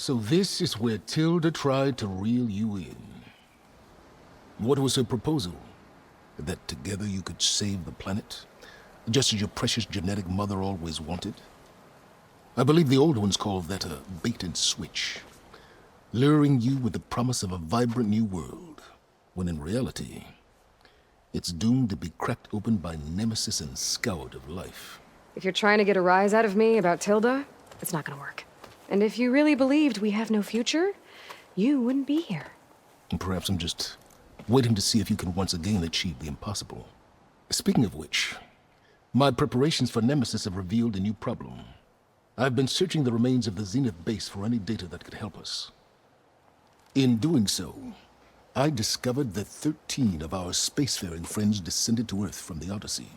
So this is where Tilda tried to reel you in. What was her proposal? That together you could save the planet? Just as your precious genetic mother always wanted? I believe the old ones called that a bait and switch. Luring you with the promise of a vibrant new world, when in reality, it's doomed to be cracked open by nemesis and scoured of life. If you're trying to get a rise out of me about Tilda, it's not gonna work. And if you really believed we have no future, you wouldn't be here. And perhaps I'm just waiting to see if you can once again achieve the impossible. Speaking of which, my preparations for Nemesis have revealed a new problem. I've been searching the remains of the Zenith base for any data that could help us. In doing so, I discovered that 13 of our spacefaring friends descended to Earth from the Odyssey.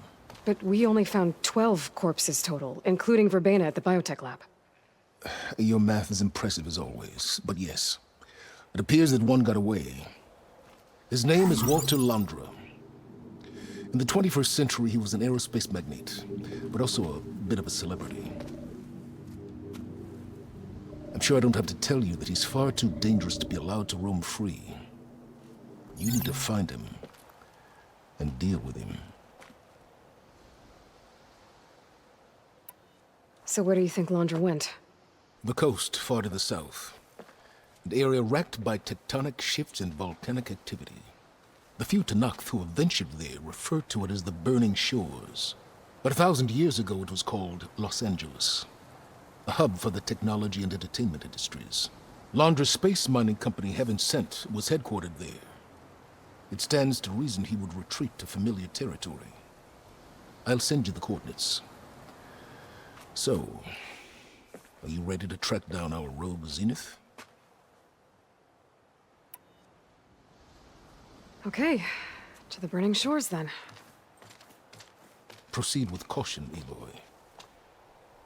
But we only found 12 corpses total, including Verbena at the biotech lab. Your math is impressive as always, but yes. It appears that one got away. His name is Walter Londra. In the 21st century, he was an aerospace magnate, but also a bit of a celebrity. I'm sure I don't have to tell you that he's far too dangerous to be allowed to roam free. You need to find him and deal with him. So where do you think Londra went? The coast, far to the south. An area racked by tectonic shifts and volcanic activity. The few Tanakh who have ventured there refer to it as the Burning Shores. But 1,000 years ago it was called Los Angeles, a hub for the technology and entertainment industries. Londra's space mining company, Heaven Sent, was headquartered there. It stands to reason he would retreat to familiar territory. I'll send you the coordinates. So, are you ready to track down our rogue Zenith? Okay, to the Burning Shores then. Proceed with caution, Eloy.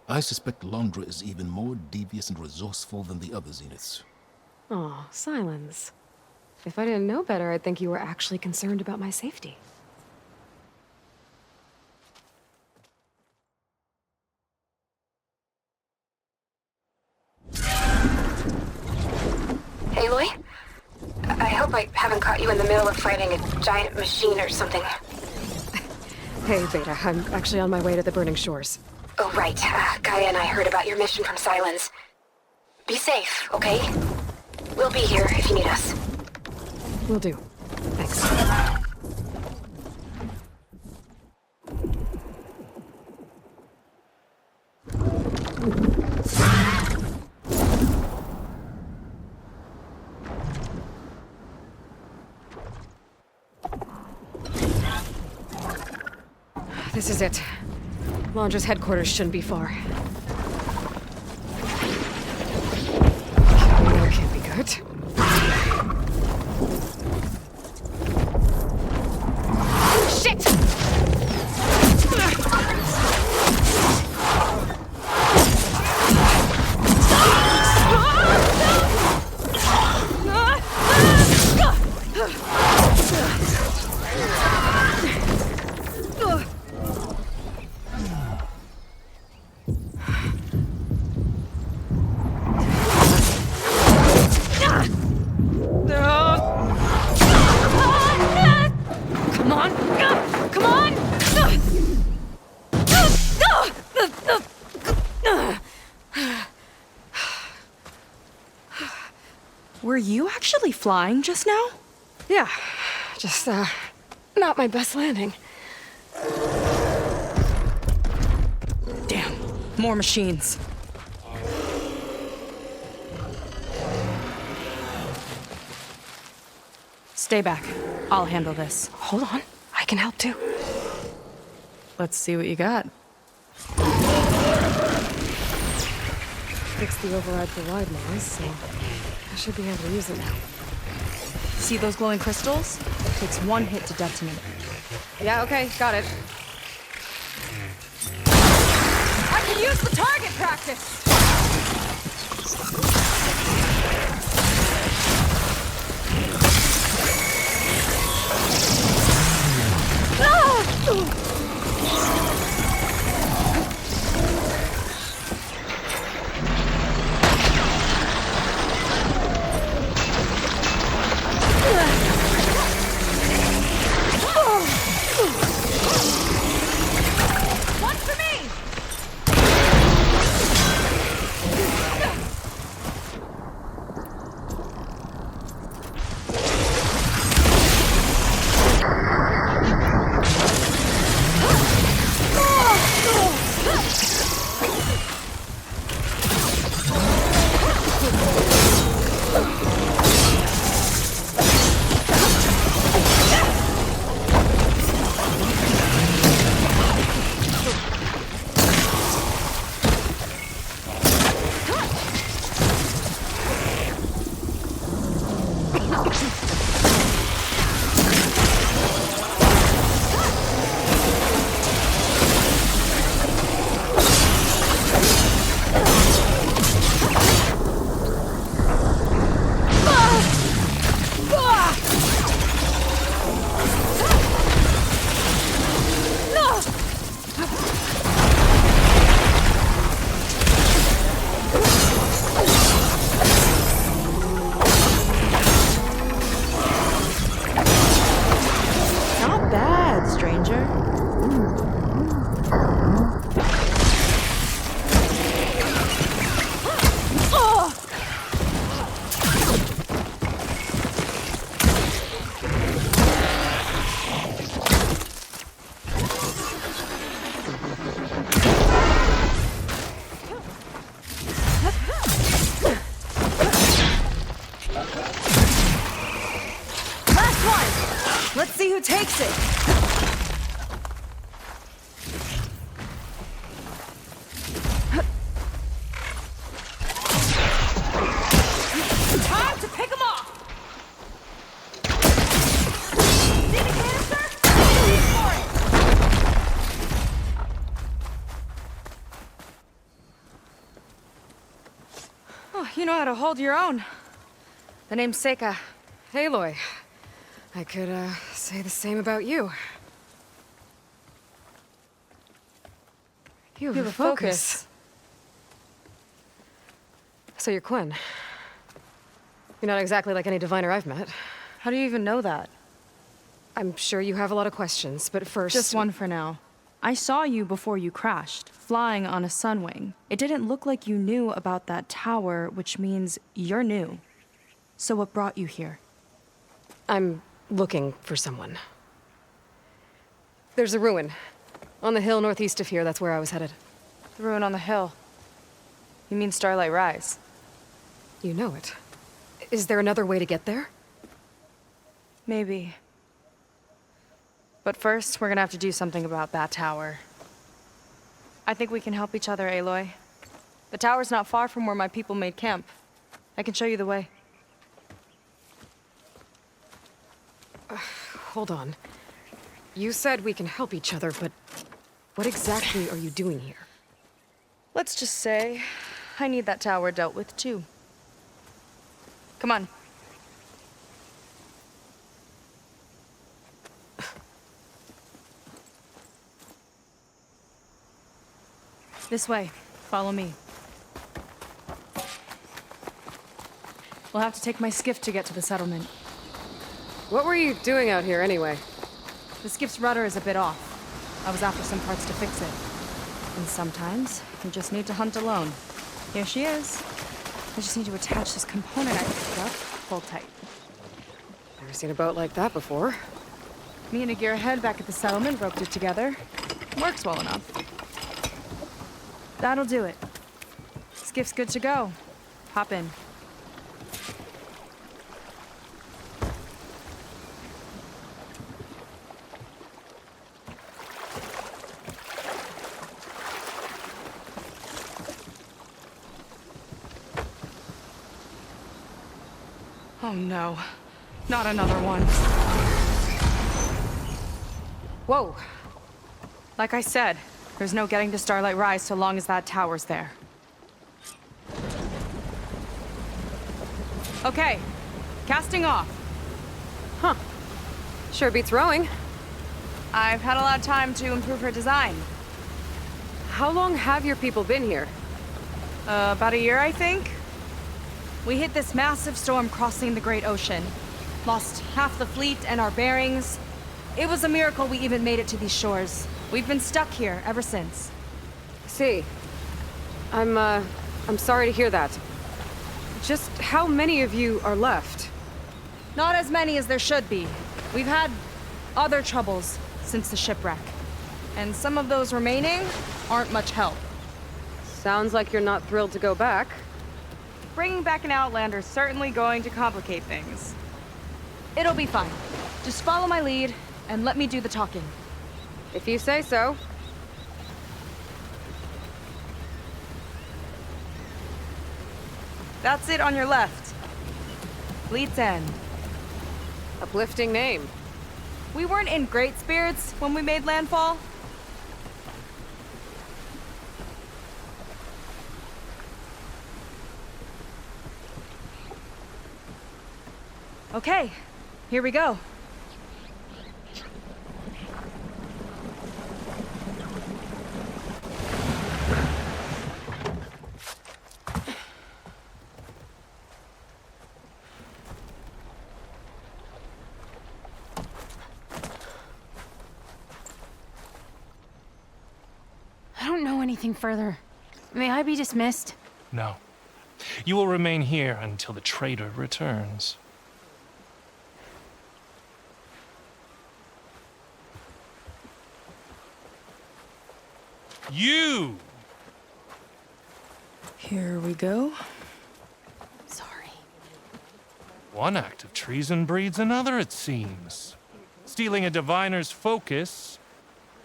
I suspect Londra is even more devious and resourceful than the other Zeniths. Aw, Silence. If I didn't know better, I'd think you were actually concerned about my safety. Aloy? I hope I haven't caught you in the middle of fighting a giant machine or something. Hey, Beta, I'm actually on my way to the Burning Shores. Oh, right. Gaia and I heard about your mission from Silence. Be safe, okay? We'll be here if you need us. Will do. Thanks. This is it. Londra's headquarters shouldn't be far. That can't be good. Shit! Were you actually flying just now? Yeah, just, not my best landing. Damn, more machines. Stay back. I'll handle this. Hold on, I can help too. Let's see what you got. Fix the override for wide noise, so I should be able to use it now. See those glowing crystals? It takes one hit to detonate. Yeah, okay, got it. I can use the target practice! takes it! Time to pick him off! See the canister? Reach for it! Oh, you know how to hold your own. The name's Seika. Aloy. I could, say the same about you. You have a focus. So you're Quinn. You're not exactly like any diviner I've met. How do you even know that? I'm sure you have a lot of questions, but first... Just one for now. I saw you before you crashed, flying on a sunwing. It didn't look like you knew about that tower, which means you're new. So what brought you here? I'm looking for someone. There's a ruin. On the hill northeast of here, that's where I was headed. The ruin on the hill. You mean Starlight Rise? You know it. Is there another way to get there? Maybe. But first, we're gonna have to do something about that tower. I think we can help each other, Aloy. The tower's not far from where my people made camp. I can show you the way. Hold on. You said we can help each other, but what exactly are you doing here? Let's just say, I need that tower dealt with too. Come on. This way. Follow me. We'll have to take my skiff to get to the settlement. What were you doing out here anyway? The skiff's rudder is a bit off. I was after some parts to fix it. And sometimes, you just need to hunt alone. Here she is. I just need to attach this component I picked up. Hold tight. Never seen a boat like that before. Me and a gearhead back at the settlement roped it together. Works well enough. That'll do it. Skiff's good to go. Hop in. Oh no, not another one. Whoa. Like I said, there's no getting to Starlight Rise so long as that tower's there. Okay, casting off. Huh. Sure beats rowing. I've had a lot of time to improve her design. How long have your people been here? About a year, I think. We hit this massive storm crossing the Great Ocean. Lost half the fleet and our bearings. It was a miracle we even made it to these shores. We've been stuck here ever since. See. I'm sorry to hear that. Just how many of you are left? Not as many as there should be. We've had other troubles since the shipwreck. And some of those remaining aren't much help. Sounds like you're not thrilled to go back. Bringing back an Outlander's certainly going to complicate things. It'll be fine. Just follow my lead and let me do the talking. If you say so. That's it on your left. Fleet's End. Uplifting name. We weren't in great spirits when we made landfall. Okay, here we go. I don't know anything further. May I be dismissed? No. You will remain here until the trader returns. You! Here we go. Sorry. One act of treason breeds another, it seems. stealing a diviner's focus,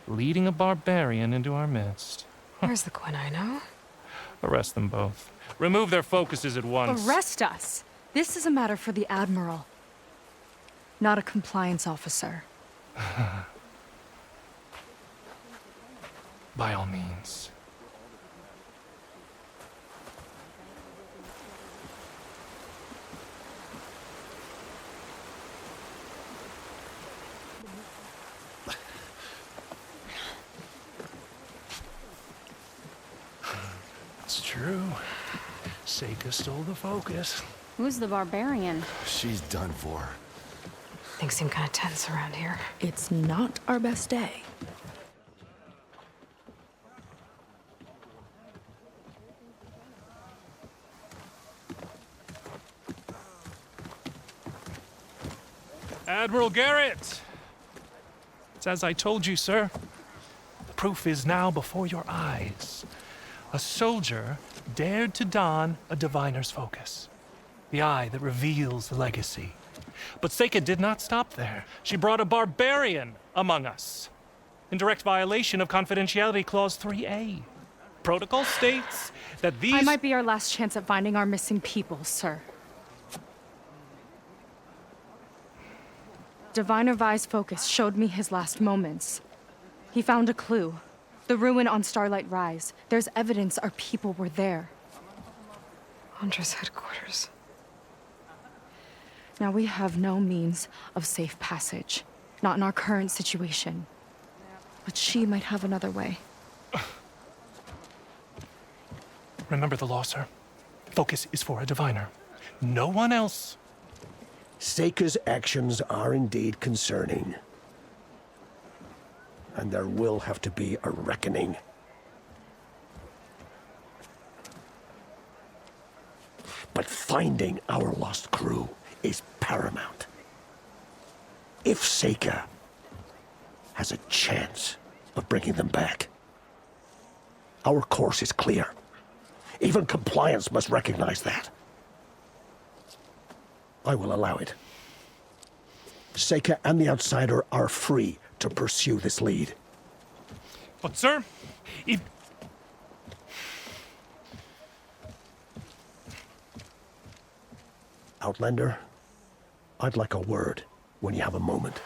leading a barbarian into our midst. Where's the quinino? Arrest them both. Remove their focuses at once. Arrest us! This is a matter for the Admiral, not a compliance officer. By all means. It's true. Seika stole the focus. Who's the barbarian? She's done for. Things seem kind of tense around here. It's not our best day. Admiral Garrett! It's as I told you, sir. The proof is now before your eyes. A soldier dared to don a diviner's focus. The eye that reveals the legacy. But Seika did not stop there. She brought a barbarian among us. In direct violation of Confidentiality Clause 3A. Protocol states that these... I might be our last chance at finding our missing people, sir. Diviner Vi's focus showed me his last moments. He found a clue. The ruin on Starlight Rise. There's evidence our people were there. Hunter's headquarters. Now we have no means of safe passage. Not in our current situation. But she might have another way. Remember the law, sir. Focus is for a diviner. No one else. Seika's actions are indeed concerning. And there will have to be a reckoning. But finding our lost crew is paramount. If Seika has a chance of bringing them back, our course is clear. Even compliance must recognize that. I will allow it. Seika and the Outsider are free to pursue this lead. But, sir, if... Outlander, I'd like a word when you have a moment.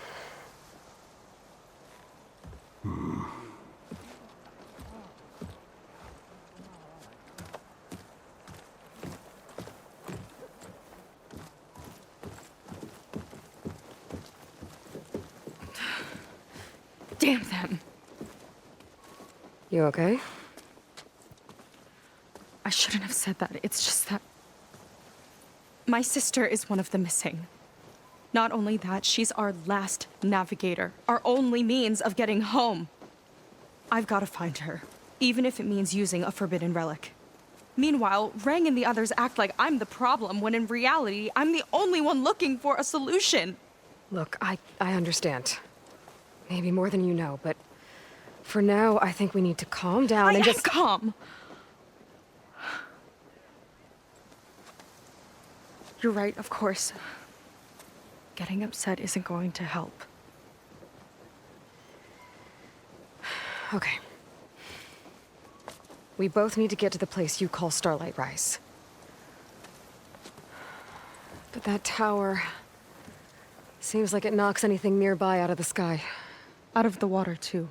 Damn them. You okay? I shouldn't have said that. It's just that... my sister is one of the missing. Not only that, she's our last navigator. Our only means of getting home. I've got to find her. Even if it means using a forbidden relic. Meanwhile, Rang and the others act like I'm the problem, when in reality, I'm the only one looking for a solution. Look, I understand. Maybe more than you know, but for now, I think we need to calm down and just... calm. You're right, of course. Getting upset isn't going to help. Okay. We both need to get to the place you call Starlight Rise. But that tower... seems like it knocks anything nearby out of the sky. Out of the water, too.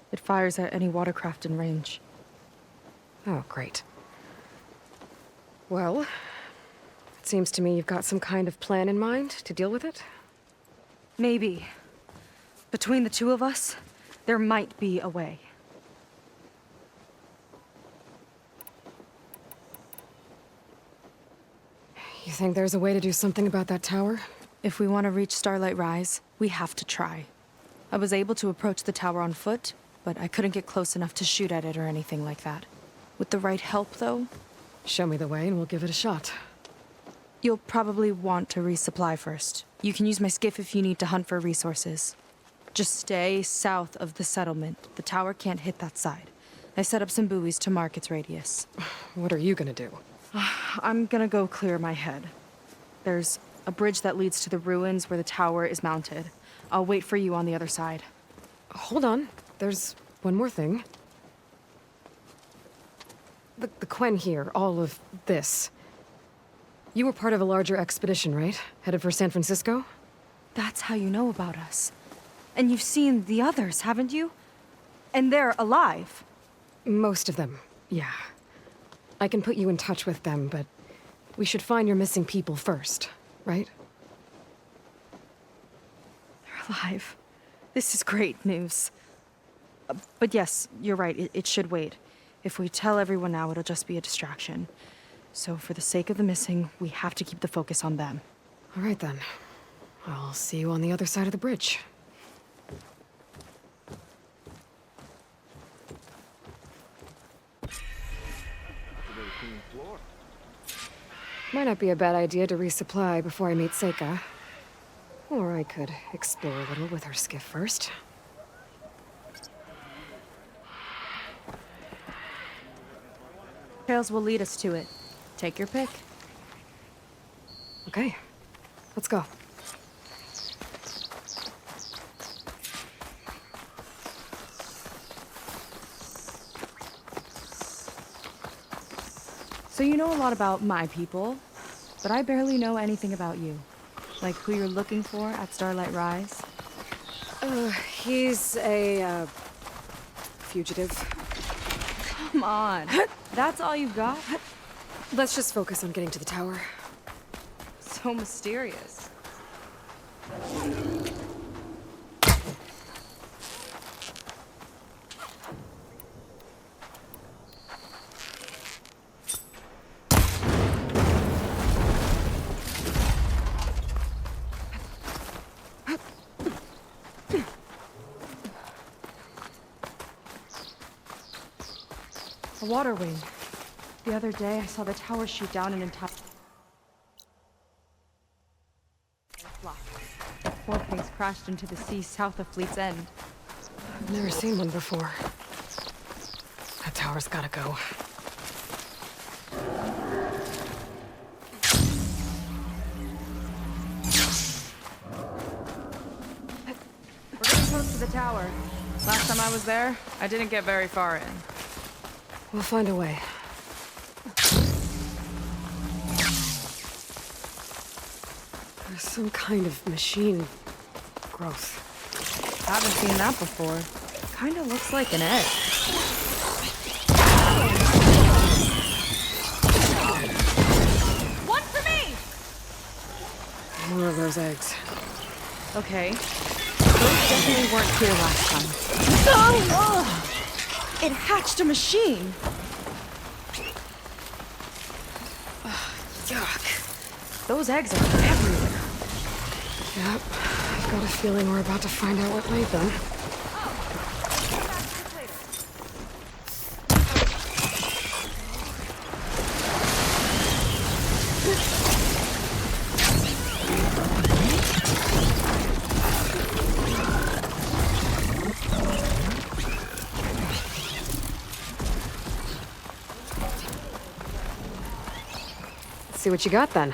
It fires at any watercraft in range. Oh, great. Well, it seems to me you've got some kind of plan in mind to deal with it. Maybe. Between the two of us, there might be a way. You think there's a way to do something about that tower? If we want to reach Starlight Rise, we have to try. I was able to approach the tower on foot, but I couldn't get close enough to shoot at it or anything like that. With the right help, though... Show me the way and we'll give it a shot. You'll probably want to resupply first. You can use my skiff if you need to hunt for resources. Just stay south of the settlement. The tower can't hit that side. I set up some buoys to mark its radius. What are you gonna do? I'm gonna go clear my head. There's a bridge that leads to the ruins where the tower is mounted. I'll wait for you on the other side. Hold on. There's one more thing. The Quen here, all of this. You were part of a larger expedition, right? Headed for San Francisco? That's how you know about us. And you've seen the others, haven't you? And they're alive. Most of them, yeah. I can put you in touch with them, but we should find your missing people first, right? They're alive. This is great news. But yes, you're right, it should wait. If we tell everyone now, it'll just be a distraction. So for the sake of the missing, we have to keep the focus on them. All right then. I'll see you on the other side of the bridge. Might not be a bad idea to resupply before I meet Seika. Or I could explore a little with her skiff first. Trails will lead us to it. Take your pick. Okay, let's go. So you know a lot about my people, but I barely know anything about you. Like who you're looking for at Starlight Rise? He's a, fugitive. Come on. That's all you've got? Let's just focus on getting to the tower. So mysterious. A water wing. The other day, I saw the tower shoot down and entire... Four pigs crashed into the sea south of Fleet's End. I've never seen one before. That tower's gotta go. We're getting close to the tower. Last time I was there, I didn't get very far in. We'll find a way. There's some kind of machine growth. Haven't seen that before. Kinda looks like an egg. One for me! More of those eggs. Okay. Those definitely weren't here last time. Oh! It hatched a machine! Yuck. Those eggs are everywhere. Yep. I've got a feeling we're about to find out what laid them. Let's see what you got then.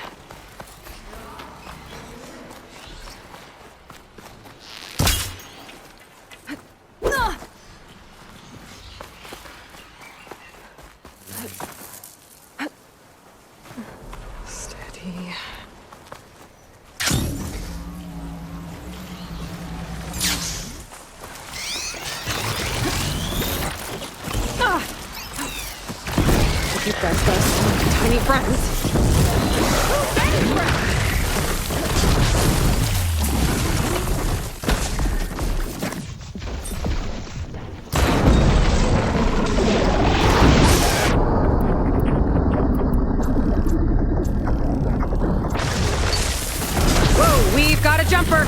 Steady. Look at that stuff. Tiny friends. Whoa, we've got a jumper.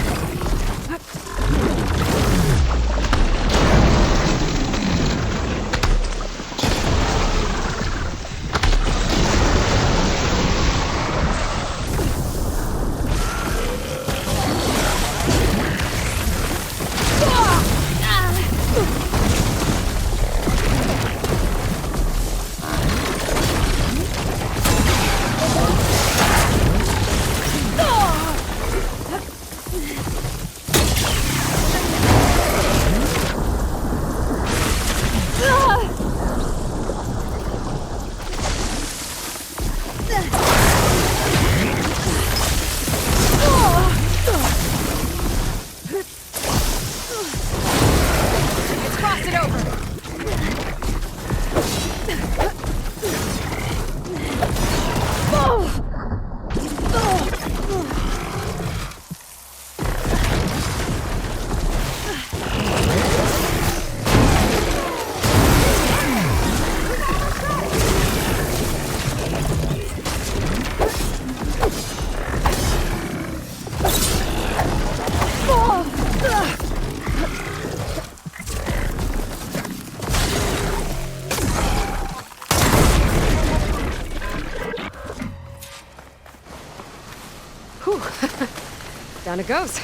Down it goes.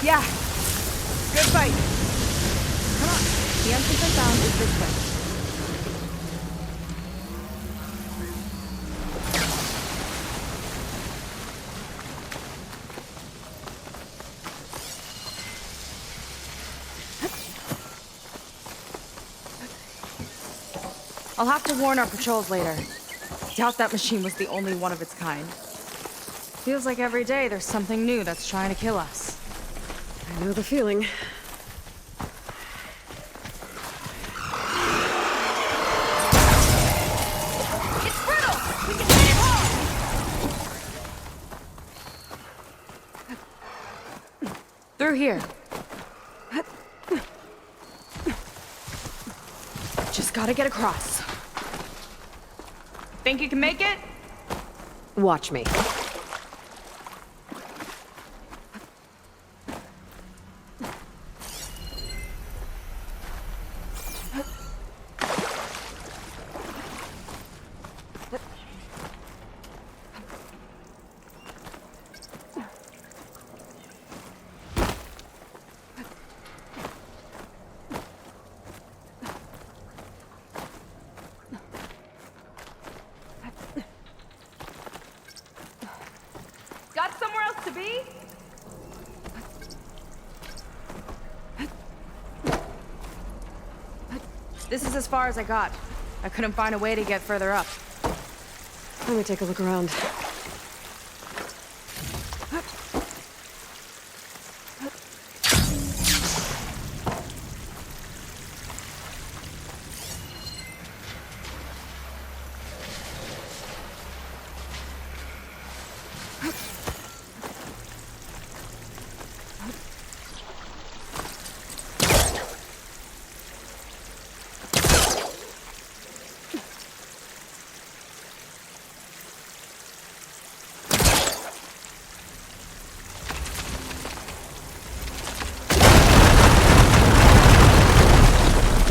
Yeah. Good fight. Come on. The entrance I found is this way. I'll have to warn our patrols later. Doubt that machine was the only one of its kind. Feels like every day there's something new that's trying to kill us. I know the feeling. It's brittle! We can hit it hard! Through here. Just gotta get across. Think you can make it? Watch me. Got somewhere else to be? This is as far as I got. I couldn't find a way to get further up. Let me take a look around.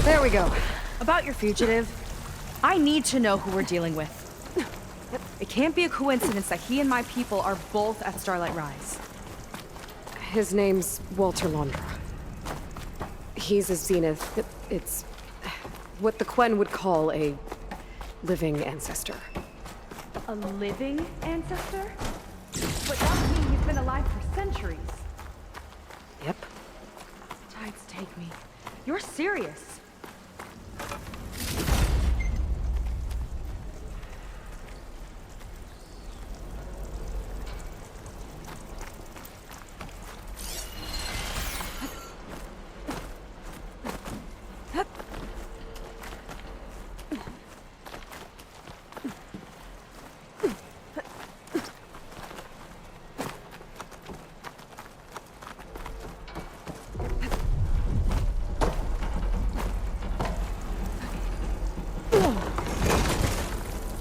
There we go. About your fugitive, I need to know who we're dealing with. It can't be a coincidence that he and my people are both at Starlight Rise. His name's Walter Londra. He's a Zenith. It's what the Quen would call a living ancestor. A living ancestor? But that means he's been alive for centuries. Yep. Tides take me. You're serious.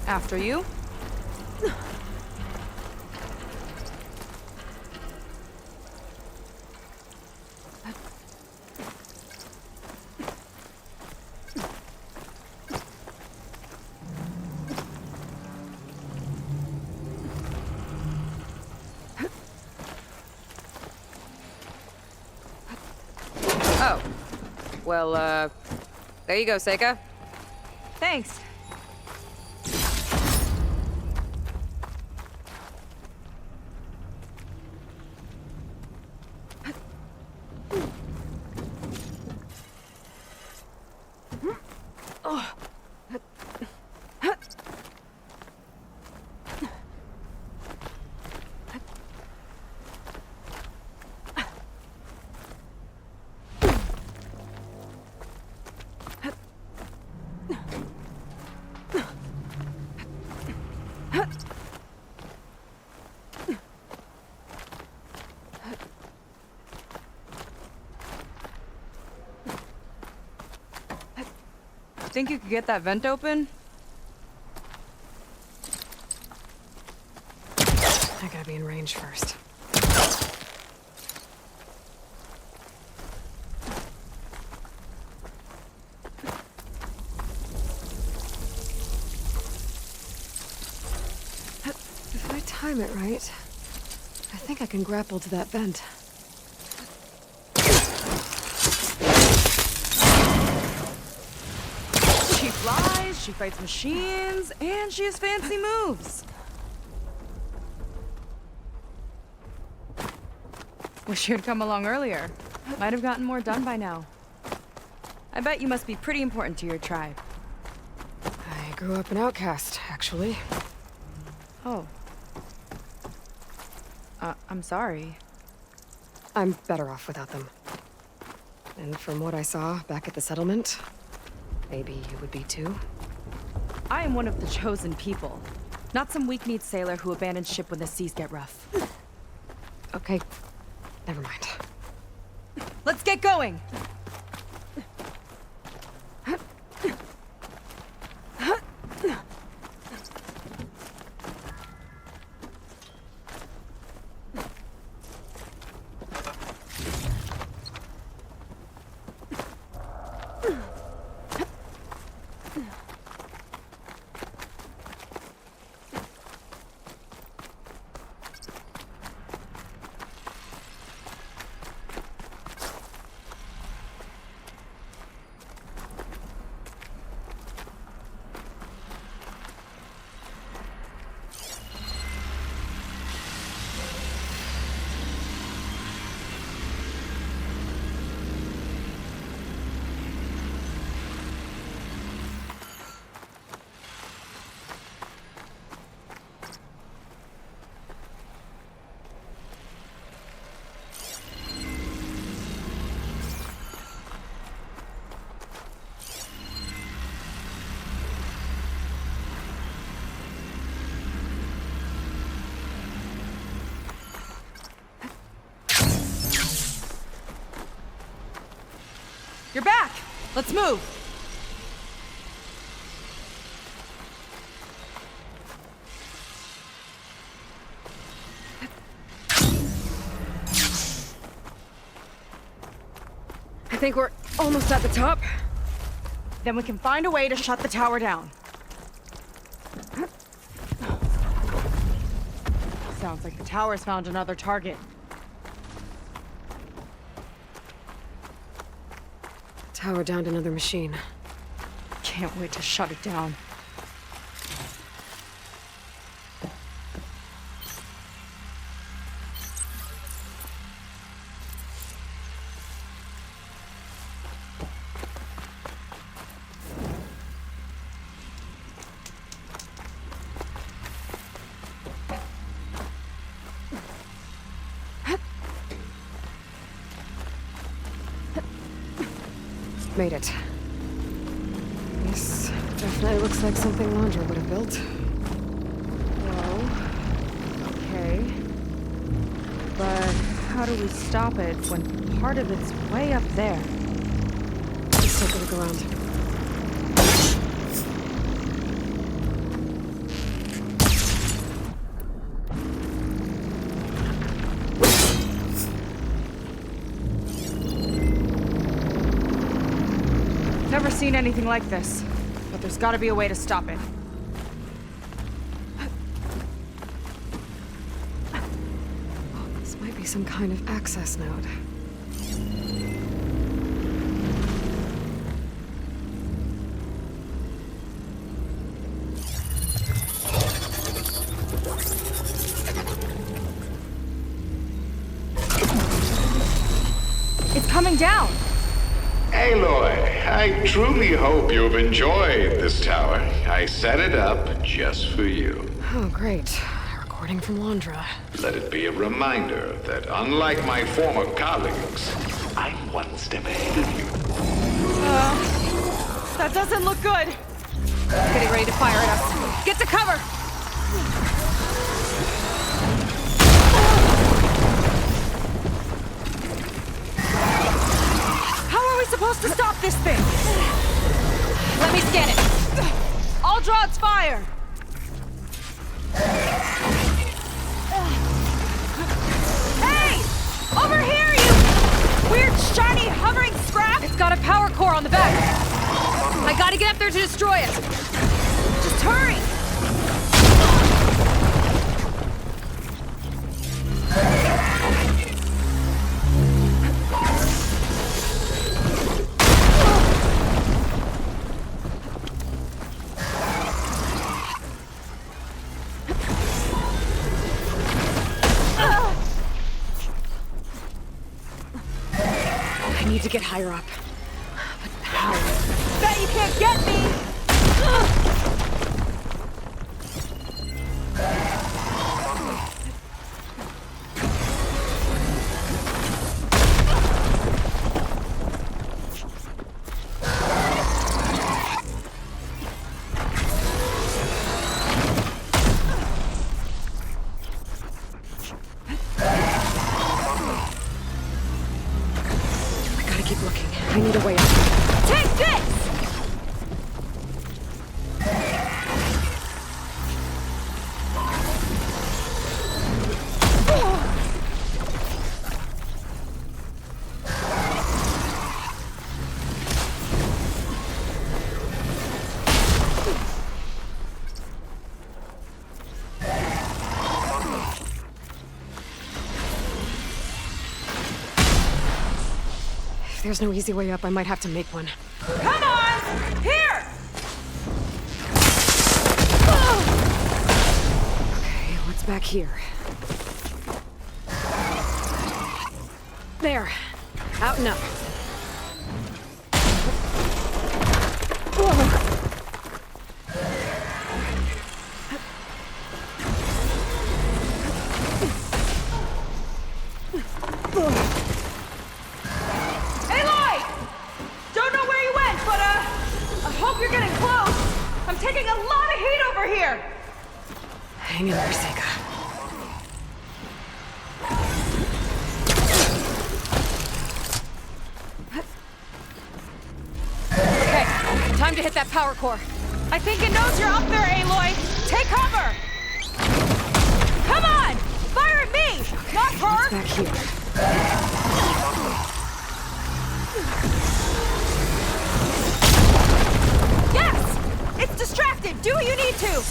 After you. Oh. Well, there you go, Seika. Thanks. Think you could get that vent open? I gotta be in range first. If I time it right. think I can grapple to that vent. She flies, she fights machines, and she has fancy moves. Wish you'd come along earlier. Might have gotten more done by now. I bet you must be pretty important to your tribe. I grew up an outcast, actually. Oh. I'm sorry. I'm better off without them. And from what I saw back at the settlement, maybe you would be too? I am one of the chosen people. Not some weak-kneed sailor who abandons ship when the seas get rough. Okay, never mind. Let's get going! You're back! Let's move! I think we're almost at the top. Then we can find a way to shut the tower down. Sounds like the tower's found another target. Tower downed another machine. Can't wait to shut it down. Made it. This definitely looks like something Londra would have built. Whoa. Okay. But how do we stop it when part of it's way up there? Let's take a look around. Never seen anything like this, but there's gotta be a way to stop it. This might be some kind of access node. It's coming down! Aloy, I truly hope you've enjoyed this tower. I set it up just for you. Oh, great. A recording from Londra. Let it be a reminder that unlike my former colleagues, I'm one step ahead of you. That doesn't look good. Getting ready to fire at us. Get to cover! Supposed to stop this thing. Let me scan it. I'll draw its fire. Hey! Over here, you weird, shiny, hovering scrap! It's got a power core on the back. I gotta get up there to destroy it. Just hurry! need to get higher up. But how? Bet you can't get me! I need a way out. Take this! If there's no easy way up, I might have to make one. Come on! Here! Okay, what's back here? There. Out and up. Hang in there, Seika. Okay, time to hit that power core. I think it knows you're up there, Aloy. Take cover! Come on! Fire at me! Not her! What's back here? Yes! It's distracted! Do what you need to!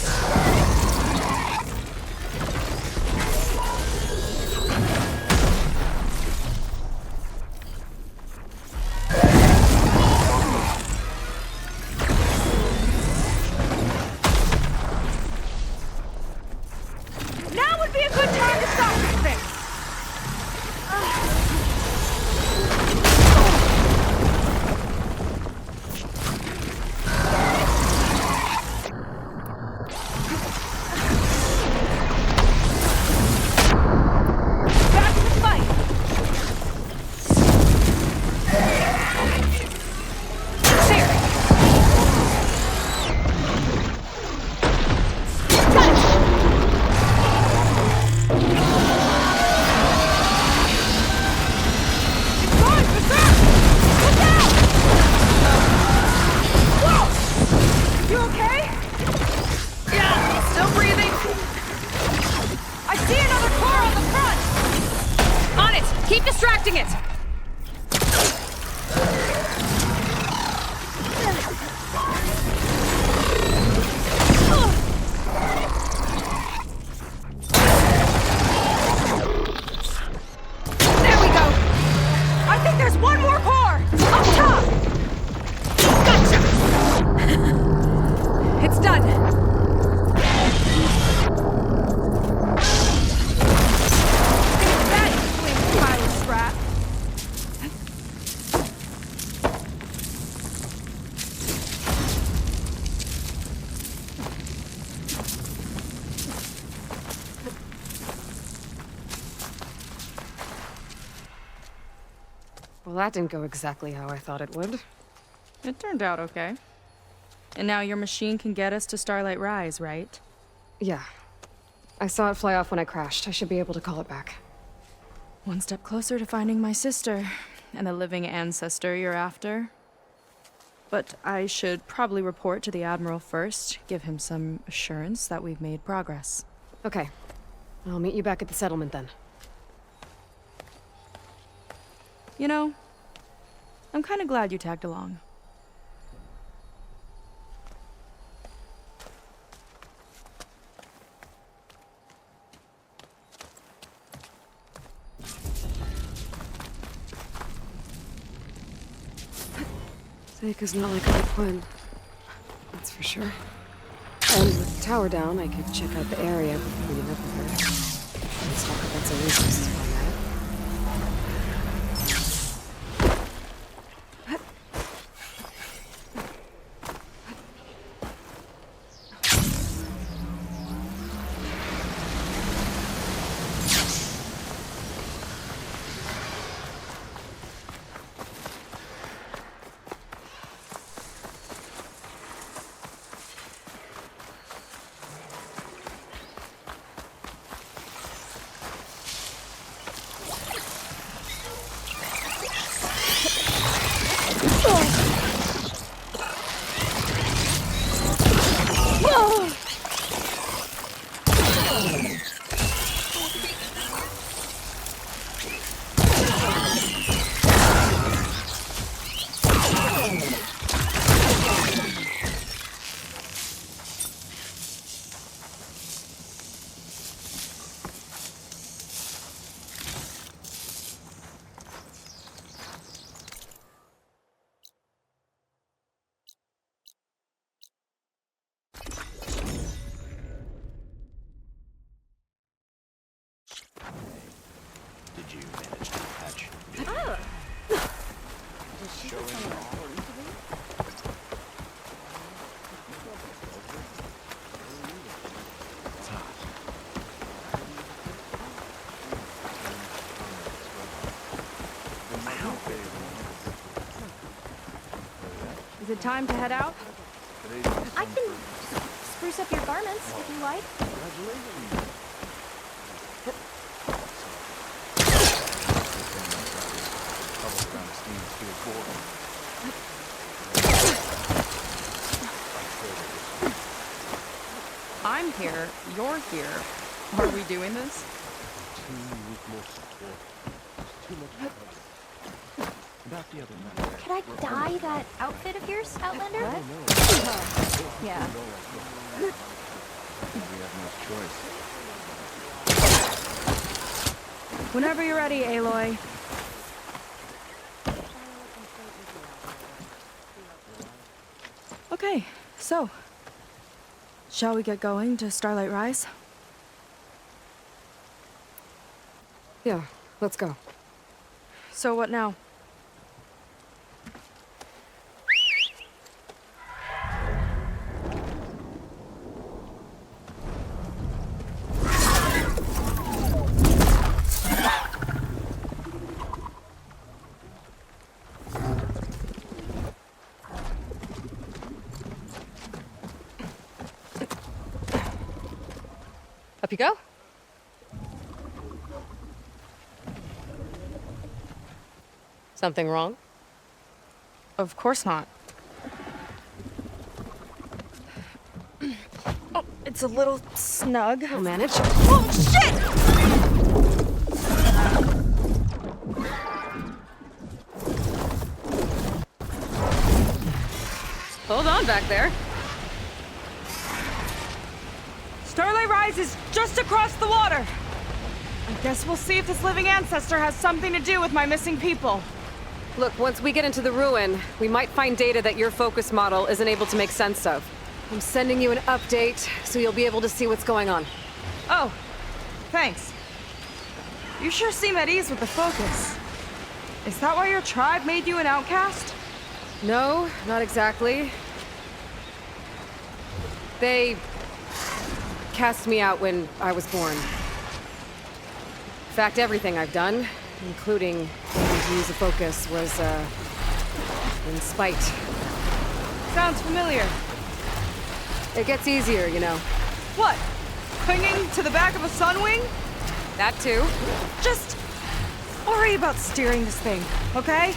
Well, that didn't go exactly how I thought it would. It turned out okay. And now your machine can get us to Starlight Rise, right? Yeah. I saw it fly off when I crashed. I should be able to call it back. One step closer to finding my sister, and the living ancestor you're after. But I should probably report to the Admiral first, give him some assurance that we've made progress. Okay. I'll meet you back at the settlement then. You know, I'm kind of glad you tagged along. Seika's not like other Quinn. That's for sure. And with the tower down, I could check out the area before meeting up with her. Let's talk about some resources while I'm at it. Good time to head out? I can spruce up your garments if you like. I'm here. You're here. Are we doing this? Could I dye that outfit of yours, Outlander? Yeah. Whenever you're ready, Aloy. Okay, so... shall we get going to Starlight Rise? Yeah, let's go. So what now? Up you go. Something wrong? Of course not. Oh, it's a little snug. I'll manage. Oh, shit! Hold on back there. Starlight Rise is just across the water. I guess we'll see if this living ancestor has something to do with my missing people. Look, once we get into the ruin, we might find data that your focus model isn't able to make sense of. I'm sending you an update, so you'll be able to see what's going on. Oh, thanks. You sure seem at ease with the focus. Is that why your tribe made you an outcast? No, not exactly. They cast me out when I was born. In fact, everything I've done, including learning to use a focus, was, in spite. Sounds familiar. It gets easier, you know. What? Clinging to the back of a sunwing? That too. Just worry about steering this thing, okay?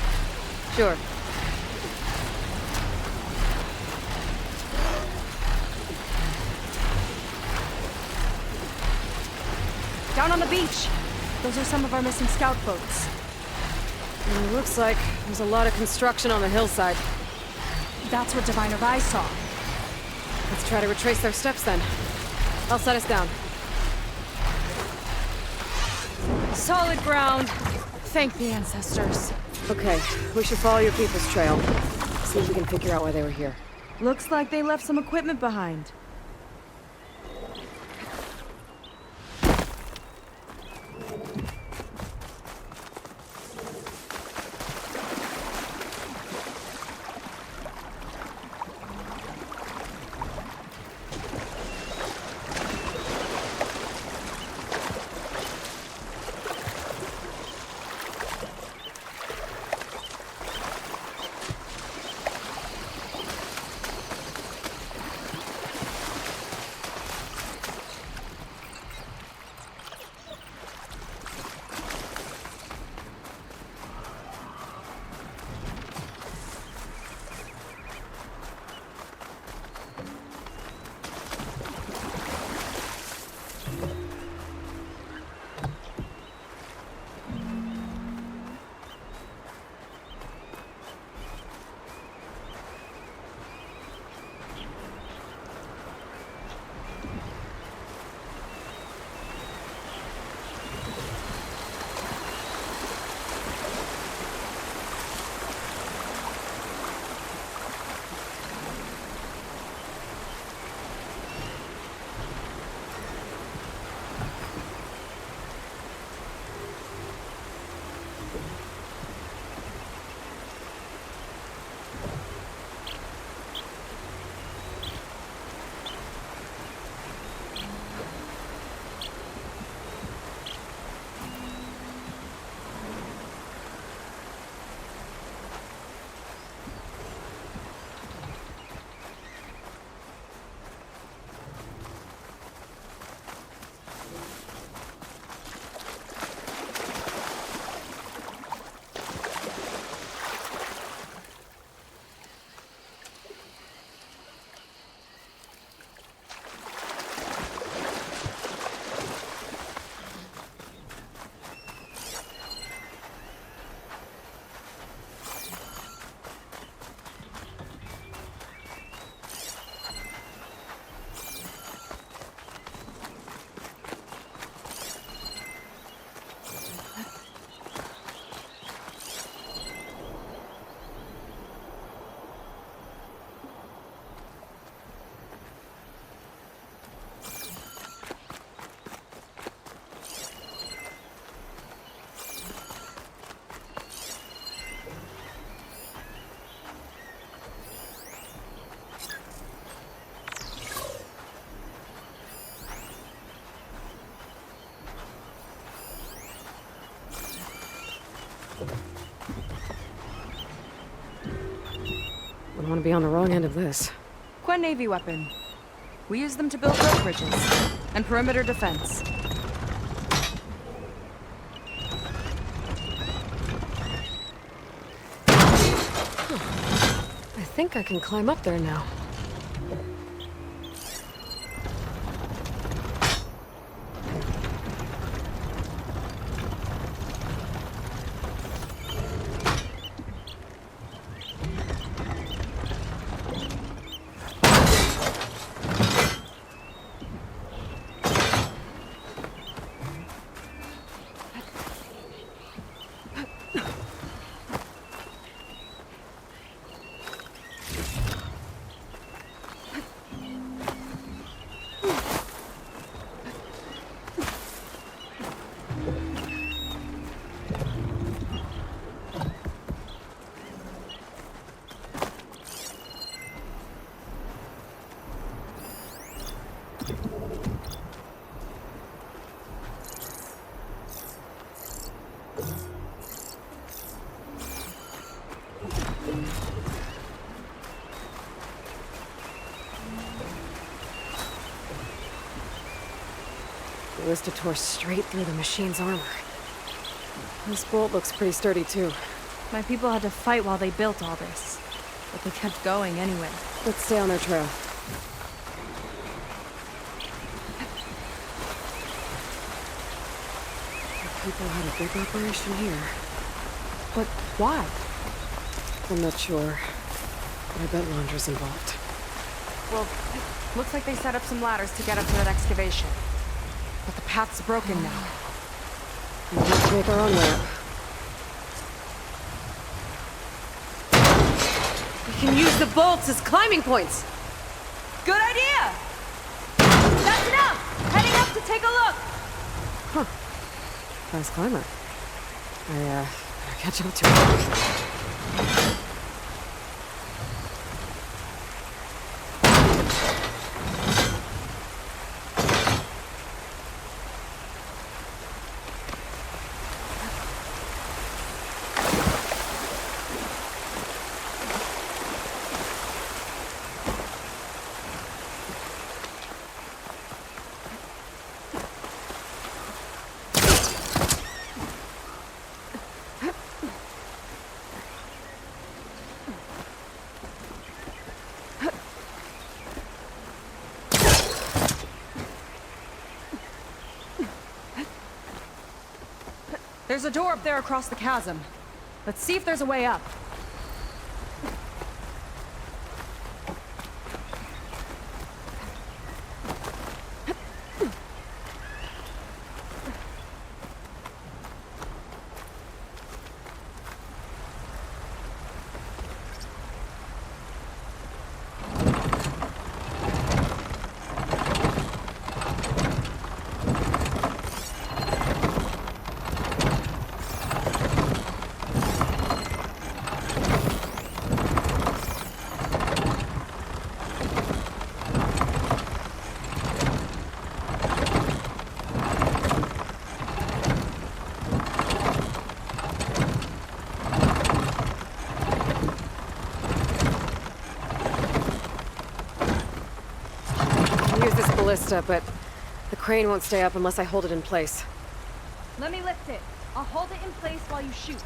Sure. Down on the beach. Those are some of our missing scout boats. It looks like there's a lot of construction on the hillside. That's what Diviner Rise saw. Let's try to retrace their steps then. I'll set us down. Solid ground. Thank the ancestors. Okay, we should follow your people's trail. See if we can figure out why they were here. Looks like they left some equipment behind. want to be on the wrong end of this. Quite Navy weapon. We use them to build road bridges and perimeter defense. I think I can climb up there now. The ballista tore straight through the machine's armor. This bolt looks pretty sturdy, too. My people had to fight while they built all this, but they kept going anyway. Let's stay on their trail. The people had a big operation here. But why? I'm not sure, but I bet Londra's involved. Well, looks like they set up some ladders to get up to that excavation. But the path's broken now. We'll have to make our own way up. We can use the bolts as climbing points! Good idea! That's enough! Heading up to take a look! Huh. Fast climber. I, better catch up to him. There's a door up there across the chasm. Let's see if there's a way up. But the crane won't stay up unless I hold it in place. Let me lift it. I'll hold it in place while you shoot.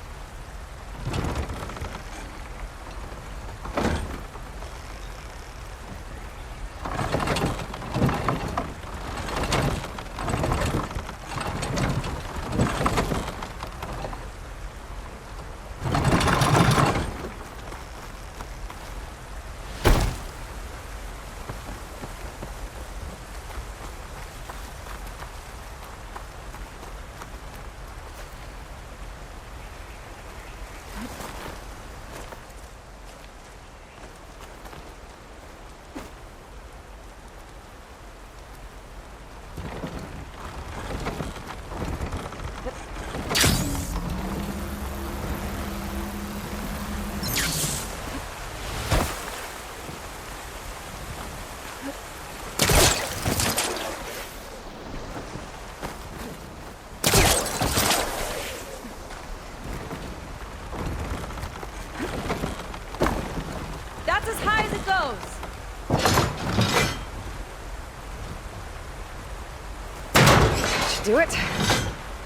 do it.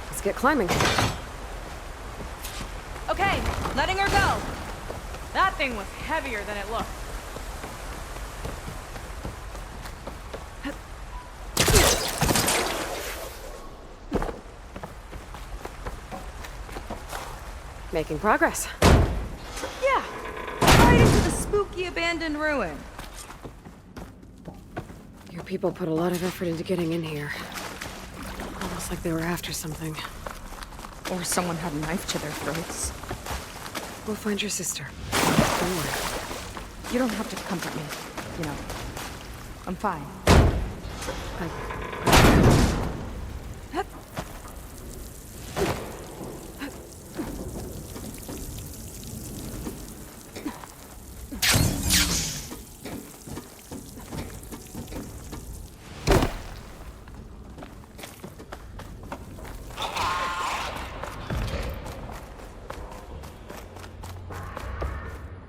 Let's get climbing. Okay, letting her go. That thing was heavier than it looked. Making progress. Yeah, right into the spooky abandoned ruin. Your people put a lot of effort into getting in here. Almost like they were after something. Or someone had a knife to their throats. We'll find your sister. Don't worry. You don't have to comfort me, you know. I'm fine.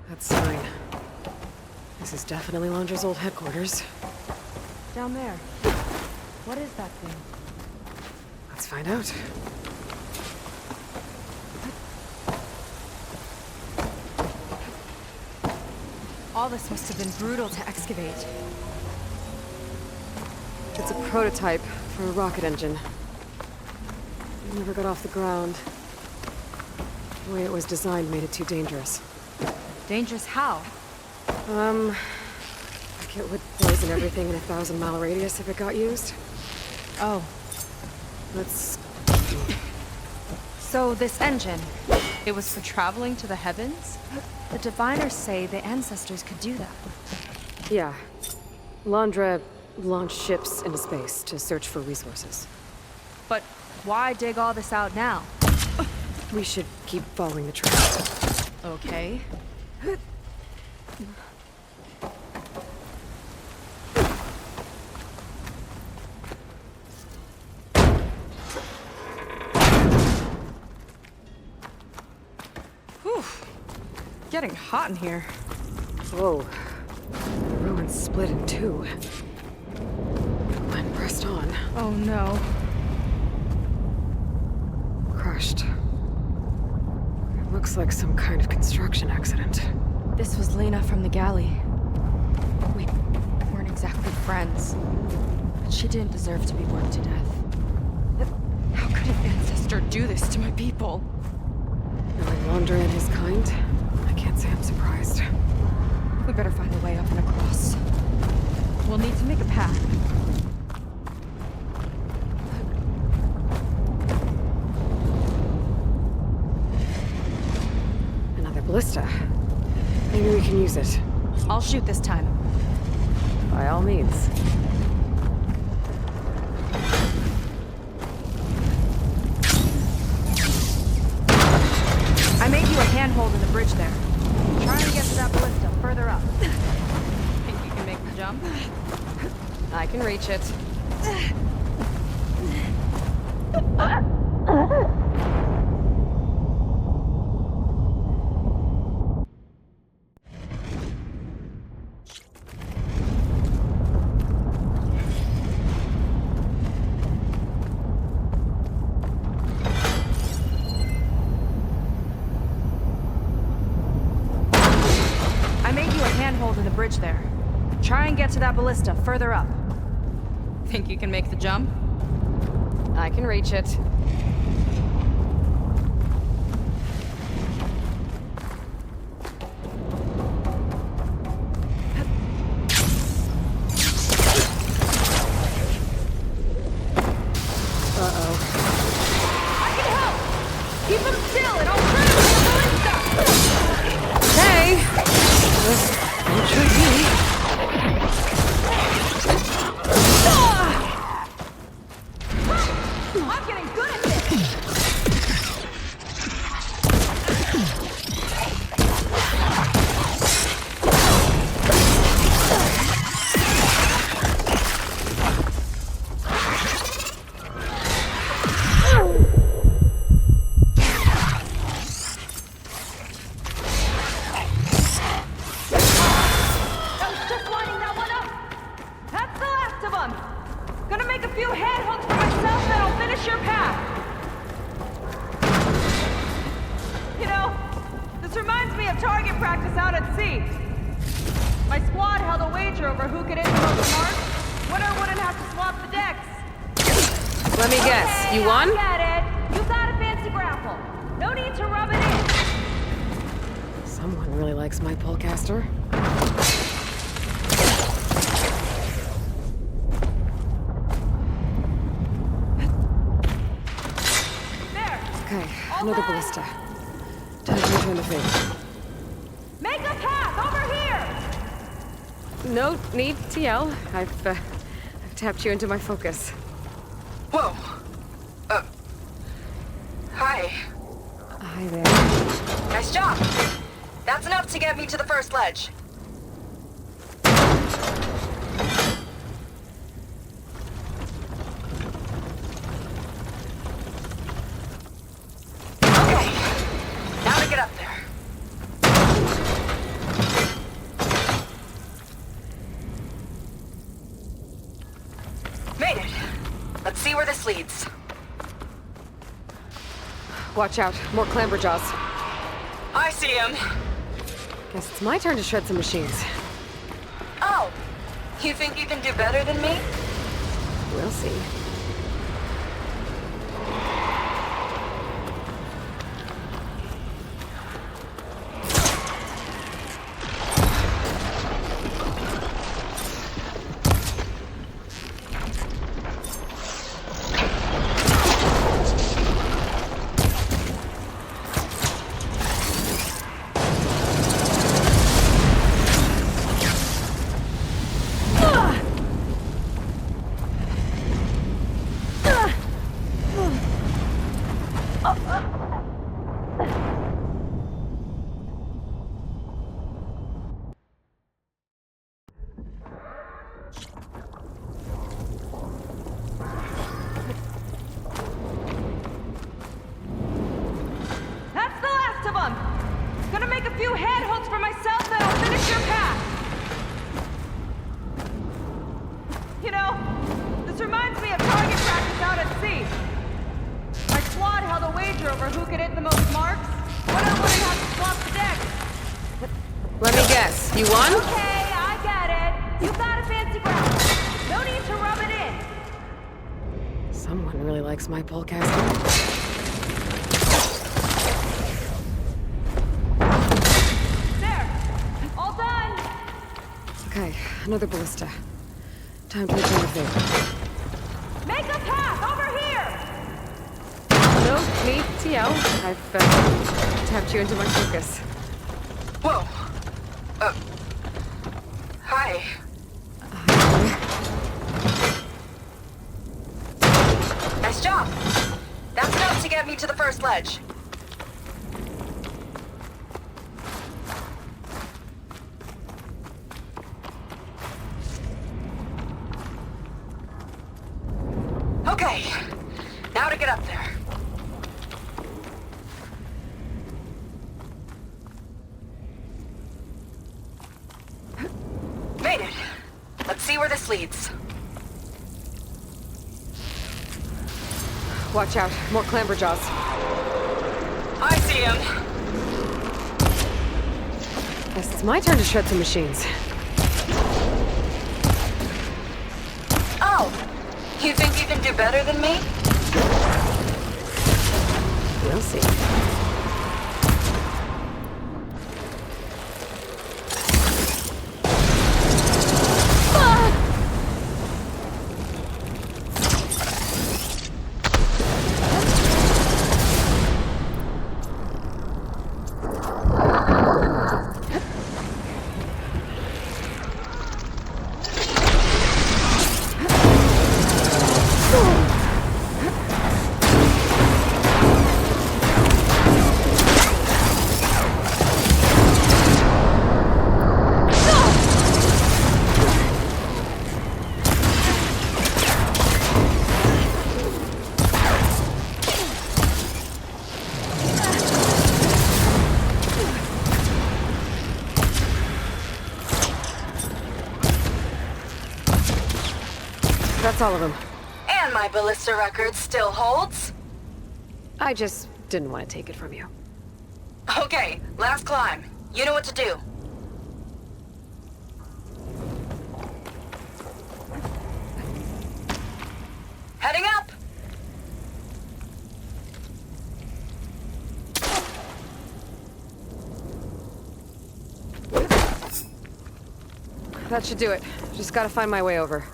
That sign. This is definitely Londra's old headquarters. Down there. What is that thing? Let's find out. All this must have been brutal to excavate. It's a prototype for a rocket engine. It never got off the ground. The way it was designed made it too dangerous. Dangerous how? Like it would poison everything in a 1,000-mile radius if it got used. Oh. Let's... So this engine, it was for traveling to the heavens? The diviners say the ancestors could do that. Yeah. Londra launched ships into space to search for resources. But why dig all this out now? We should keep following the trail. Okay. Whew. Getting hot in here. Whoa. The ruins split in two. Gwen pressed on. Oh no. Crushed. It looks like some kind of construction accident. This was Lena from the galley. We weren't exactly friends, but she didn't deserve to be worked to death. How could an ancestor do this to my people? Knowing Londra and his kind, I can't say I'm surprised. We better find a way up and across. We'll need to make a path. Another ballista. Maybe we can use it. I'll shoot this time. By all means. I made you a handhold in the bridge there. Try and get to that ballista further up. Think you can make the jump? I can reach it. In the bridge there. Try and get to that ballista further up. Think you can make the jump? I can reach it. Uh-oh. I can help! Keep him still and I'll try to get the ballista! Okay. It should be. I'm getting good at this! finish your path! You know, this reminds me of target practice out at sea. My squad held a wager over who could hit the most marks. Winner wouldn't have to swap the decks. Let me guess, Okay, you won? I get it. You got a fancy grapple. No need to rub it in. Someone really likes my polecaster. There. Okay, All another done. ballista. Time to return the favor. Make a path over here. No need to yell. I've tapped you into my focus. Whoa. Hi. Hi there. Nice job. That's enough to get me to the first ledge. Okay. Now to get up there. Made it. Let's see where this leads. Watch out, more clamberjaws. I see him. Guess it's my turn to shred some machines. Oh, you think you can do better than me? We'll see. That's the last of them. Gonna make a few head hooks for myself, then I'll finish your path. You know, this reminds me of target practice out at sea. My squad held a wager over who could hit the most marks. Winner wouldn't have to swap the decks. Let me guess, you won? Okay, I get it. You got a fancy grapple. No need to rub it in. Someone really likes my polecaster. There. All done. Okay, another ballista. Time to return the favor. Make a path over here. No need to yell. I've tapped you into my focus. Whoa. Hi. Nice job. That's enough to get me to the first ledge. Okay. Now to get up there. Made it. Let's see where this leads. Watch out, more clamberjaws. I see him. Guess it's my turn to shred some machines. Oh, you think you can do better than me? We'll see. That's all of them. And my ballista record still holds? I just didn't want to take it from you. Okay, last climb. You know what to do. Heading up! That should do it. Just gotta find my way over.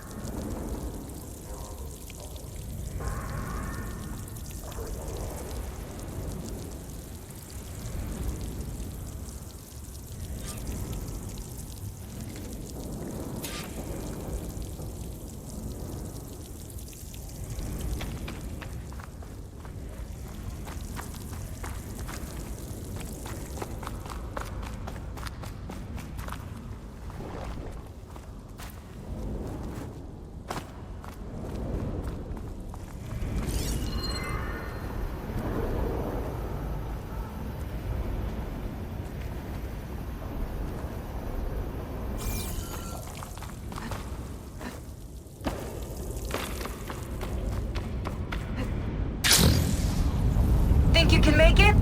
Think you can make it?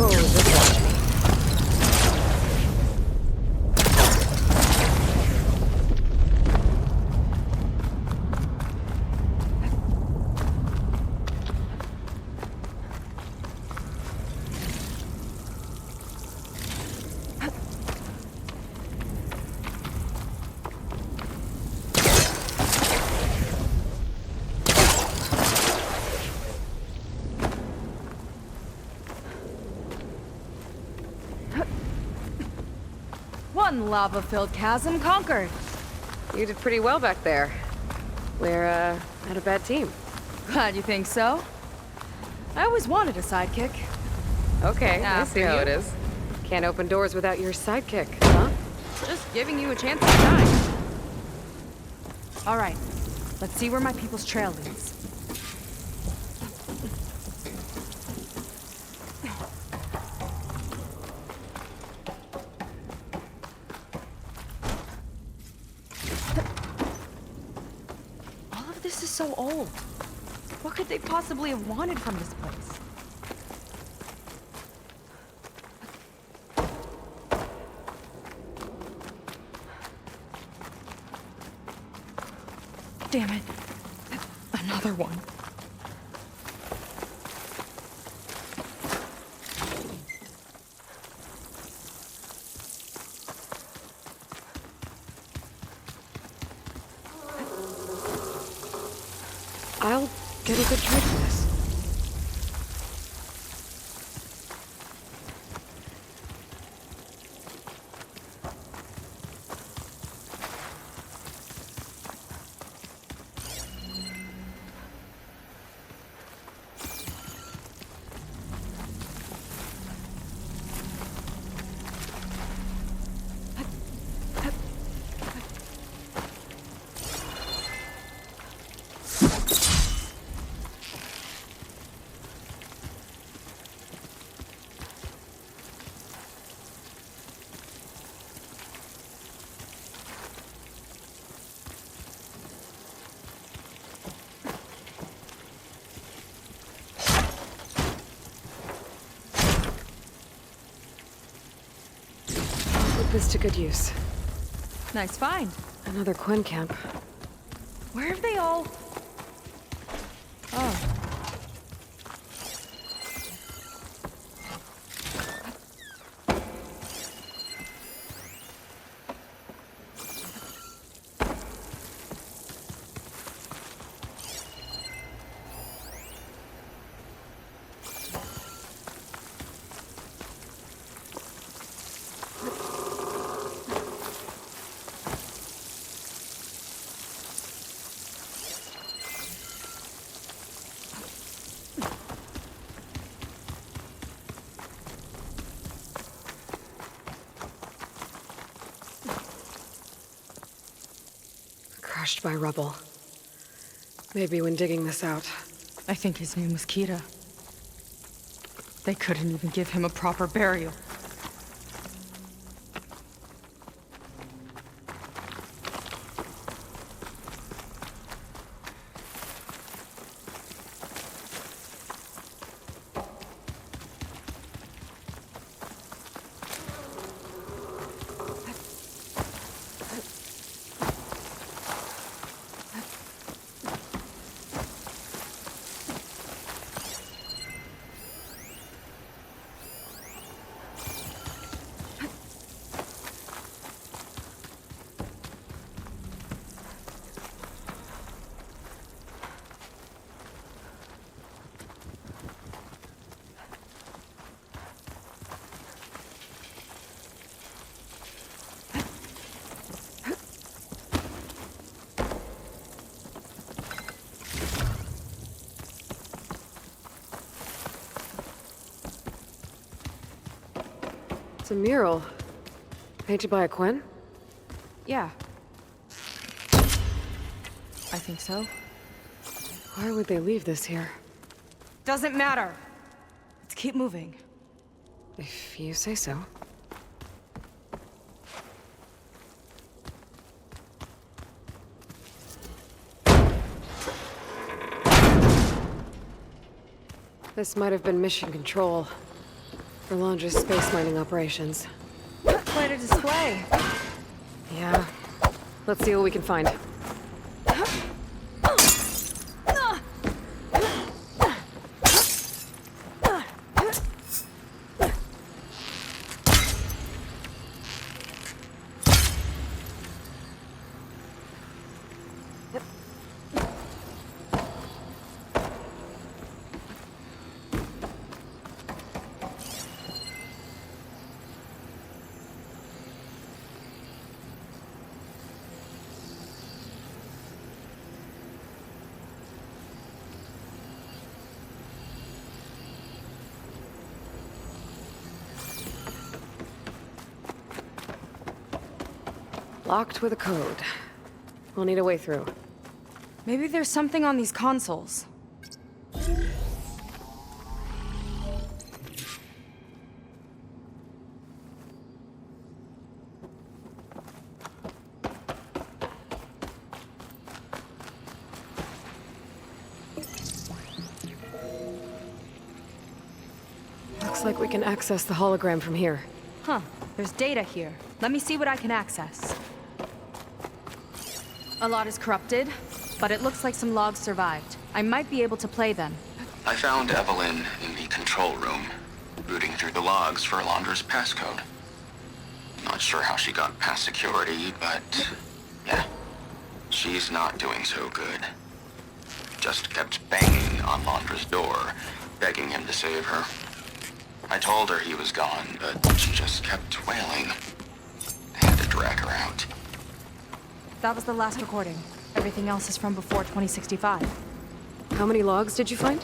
Oh, this one. One lava-filled chasm conquered. You did pretty well back there. We're, not a bad team. Glad you think so. I always wanted a sidekick. Okay, I see how it is. Can't open doors without your sidekick, huh? Just giving you a chance to shine. All right, let's see where my people's trail leads. All of this is so old. What could they possibly have wanted from this place? Damn it. Another one. I'll get a good trade for this. Put this to good use. Nice find. Another Quinn camp. Where have they all... Oh. Crushed by rubble. Maybe when digging this out. I think his name was Kira. They couldn't even give him a proper burial. It's a mural. Painted by a Quinn? Yeah. I think so. Why would they leave this here? Doesn't matter. Let's keep moving. If you say so. This might have been mission control for Londra's space mining operations. Quite a display. Yeah. Let's see what we can find. Locked with a code. We'll need a way through. Maybe there's something on these consoles. Looks like we can access the hologram from here. Huh. There's data here. Let me see what I can access. A lot is corrupted, but it looks like some logs survived. I might be able to play them. I found Evelyn in the control room, rooting through the logs for Alondra's passcode. Not sure how she got past security, but yeah, she's not doing so good. Just kept banging on Alondra's door, begging him to save her. I told her he was gone, but she just kept wailing. I had to drag her out. That was the last recording. Everything else is from before 2065. How many logs did you find?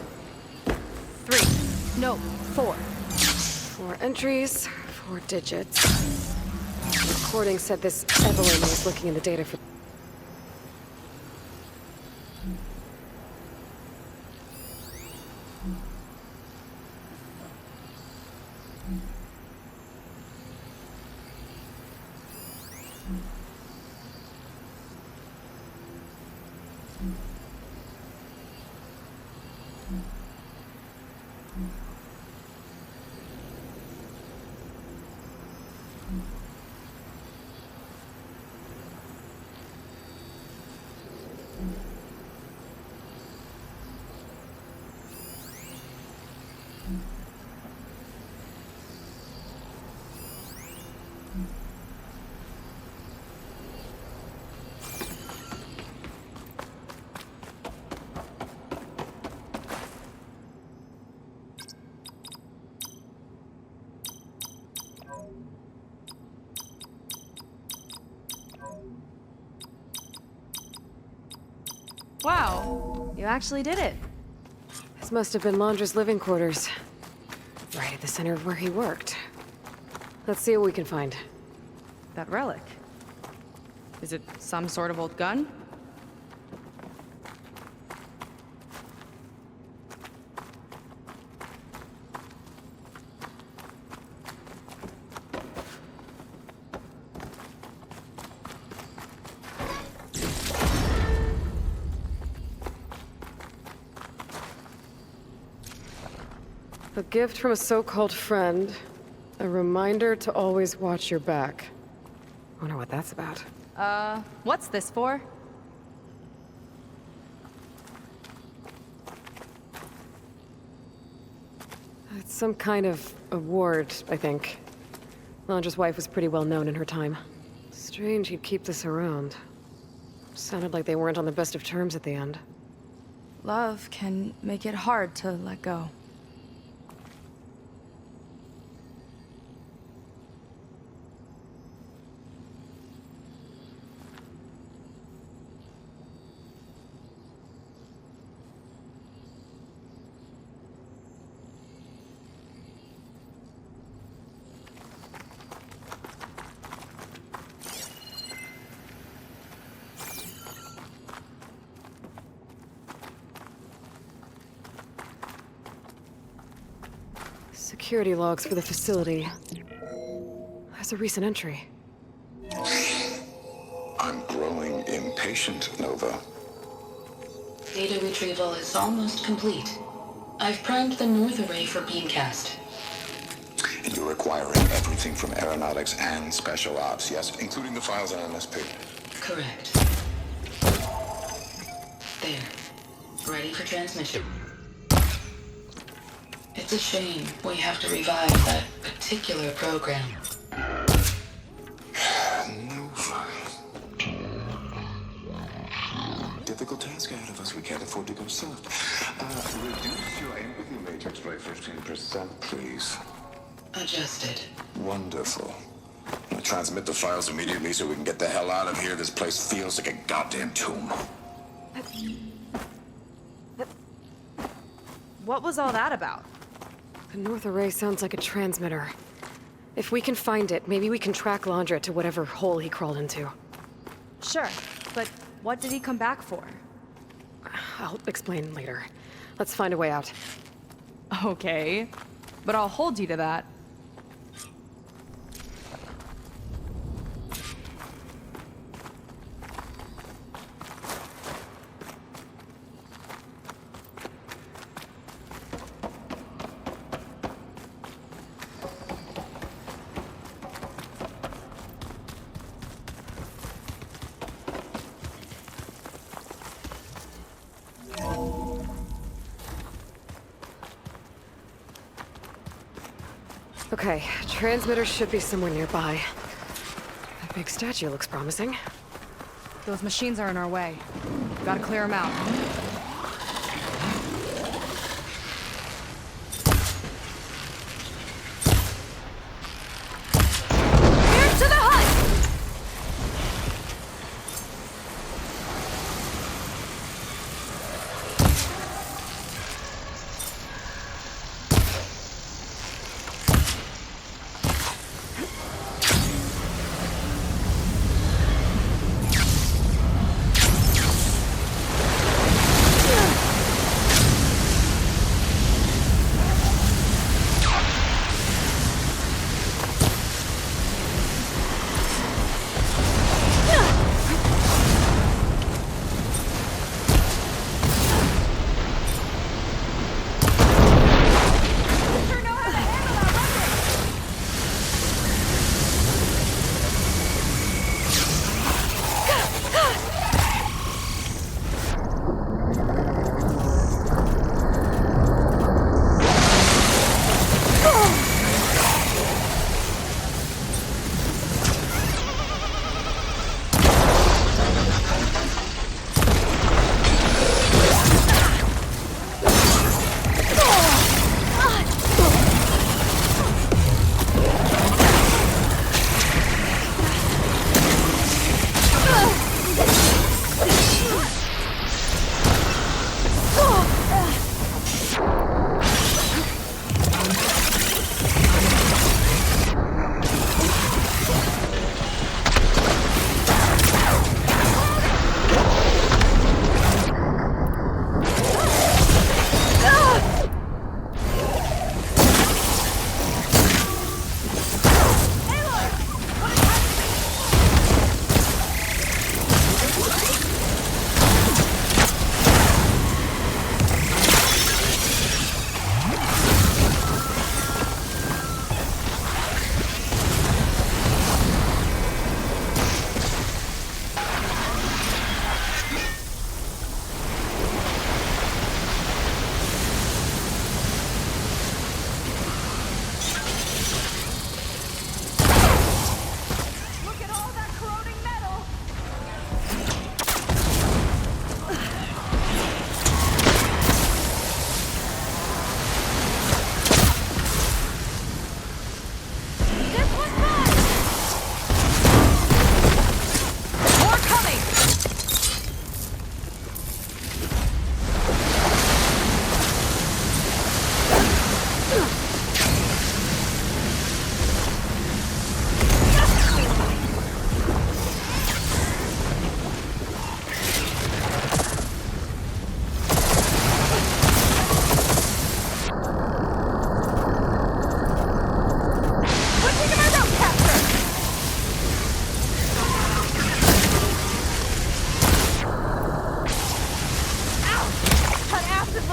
3. No, 4. 4 entries, 4 digits. The recording said this Evelyn was looking in the data for... Wow, you actually did it. This must have been Londra's living quarters. Right at the center of where he worked. Let's see what we can find. That relic. Is it some sort of old gun? A gift from a so-called friend. A reminder to always watch your back. Wonder what that's about. What's this for? It's some kind of award, I think. Londra's wife was pretty well known in her time. Strange he'd keep this around. Sounded like they weren't on the best of terms at the end. Love can make it hard to let go. Security logs for the facility. There's a recent entry. I'm growing impatient, Nova. Data retrieval is almost complete. I've primed the north array for beamcast. You're acquiring everything from aeronautics and special ops, yes? Including the files on MSP. Correct. There. Ready for transmission. It's a shame we have to revive that particular program. Nova. Difficult task ahead of us. We can't afford to go soft. Reduce your empathy matrix by 15%, please. Adjusted. Wonderful. I'll transmit the files immediately so we can get the hell out of here. This place feels like a goddamn tomb. What was all that about? The north array sounds like a transmitter. If we can find it, maybe we can track Landra to whatever hole he crawled into. Sure, but what did he come back for? I'll explain later. Let's find a way out. Okay, but I'll hold you to that. Okay, transmitter should be somewhere nearby. That big statue looks promising. Those machines are in our way. Gotta clear them out. Here's to the hut!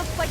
looks like...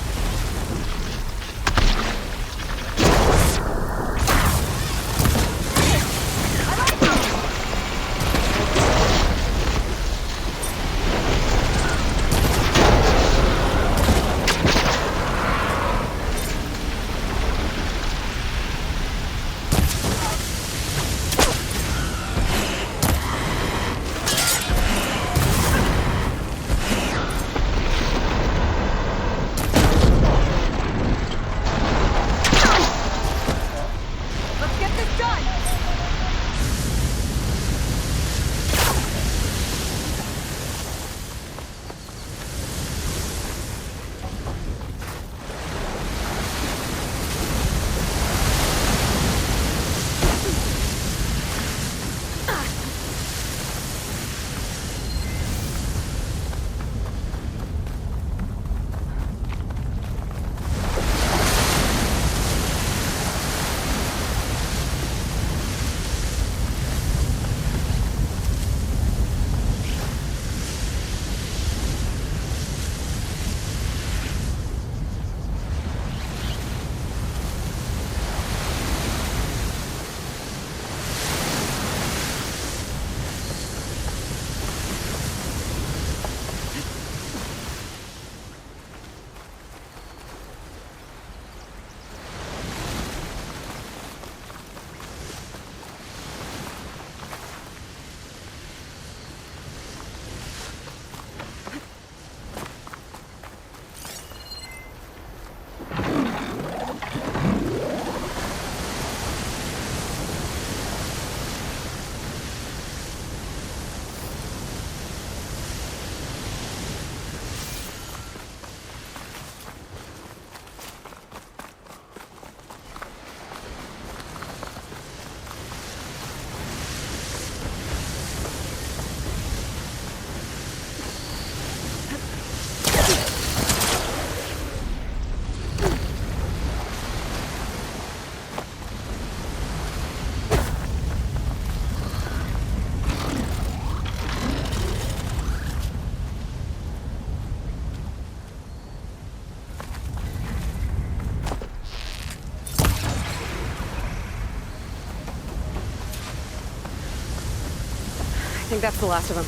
I think that's the last of them.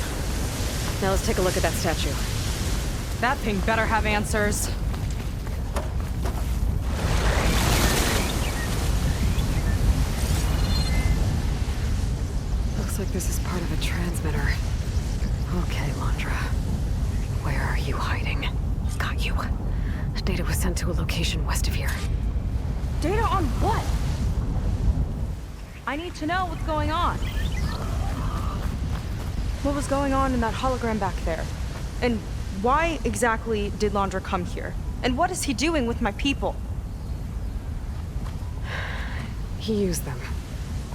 Now let's take a look at that statue. That thing better have answers. Looks like this is part of a transmitter. Okay, Londra. Where are you hiding? Got you. Data was sent to a location west of here. Data on what? I need to know what's going on. What was going on in that hologram back there? And why exactly did Londra come here? And what is he doing with my people? He used them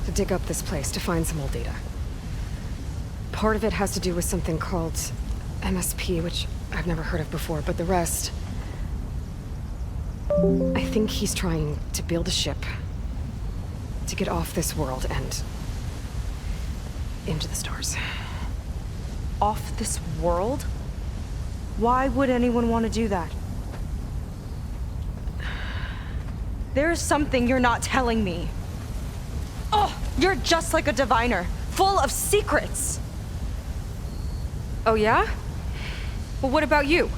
to dig up this place to find some old data. Part of it has to do with something called MSP, which I've never heard of before, but the rest... I think he's trying to build a ship to get off this world and into the stars. Off this world? Why would anyone want to do that? There is something you're not telling me. Oh, you're just like a diviner, full of secrets. Oh yeah? Well, what about you?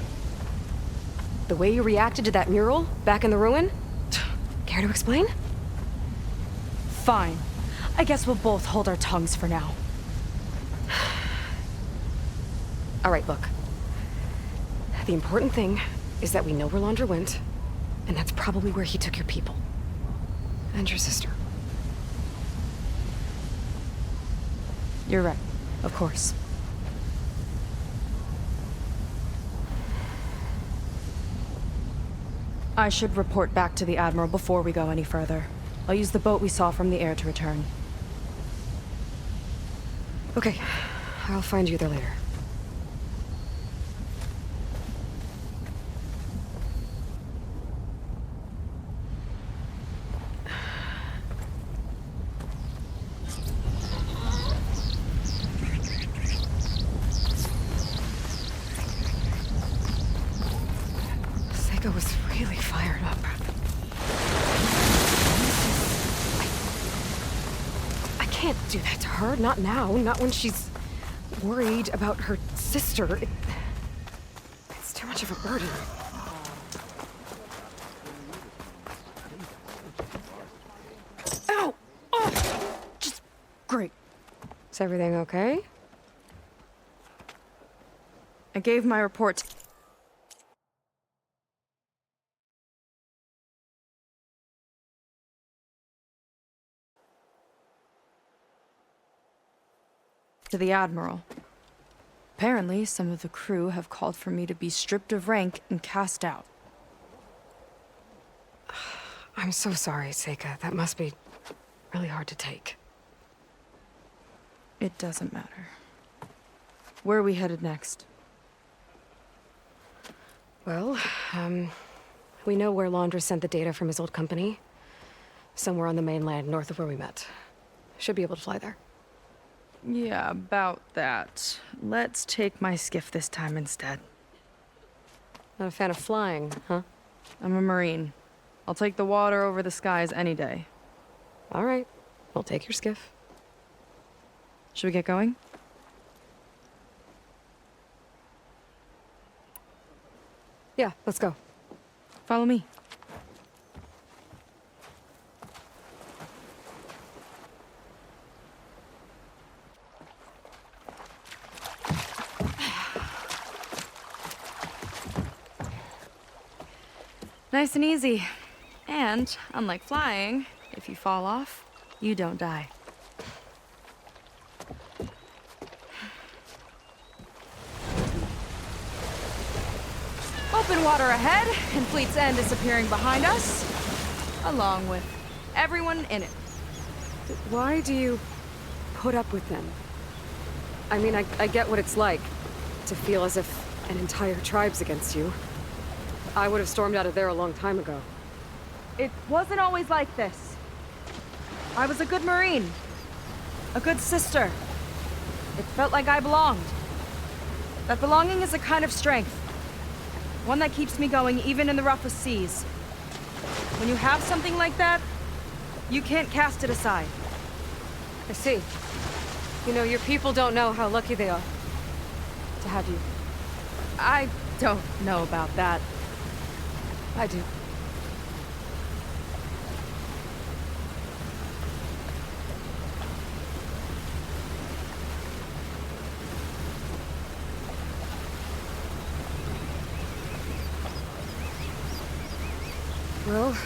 The way you reacted to that mural back in the ruin? Care to explain? Fine. I guess we'll both hold our tongues for now. All right, look. The important thing is that we know where Londra went, and that's probably where he took your people. And your sister. You're right. Of course. I should report back to the Admiral before we go any further. I'll use the boat we saw from the air to return. Okay. I'll find you there later. Seika was really fired up. I can't do that to her. Not now. Not when she's worried about her sister. It's too much of a burden. Ow! Oh! Just great. Is everything okay? I gave my report to the Admiral. Apparently, some of the crew have called for me to be stripped of rank and cast out. I'm so sorry, Seika. That must be really hard to take. It doesn't matter. Where are we headed next? Well, we know where Laundra sent the data from his old company. Somewhere on the mainland, north of where we met. Should be able to fly there. Yeah, about that. Let's take my skiff this time instead. Not a fan of flying, huh? I'm a Marine. I'll take the water over the skies any day. All right. I'll take your skiff. Should we get going? Yeah, let's go. Follow me. Nice and easy. And, unlike flying, if you fall off, you don't die. Open water ahead, and Fleet's End disappearing behind us, along with everyone in it. Why do you put up with them? I mean, I get what it's like to feel as if an entire tribe's against you. I would have stormed out of there a long time ago. It wasn't always like this. I was a good Marine. A good sister. It felt like I belonged. That belonging is a kind of strength. One that keeps me going even in the roughest seas. When you have something like that, you can't cast it aside. I see. You know, your people don't know how lucky they are to have you. I don't know about that. I do. Well,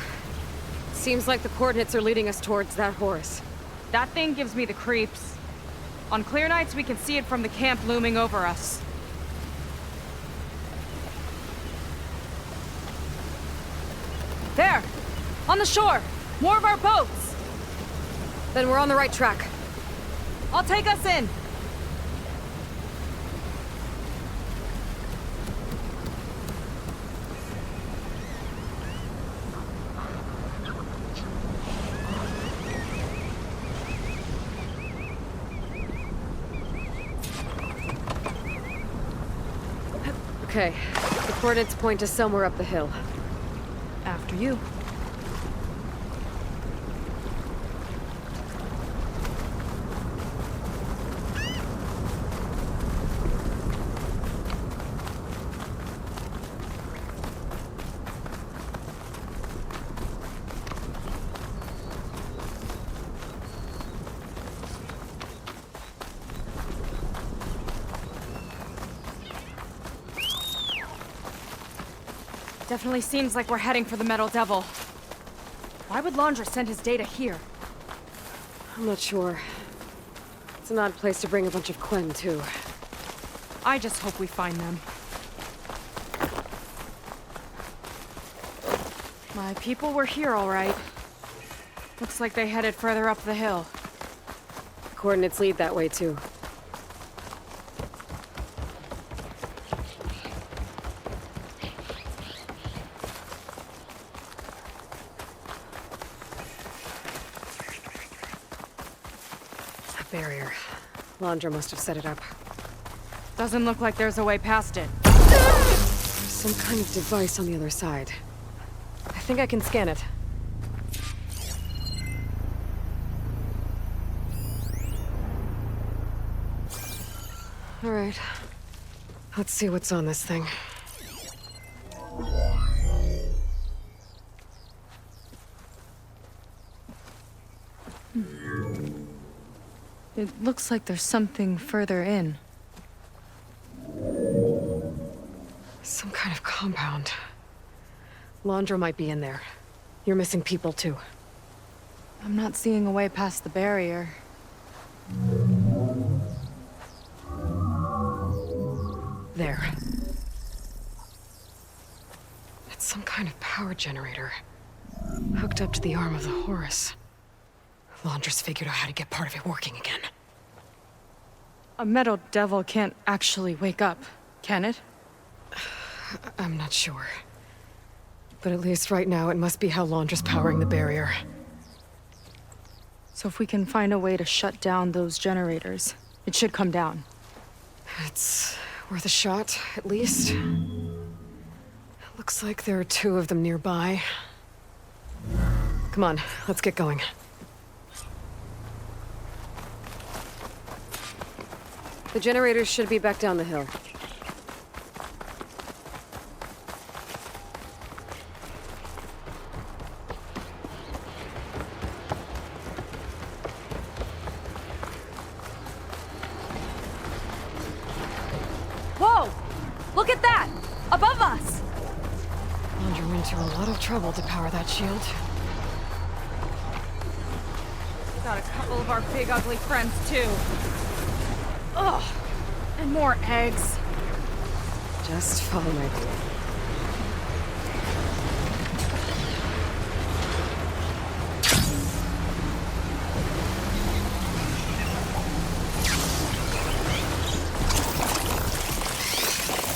seems like the coordinates are leading us towards that horse. That thing gives me the creeps. On clear nights, we can see it from the camp looming over us. There! On the shore! More of our boats! Then we're on the right track. I'll take us in! Okay, the coordinates point to somewhere up the hill. After you. Definitely seems like we're heading for the Metal Devil. Why would Laundra send his data here? I'm not sure. It's an odd place to bring a bunch of Quen, too. I just hope we find them. My people were here, all right. Looks like they headed further up the hill. The coordinates lead that way, too. Barrier. Laundra must have set it up. Doesn't look like there's a way past it. Some kind of device on the other side. I think I can scan it. All right. Let's see what's on this thing. It looks like there's something further in. Some kind of compound. Laundra might be in there. You're missing people too. I'm not seeing a way past the barrier. There. It's some kind of power generator. Hooked up to the arm of the Horus. Laundra's figured out how to get part of it working again. A metal devil can't actually wake up, can it? I'm not sure. But at least right now, it must be how Laundra's powering the barrier. So if we can find a way to shut down those generators, it should come down. It's worth a shot, at least. Looks like there are 2 of them nearby. Come on, let's get going. The generators should be back down the hill. Whoa! Look at that! Above us! Laundra went to a lot of trouble to power that shield. Got a couple of our big ugly friends too. Ugh! And more eggs. Just follow my lead.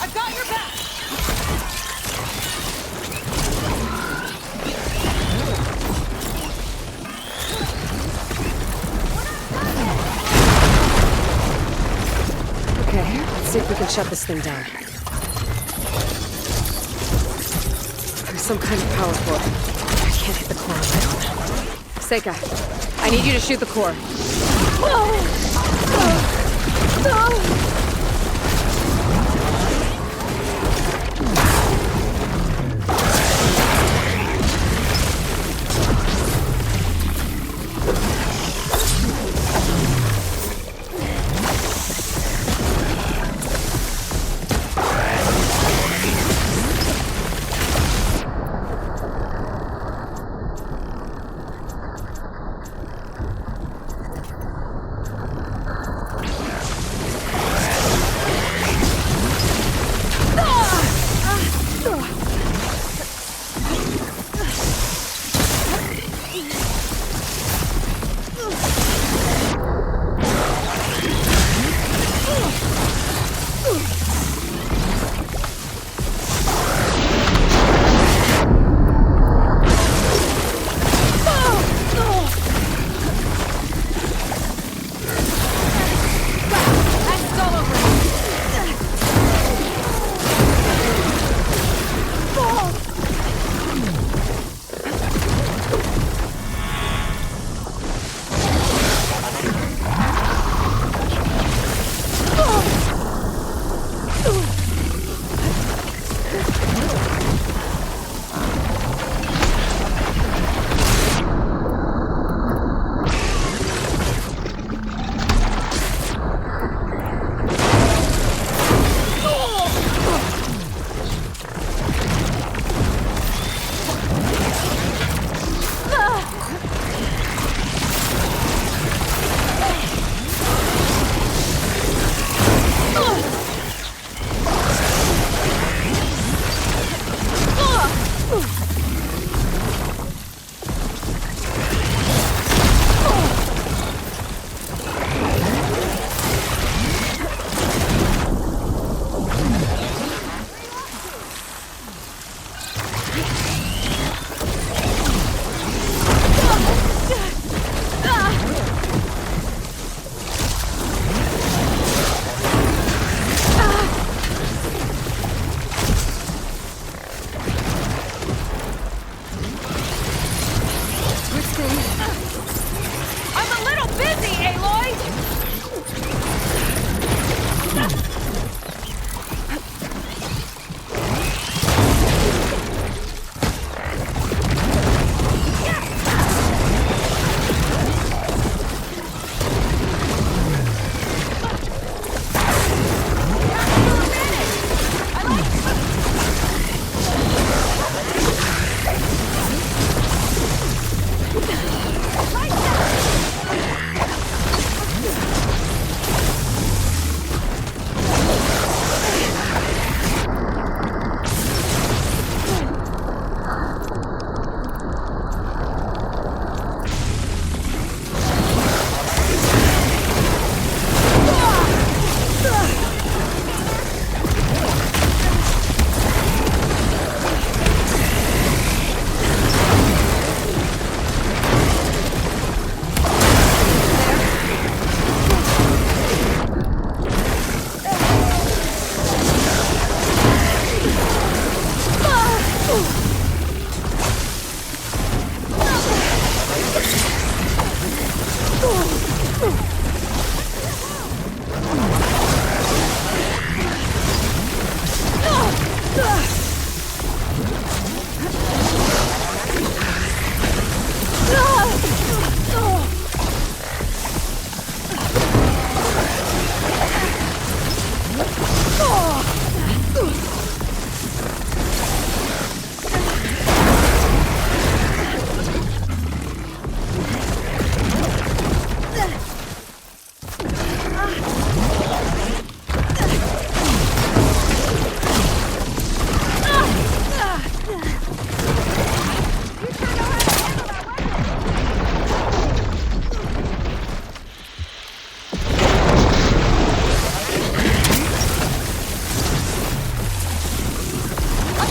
I've got your back! Okay, let's see if we can shut this thing down. There's some kind of power cord. I can't hit the core on my own. Seika, I need you to shoot the core.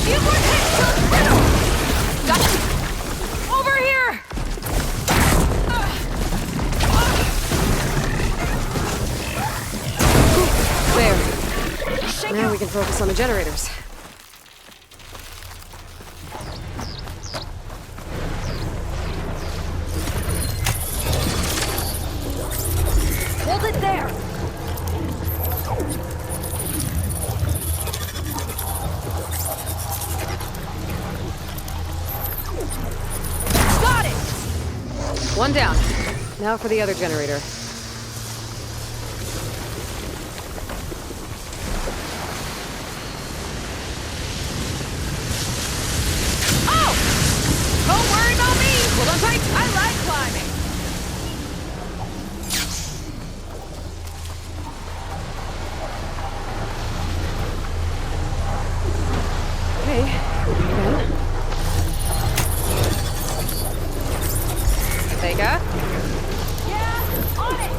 few more tanks till it's brittle! Got it! Over here! There. Now we can focus on the generators. Hold it there! Got it! One down. Now for the other generator. Oh! Don't worry about me! Hold on tight! I like climbing! Okay, again. Vega? Yeah, on it!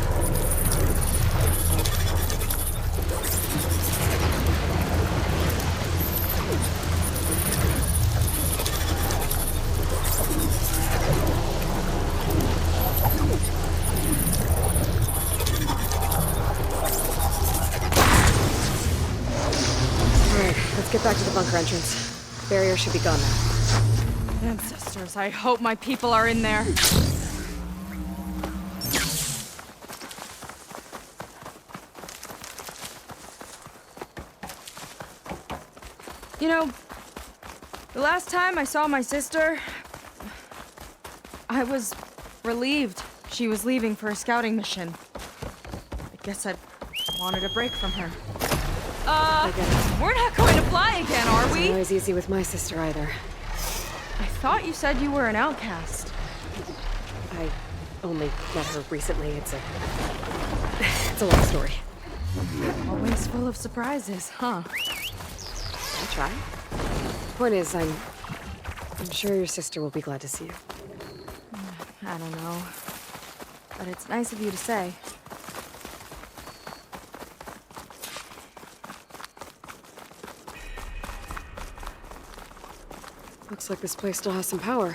Alright, let's get back to the bunker entrance. Barrier should be gone now. Ancestors, I hope my people are in there. You know, the last time I saw my sister, I was relieved she was leaving for a scouting mission. I guess I wanted a break from her. We're not going to fly again, are we? It's not always easy with my sister either. I thought you said you were an outcast. I only met her recently. It's a long story. Always full of surprises, huh? I'll try. Point is, I'm sure your sister will be glad to see you. I don't know. But it's nice of you to say. Looks like this place still has some power.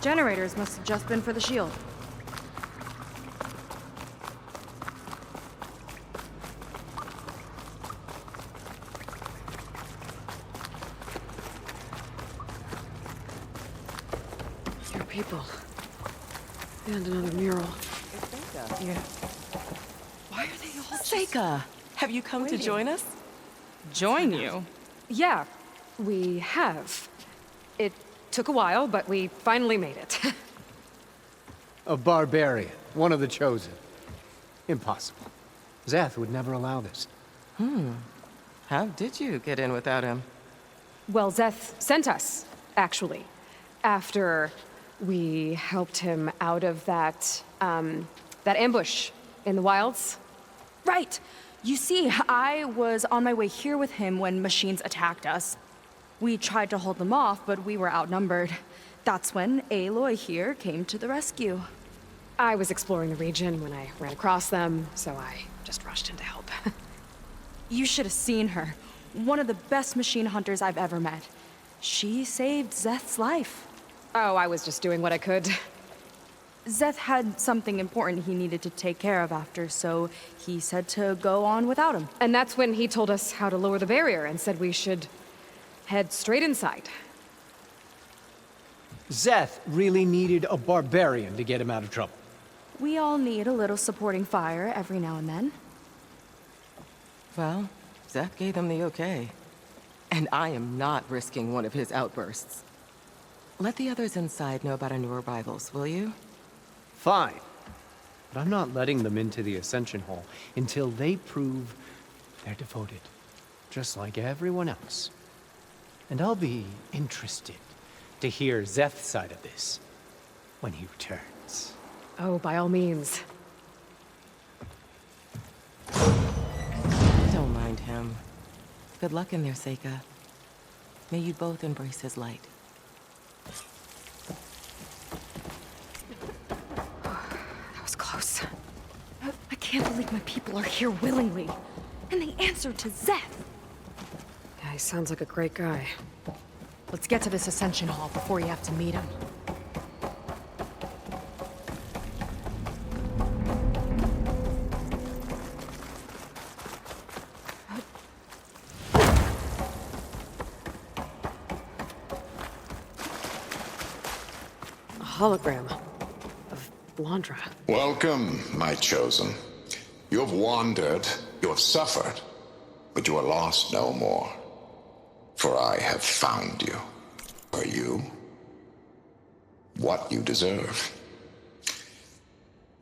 Generators must have just been for the shield. Your people. And another mural. Yeah. Why are they all Seika, have you come to join us? Join you? Yeah, we have. It took a while, but we finally made it. A barbarian, one of the chosen. Impossible. Zeth would never allow this. How did you get in without him? Well, Zeth sent us, actually. After we helped him out of that ambush in the wilds. Right! You see, I was on my way here with him when machines attacked us. We tried to hold them off, but we were outnumbered. That's when Aloy here came to the rescue. I was exploring the region when I ran across them, so I just rushed in to help. You should have seen her. One of the best machine hunters I've ever met. She saved Zeth's life. Oh, I was just doing what I could. Zeth had something important he needed to take care of after, so he said to go on without him. And that's when he told us how to lower the barrier and said we should head straight inside. Zeth really needed a barbarian to get him out of trouble. We all need a little supporting fire every now and then. Well, Zeth gave them the okay. And I am not risking one of his outbursts. Let the others inside know about our new arrivals, will you? Fine. But I'm not letting them into the Ascension Hall until they prove they're devoted. Just like everyone else. And I'll be interested to hear Zeth's side of this when he returns. Oh, by all means. Don't mind him. Good luck in there, Seika. May you both embrace his light. That was close. I can't believe my people are here willingly. And they answered to Zeth. Yeah, He sounds like a great guy. Let's get to this Ascension Hall before you have to meet him. A hologram of Londra. Welcome, my chosen. You have wandered, you have suffered, but you are lost no more. For I have found you. For you, what you deserve.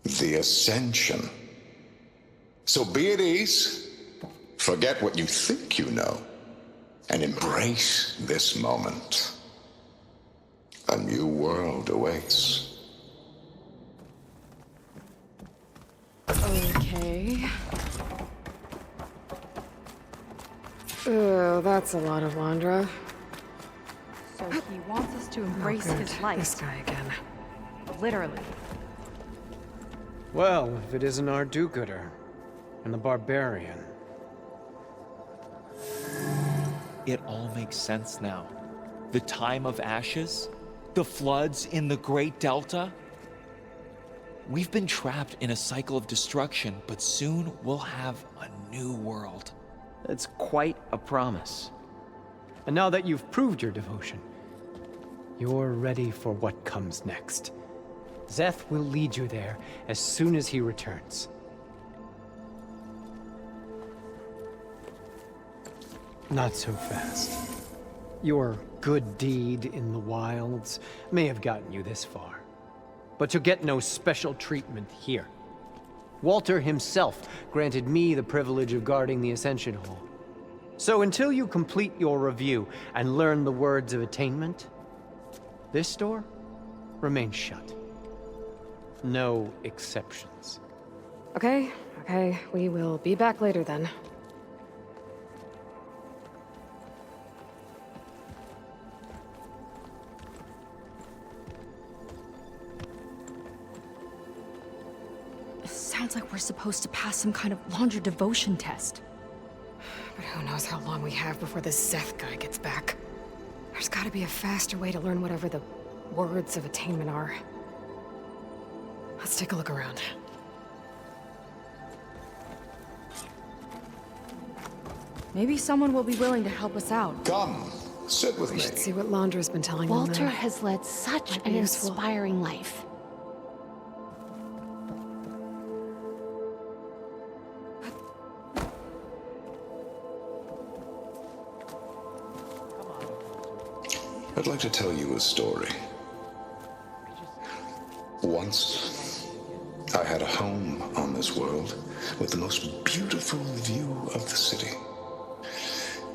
The Ascension. So be at ease, forget what you think you know, and embrace this moment. A new world awaits. Okay. Oh, that's a lot of Londra. So he wants us to embrace his life. This guy again. Literally. Well, if it isn't our do-gooder and the barbarian. It all makes sense now. The time of ashes, the floods in the Great Delta. We've been trapped in a cycle of destruction, but soon we'll have a new world. That's quite a promise. And now that you've proved your devotion, you're ready for what comes next. Szeth will lead you there as soon as he returns. Not so fast. Your good deed in the wilds may have gotten you this far, but you'll get no special treatment here. Walter himself granted me the privilege of guarding the Ascension Hall. So until you complete your review and learn the words of attainment, this door remains shut. No exceptions. Okay, we will be back later then. Sounds like we're supposed to pass some kind of Londra devotion test. But who knows how long we have before this Szeth guy gets back. There's gotta be a faster way to learn whatever the words of attainment are. Let's take a look around. Maybe someone will be willing to help us out. Come, sit with We me. should see what Londra's been telling them. Walter then. has led such Might be an useful. inspiring life. I'd like to tell you a story. Once, I had a home on this world with the most beautiful view of the city.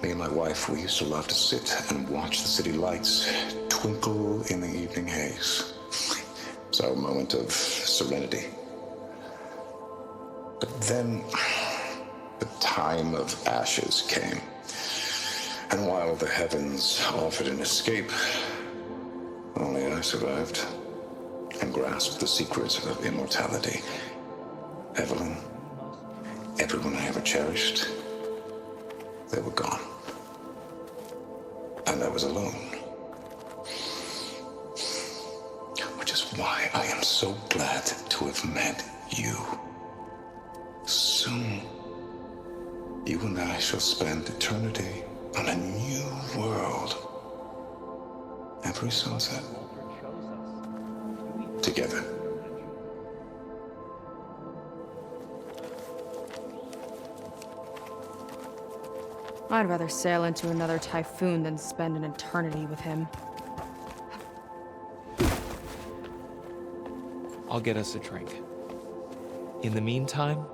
Me and my wife, we used to love to sit and watch the city lights twinkle in the evening haze. It's our moment of serenity. But then, the time of ashes came. And while the heavens offered an escape, only I survived and grasped the secrets of immortality. Evelyn, everyone I ever cherished, they were gone. And I was alone. Which is why I am so glad to have met you. Soon, you and I shall spend eternity on a new world. Every sunset. Together. I'd rather sail into another typhoon than spend an eternity with him. I'll get us a drink. In the meantime,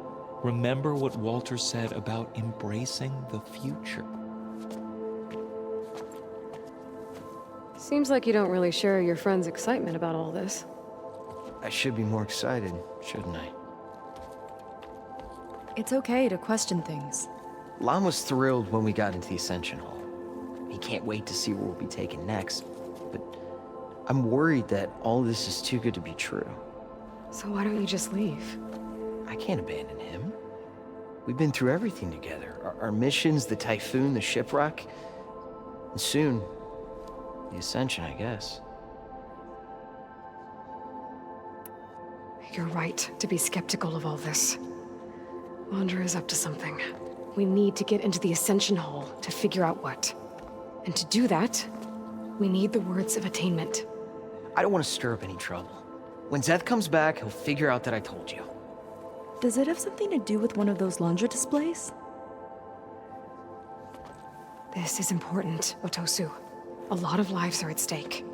remember what Walter said about embracing the future. Seems like you don't really share your friend's excitement about all this. I should be more excited, shouldn't I? It's okay to question things. Lon was thrilled when we got into the Ascension Hall. He can't wait to see where we'll be taken next, but I'm worried that all this is too good to be true. So why don't you just leave? I can't abandon him. We've been through everything together. Our missions, the typhoon, the shipwreck. And soon, the Ascension, I guess. You're right to be skeptical of all this. Laundra is up to something. We need to get into the Ascension Hall to figure out what. And to do that, we need the words of attainment. I don't want to stir up any trouble. When Zeth comes back, he'll figure out that I told you. Does it have something to do with one of those laundry displays? This is important, Otosu. A lot of lives are at stake.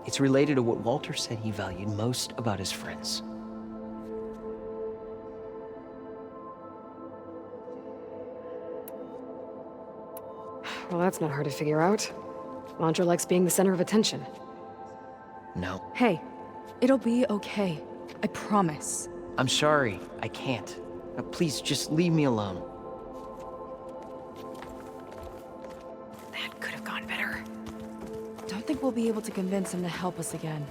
It's related to what Walter said he valued most about his friends. Well, that's not hard to figure out. Laundra likes being the center of attention. No. Hey, it'll be okay. I promise. I'm sorry, I can't. Now, please, just leave me alone. That could have gone better. Don't think we'll be able to convince him to help us again.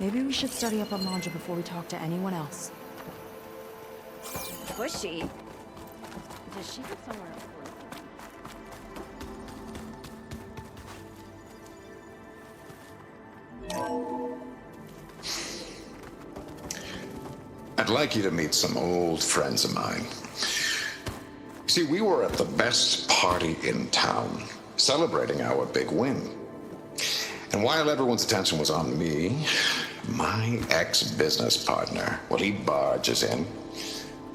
Maybe we should study up on Laundra before we talk to anyone else. Pushy. Does she go somewhere else? I'd like you to meet some old friends of mine. See, we were at the best party in town, celebrating our big win. And while everyone's attention was on me, my ex-business partner, well, he barges in,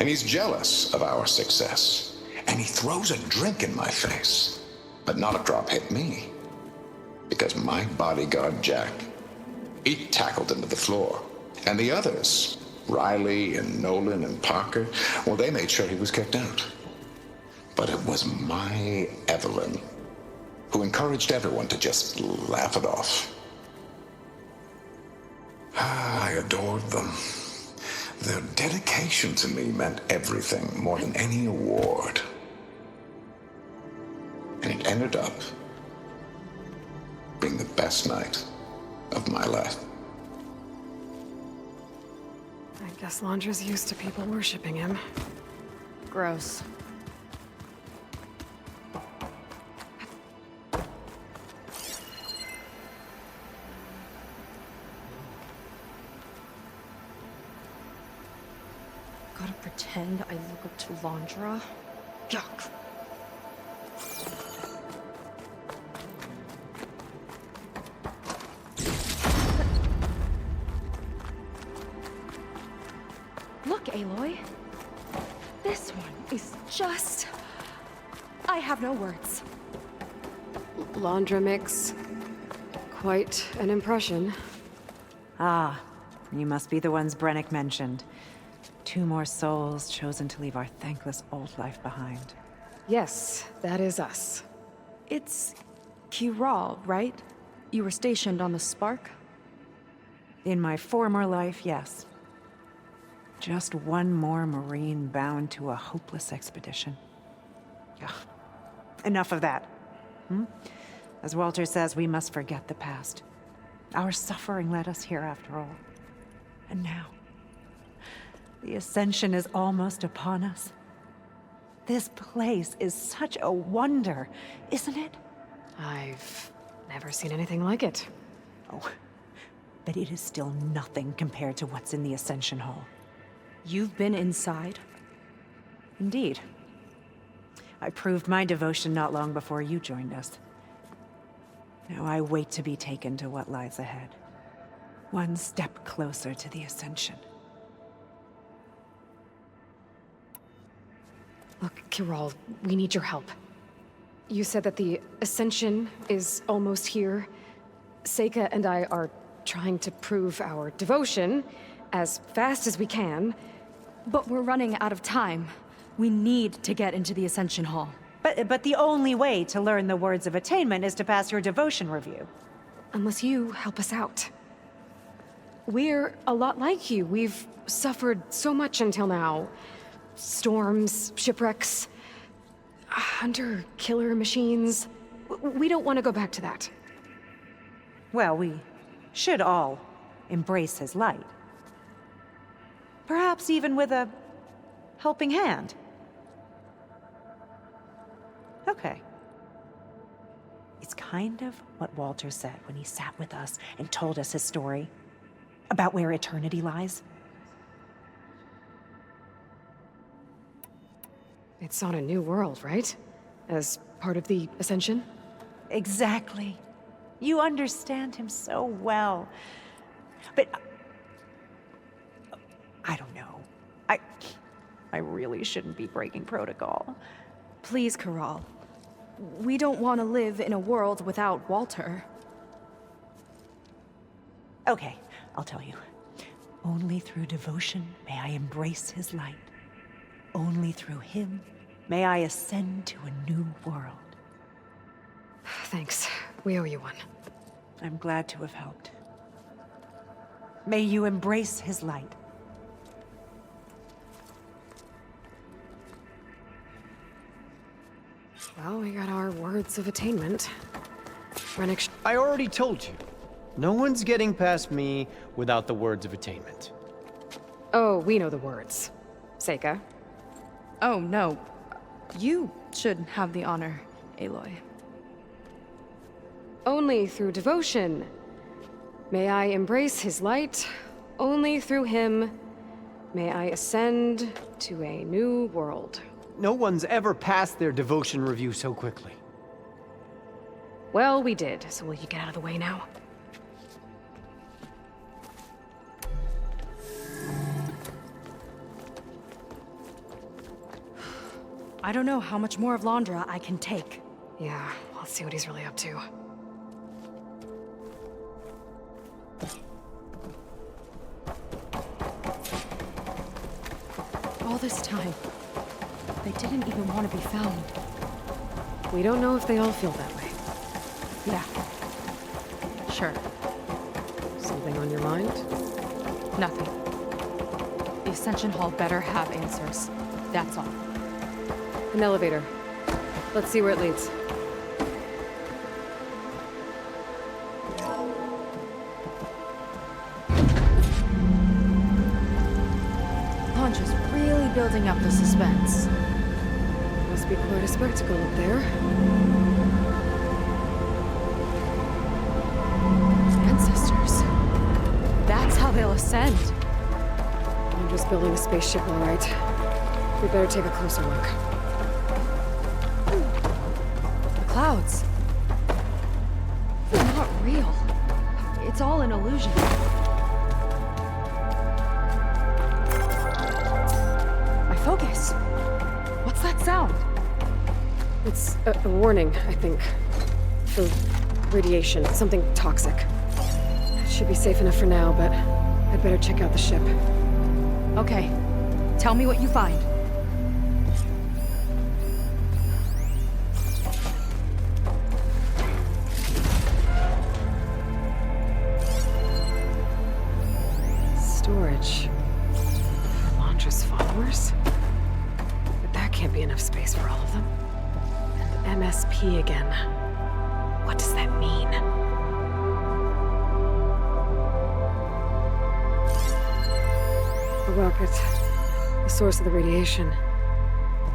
and he's jealous of our success. And he throws a drink in my face, but not a drop hit me. Because my bodyguard, Jack, he tackled him to the floor. And the others, Riley and Nolan and Parker, well, they made sure he was kicked out. But it was my Evelyn who encouraged everyone to just laugh it off. I adored them. Their dedication to me meant everything, more than any award. And it ended up being the best night of my life. I guess Laundra's used to people worshipping him. Gross. Gotta pretend I look up to Laundra? Yuck. Look, Aloy. This one is just... I have no words. Laundra makes quite an impression. Ah, you must be the ones Brennick mentioned. 2 more souls chosen to leave our thankless old life behind. Yes, that is us. It's Kiral, right? You were stationed on the Spark? In my former life, yes. Just one more Marine bound to a hopeless expedition. Ugh. Enough of that. As Walter says, we must forget the past. Our suffering led us here after all. And now, the Ascension is almost upon us. This place is such a wonder, isn't it? I've never seen anything like it. Oh, but it is still nothing compared to what's in the Ascension Hall. You've been inside? Indeed. I proved my devotion not long before you joined us. Now I wait to be taken to what lies ahead. One step closer to the Ascension. Look, Kiral, we need your help. You said that the Ascension is almost here. Seika and I are trying to prove our devotion as fast as we can. But we're running out of time. We need to get into the Ascension Hall. But the only way to learn the words of attainment is to pass your devotion review. Unless you help us out. We're a lot like you. We've suffered so much until now. Storms, shipwrecks, hunter killer machines. We don't want to go back to that. Well, we should all embrace his light. Perhaps even with a helping hand. Okay. It's kind of what Walter said when he sat with us and told us his story about where eternity lies. It's on a new world, right? As part of the Ascension? Exactly. You understand him so well. But I don't know. I really shouldn't be breaking protocol. Please, Corral. We don't want to live in a world without Walter. Okay, I'll tell you. Only through devotion may I embrace his light. Only through him may I ascend to a new world. Thanks. We owe you one. I'm glad to have helped. May you embrace his light. Well, we got our words of attainment. Rennick. I already told you. No one's getting past me without the words of attainment. Oh, we know the words. Seika. Oh, no. You should have the honor, Aloy. Only through devotion may I embrace his light. Only through him may I ascend to a new world. No one's ever passed their devotion review so quickly. Well, we did, so will you get out of the way now? I don't know how much more of Londra I can take. Yeah, let's see what he's really up to. All this time, they didn't even want to be found. We don't know if they all feel that way. Yeah. Sure. Something on your mind? Nothing. The Ascension Hall better have answers. That's all. An elevator. Let's see where it leads. Londra's really building up the suspense. Must be quite a spectacle up there. Ancestors. That's how they'll ascend. I'm just building a spaceship, all right. We better take a closer look. The clouds. They're not real. It's all an illusion. My focus. What's that sound? It's a warning, I think. For radiation, something toxic. It should be safe enough for now, but I'd better check out the ship. Okay. Tell me what you find. Storage. For Londra's followers? But that can't be enough space for all of them. And MSP again. What does that mean? The rocket. The source of the radiation.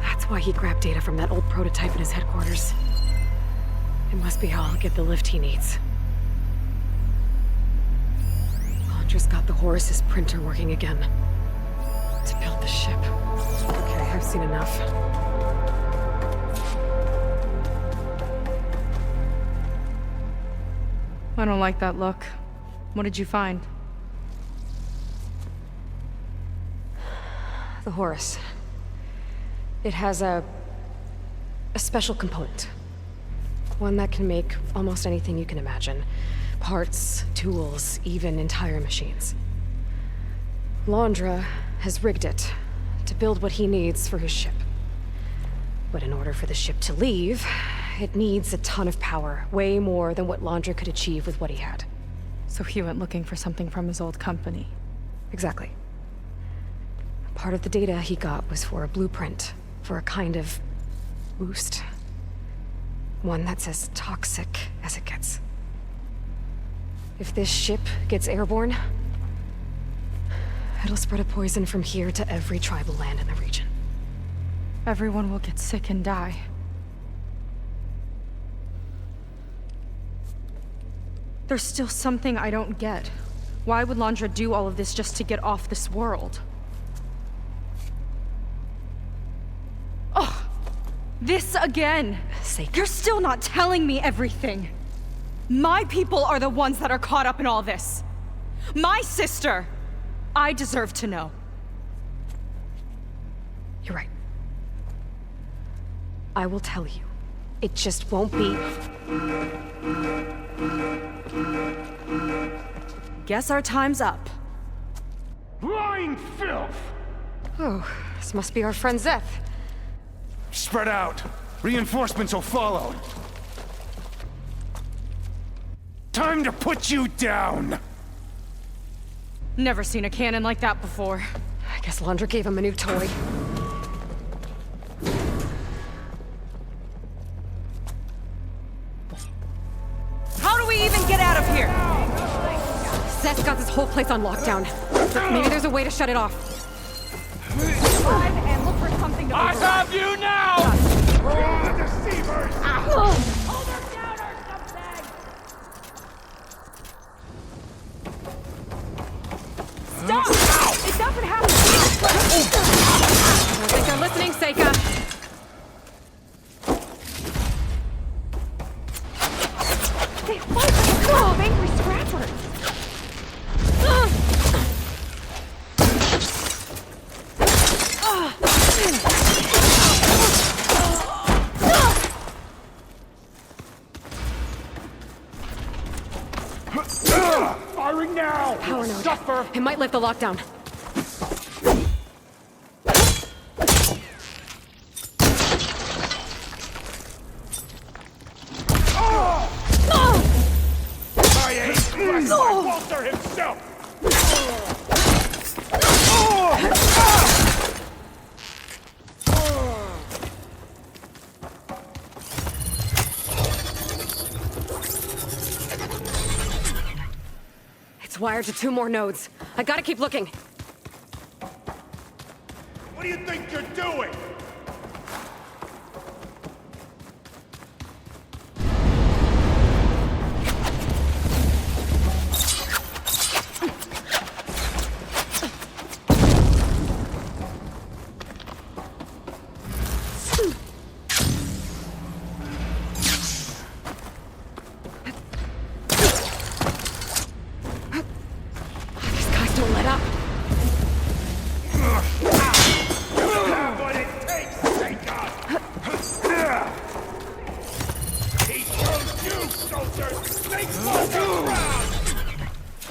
That's why he grabbed data from that old prototype in his headquarters. It must be how I'll get the lift he needs. Londra's got the Horus's printer working again. To build the ship. Okay, I've seen enough. I don't like that look. What did you find? The Horus. It has a special component. One that can make almost anything you can imagine. Parts, tools, even entire machines. Londra has rigged it to build what he needs for his ship. But in order for the ship to leave, it needs a ton of power, way more than what Londra could achieve with what he had. So he went looking for something from his old company. Exactly. Part of the data he got was for a blueprint, for a kind of boost. One that's as toxic as it gets. If this ship gets airborne, it'll spread a poison from here to every tribal land in the region. Everyone will get sick and die. There's still something I don't get. Why would Landra do all of this just to get off this world? Oh, this again. You're still not telling me everything. My people are the ones that are caught up in all this. My sister. I deserve to know. You're right. I will tell you. It just won't be... Guess our time's up. Lying filth! Oh, this must be our friend Zeth. Spread out. Reinforcements will follow. Time to put you down! Never seen a cannon like that before. I guess Landra gave him a new toy. How do we even get out of here? Zeth's got this whole place on lockdown. Maybe there's a way to shut it off. Drive and look for something to I have you now! Deceivers! Hold her down or something! Stop! It doesn't have to be this way! I don't think they're listening, Seika. They fight like a club of angry scrappers! Firing now! Power node. Suffer! It might lift the lockdown. My aim crushed by Walter himself! It's wired to 2 more nodes. I gotta keep looking. What do you think you're doing?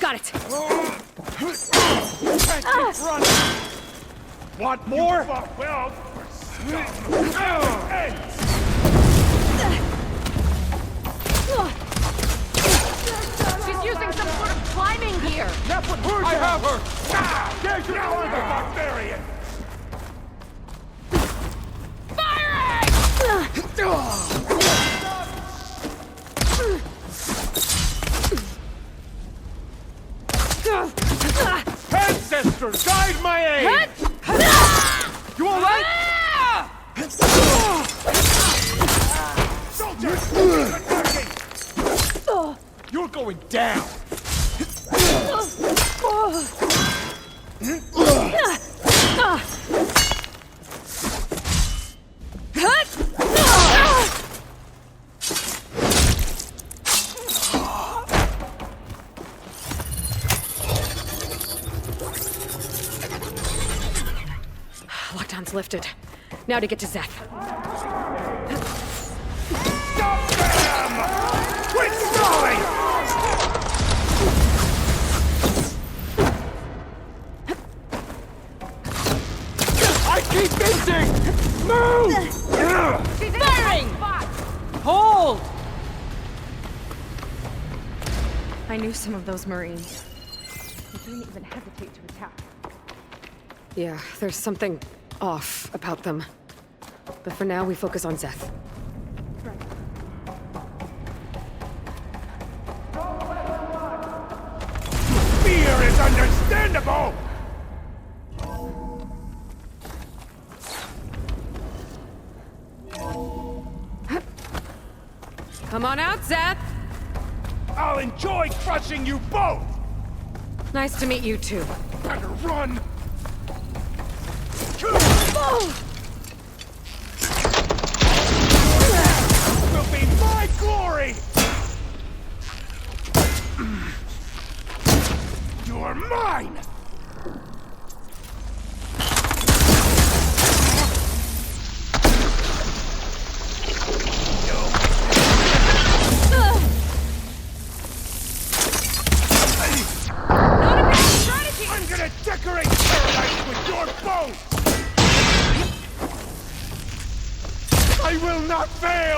Got it. Want more? Well, she's using some sort of climbing gear. That's what we're doing. I have her. There's your the barbarian. Ancestor, guide my aim! You alright? Soldiers! You're going down! Lockdown's lifted. Now to get to Zeth. Stop them! Quit stalling! I keep missing! Move! She's firing! Hold! I knew some of those Marines. They didn't even hesitate to attack. Yeah, there's something off about them. But for now, we focus on Zeth. Fear is understandable! Come on out, Zeth! I'll enjoy crushing you both! Nice to meet you too. Better run! Will be my glory! You're mine! I'm gonna decorate paradise with your bones! I will not fail!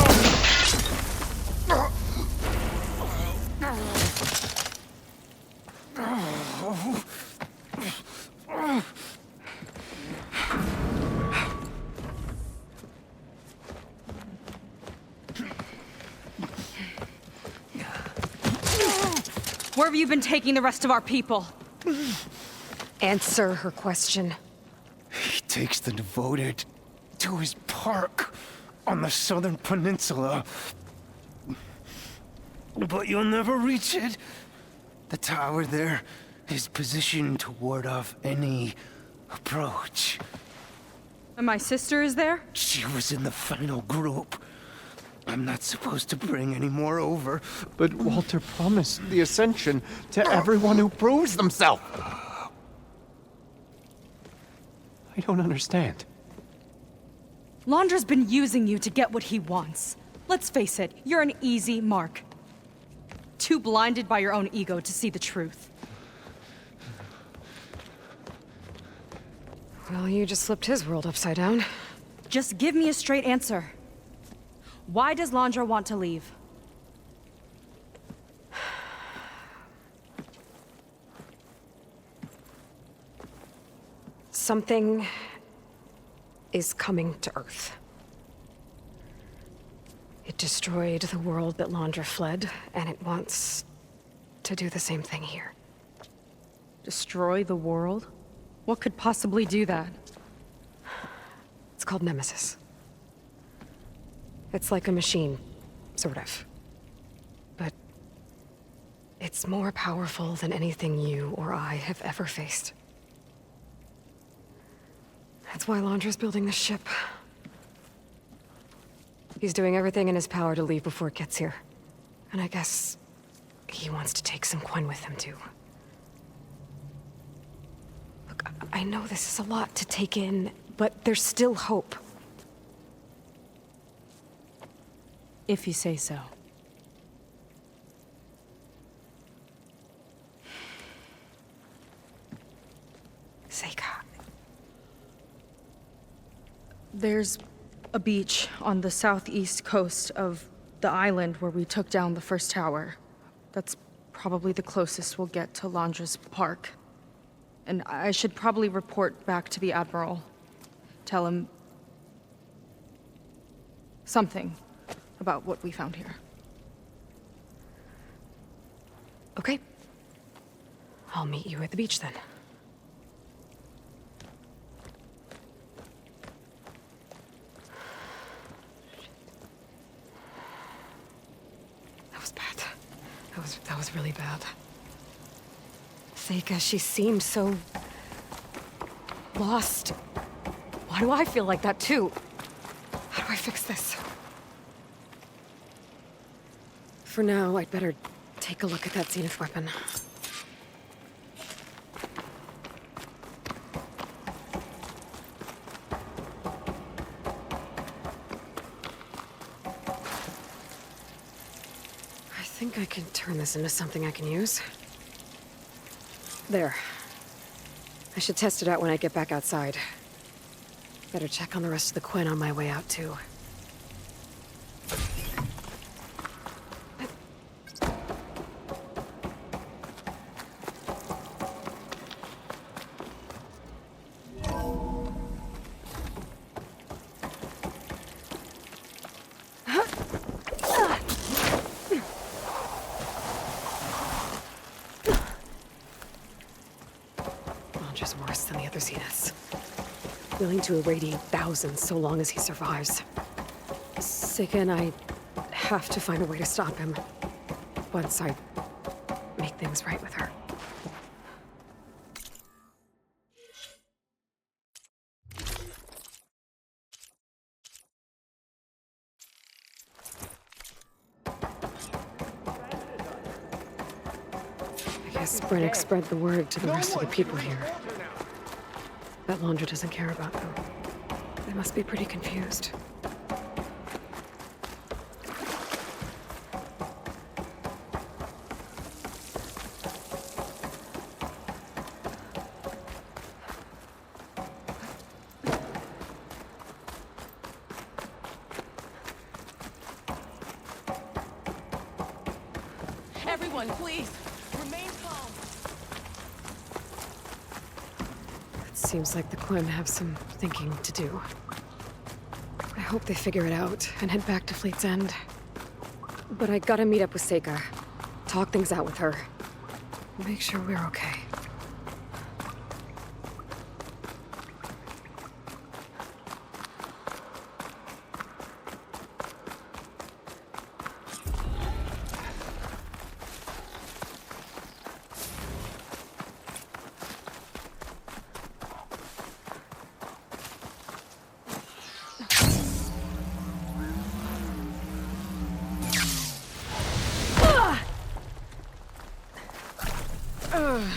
Where have you been taking the rest of our people? Answer her question. He takes the devoted to his park on the southern peninsula. But you'll never reach it. The tower there is positioned to ward off any approach. And my sister is there? She was in the final group. I'm not supposed to bring any more over. But Walter promised the Ascension to everyone who proves themselves. I don't understand. Londra's been using you to get what he wants. Let's face it, you're an easy mark. Too blinded by your own ego to see the truth. Well, you just flipped his world upside down. Just give me a straight answer. Why does Londra want to leave? Something is coming to Earth. It destroyed the world that Londra fled, and it wants to do the same thing here. Destroy the world? What could possibly do that? It's called Nemesis. It's like a machine, sort of. But it's more powerful than anything you or I have ever faced. That's why Londra's building this ship. He's doing everything in his power to leave before it gets here. And I guess he wants to take some Quen with him, too. Look, I know this is a lot to take in, but there's still hope. If you say so. Seika. There's a beach on the southeast coast of the island where we took down the first tower. That's probably the closest we'll get to Londra's park. And I should probably report back to the Admiral. Tell him something about what we found here. Okay. I'll meet you at the beach then. That was bad. That was really bad. Seika, she seemed so lost. Why do I feel like that too? How do I fix this? For now, I'd better take a look at that Zenith weapon. I think I can turn this into something I can use. There. I should test it out when I get back outside. Better check on the rest of the Quen on my way out, too. Just worse than the other Zeniths. Willing to irradiate thousands so long as he survives. Seika and I have to find a way to stop him. once I make things right with her. I guess Brennick spread the word to the rest of the people here. That Laundra doesn't care about them. They must be pretty confused. Everyone, please, remain calm. It seems like the Quen have some thinking to do. I hope they figure it out and head back to Fleet's End. But I gotta meet up with Seika, talk things out with her, make sure we're okay.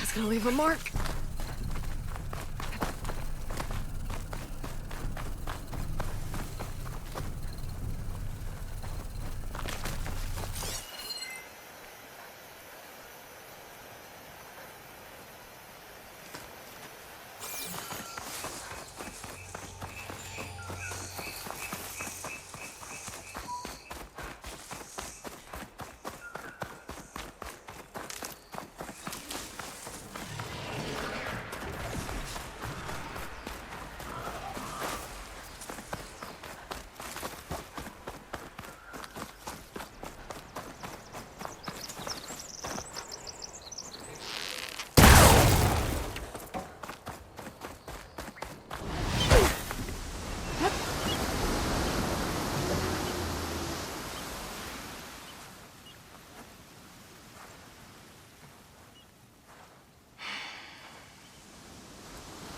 It's gonna leave a mark.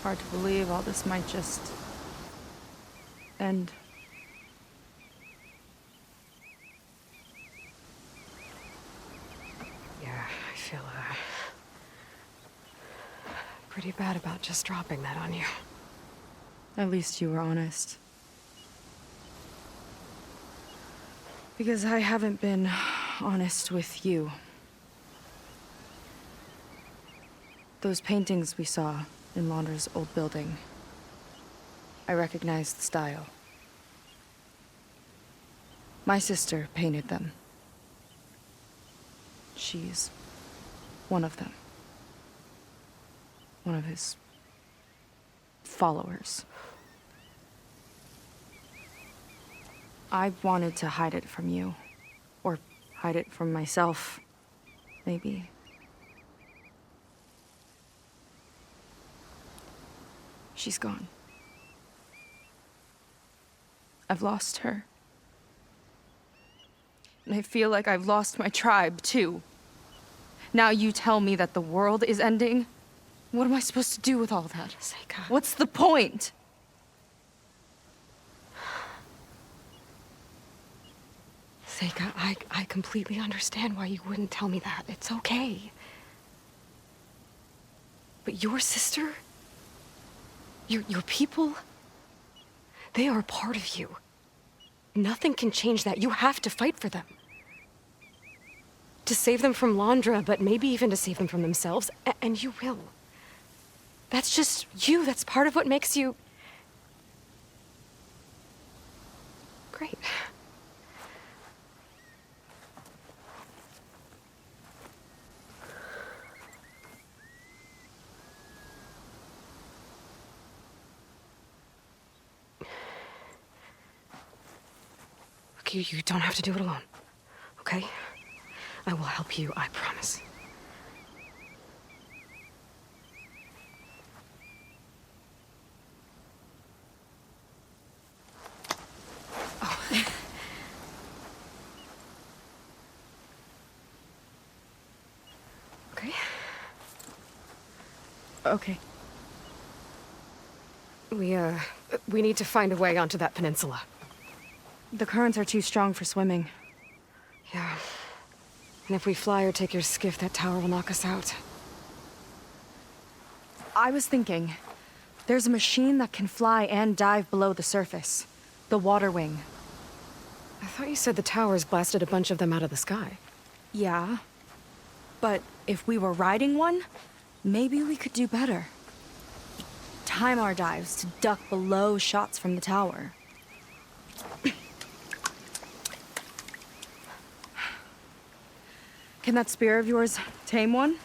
Hard to believe all this might just end. Yeah, I feel pretty bad about just dropping that on you. At least you were honest. Because I haven't been honest with you. Those paintings we saw in Laundra's old building, I recognized the style. My sister painted them. She's one of them. One of his followers. I wanted to hide it from you. Or hide it from myself, maybe. She's gone. I've lost her. And I feel like I've lost my tribe, too. Now you tell me that the world is ending? What am I supposed to do with all that? Seika. What's the point? Seika, I completely understand why you wouldn't tell me that. It's okay. But your sister? Your people? They are a part of you. Nothing can change that. You have to fight for them. To save them from Laundra, but maybe even to save them from themselves. And you will. That's just you. That's part of what makes you... great. You don't have to do it alone, okay? I will help you, I promise. Okay. We need to find a way onto that peninsula. The currents are too strong for swimming. Yeah. And if we fly or take your skiff, that tower will knock us out. I was thinking, there's a machine that can fly and dive below the surface. The water wing. I thought you said the towers blasted a bunch of them out of the sky. Yeah. But if we were riding one, maybe we could do better. Time our dives to duck below shots from the tower. Can that spear of yours tame one?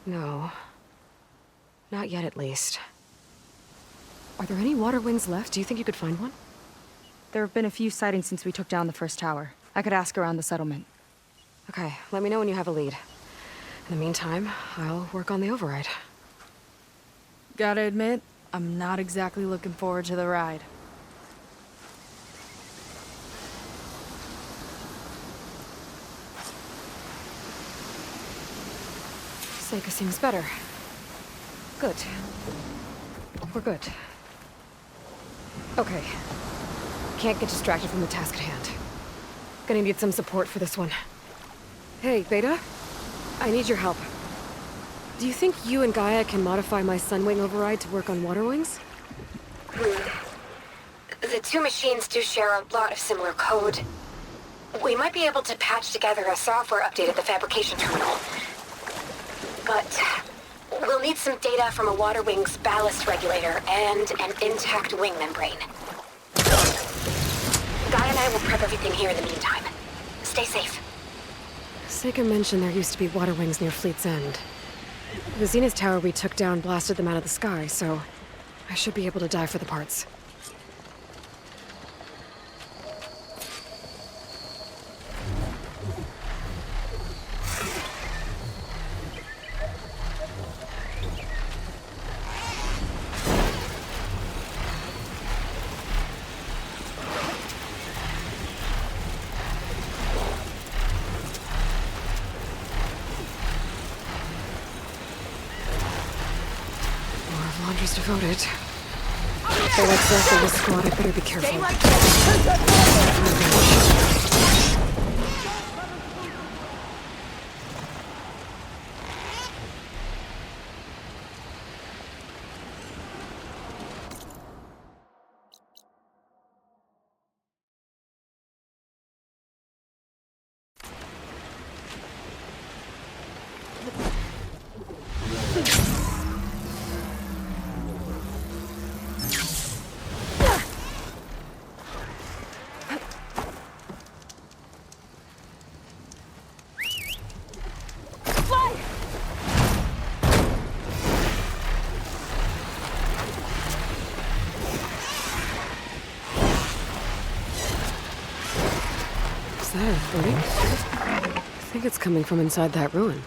No. Not yet, at least. Are there any water wings left? Do you think you could find one? There have been a few sightings since we took down the first tower. I could ask around the settlement. Okay, let me know when you have a lead. In the meantime, I'll work on the override. Gotta admit, I'm not exactly looking forward to the ride. Seika seems better. Good. We're good. Okay. Can't get distracted from the task at hand. Gonna need some support for this one. Hey, Beta? I need your help. Do you think you and Gaia can modify my Sunwing override to work on water wings? The two machines do share a lot of similar code. We might be able to patch together a software update at the fabrication terminal. But we'll need some data from a water wing's ballast regulator and an intact wing membrane. Gaia and I will prep everything here in the meantime. Stay safe. Seika mentioned there used to be water wings near Fleet's End. The Zenith Tower we took down blasted them out of the sky, so I should be able to dive for the parts. Laundry's devoted. They're like Zeth in this squad, I better be careful. Is that earthquake? I think it's coming from inside that ruin.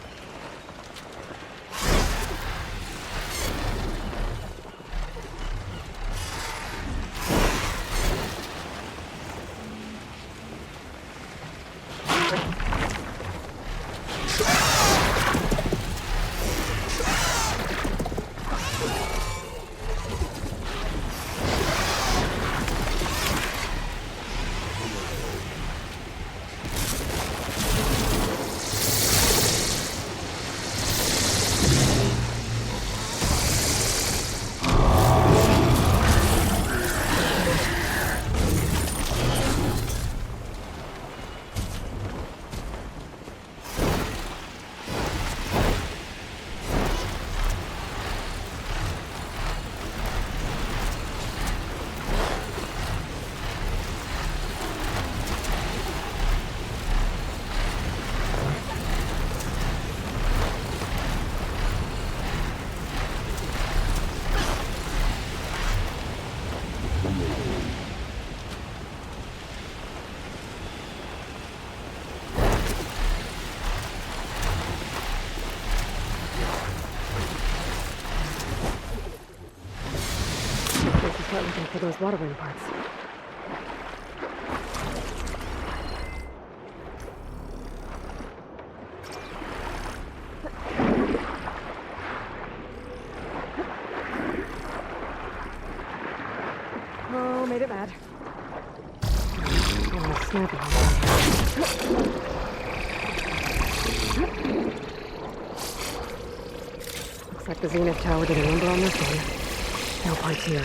Start looking for those water wing parts. snappy. Looks like the Zenith Tower did a number on this one. No parts here.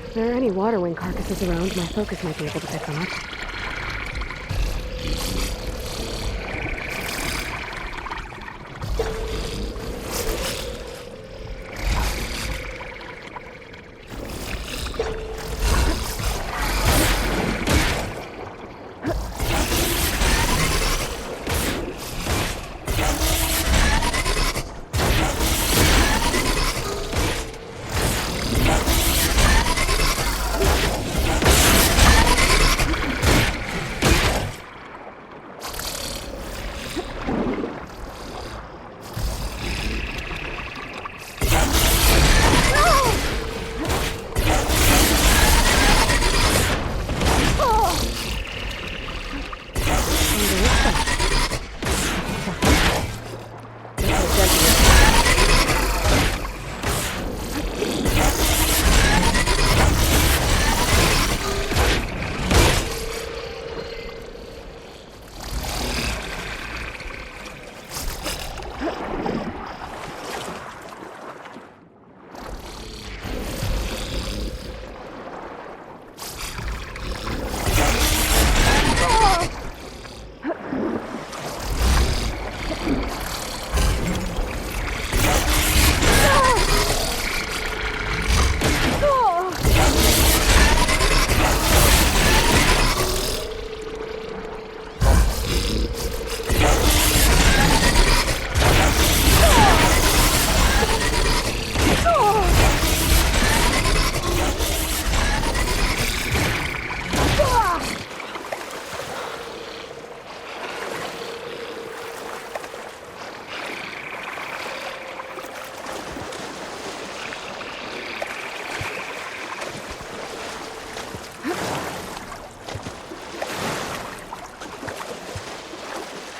If there are any water wing carcasses around, my focus might be able to pick them up.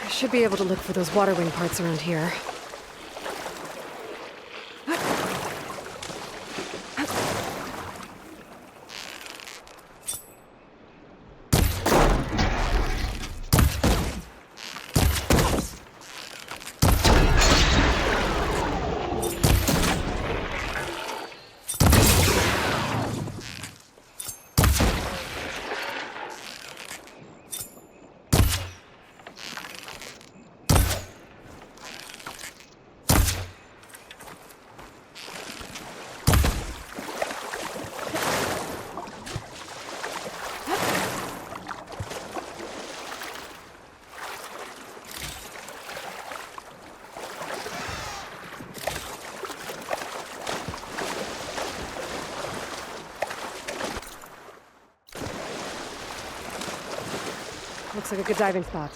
Should be able to look for those water wing parts around here. Looks like a good diving spot.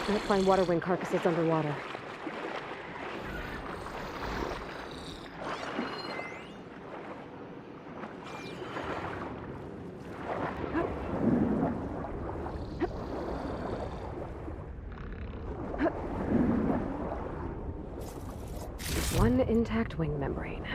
Might find water wing carcasses underwater. One intact wing membrane.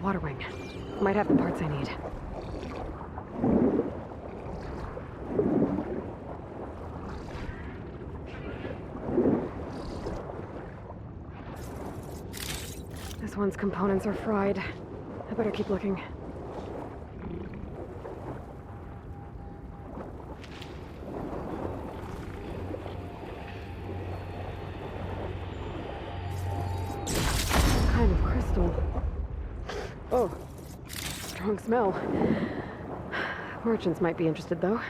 water wing. Might have the parts I need. This one's components are fried. I better keep looking. Kind of crystal. Oh, strong smell. Merchants might be interested, though.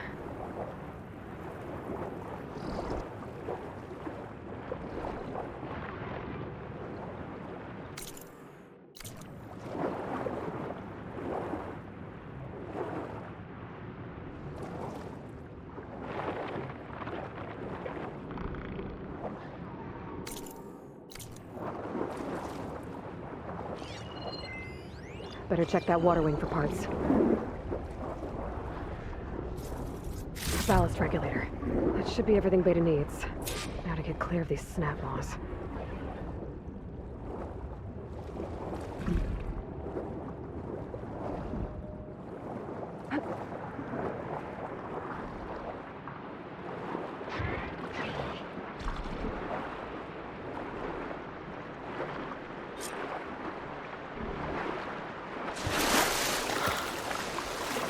Better check that water wing for parts. Ballast regulator. That should be everything Beta needs. Now to get clear of these snap maws.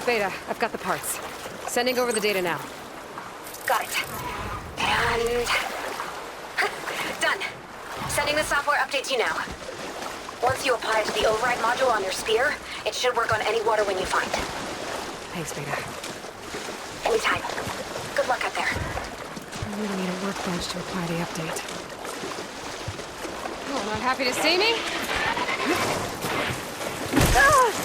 Beta, I've got the parts. Sending over the data now. Got it. And... done. Sending the software update to you now. Once you apply it to the override module on your spear, it should work on any water wing you find. Thanks, Beta. Anytime. Good luck out there. I really need a workbench to apply the update. Oh, not happy to see me? Ah!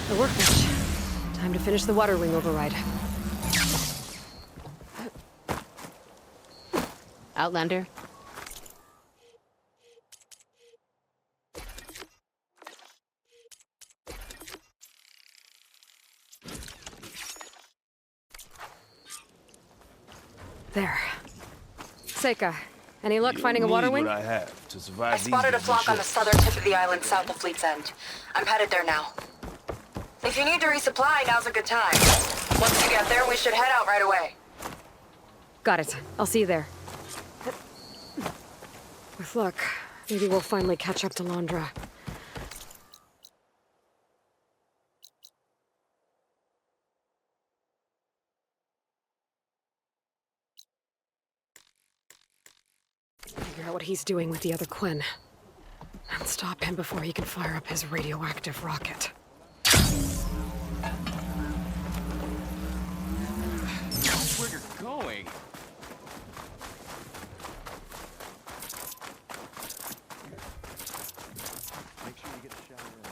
The workbench. Time to finish the water wing override. Outlander. There. Seika, any luck finding a water wing? What I have to survive I spotted a flock on the southern tip of the island south of Fleet's End. I'm headed there now. If you need to resupply, now's a good time. Once you get there, we should head out right away. Got it. I'll see you there. With luck, maybe we'll finally catch up to Londra. Figure out what he's doing with the other Quinn. And stop him before he can fire up his radioactive rocket. Where you're going? Make sure you get a shower in.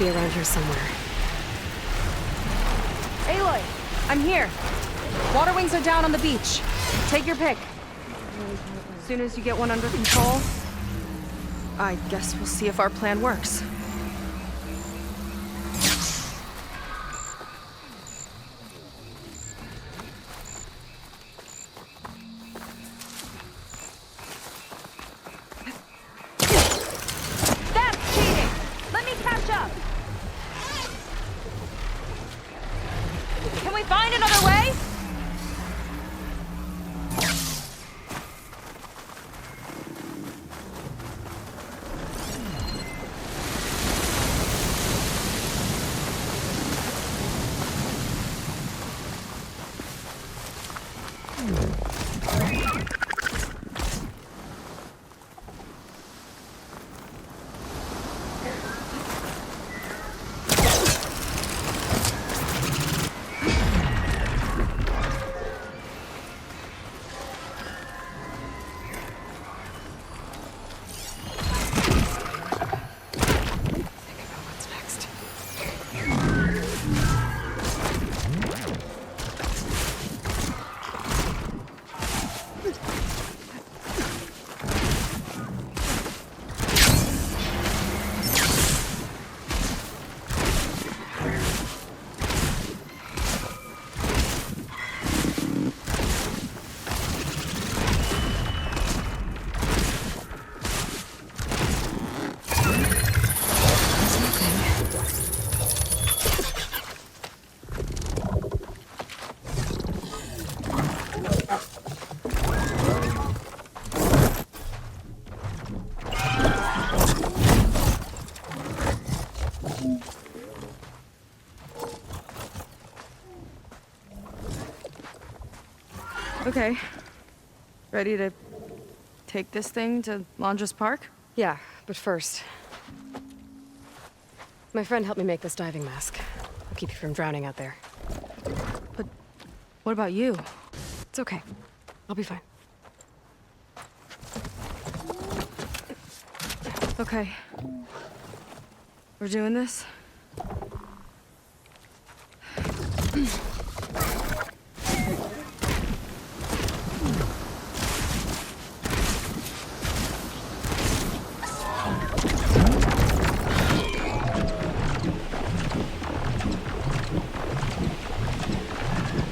be around here somewhere. Aloy, I'm here. Water wings are down on the beach. Take your pick. As soon as you get one under control, I guess we'll see if our plan works. That's cheating! Let me catch up! Can we find another way? Okay. Ready to take this thing to Londra's Park? Yeah, but first... My friend helped me make this diving mask. I'll keep you from drowning out there. But what about you? It's okay. I'll be fine. Okay. We're doing this?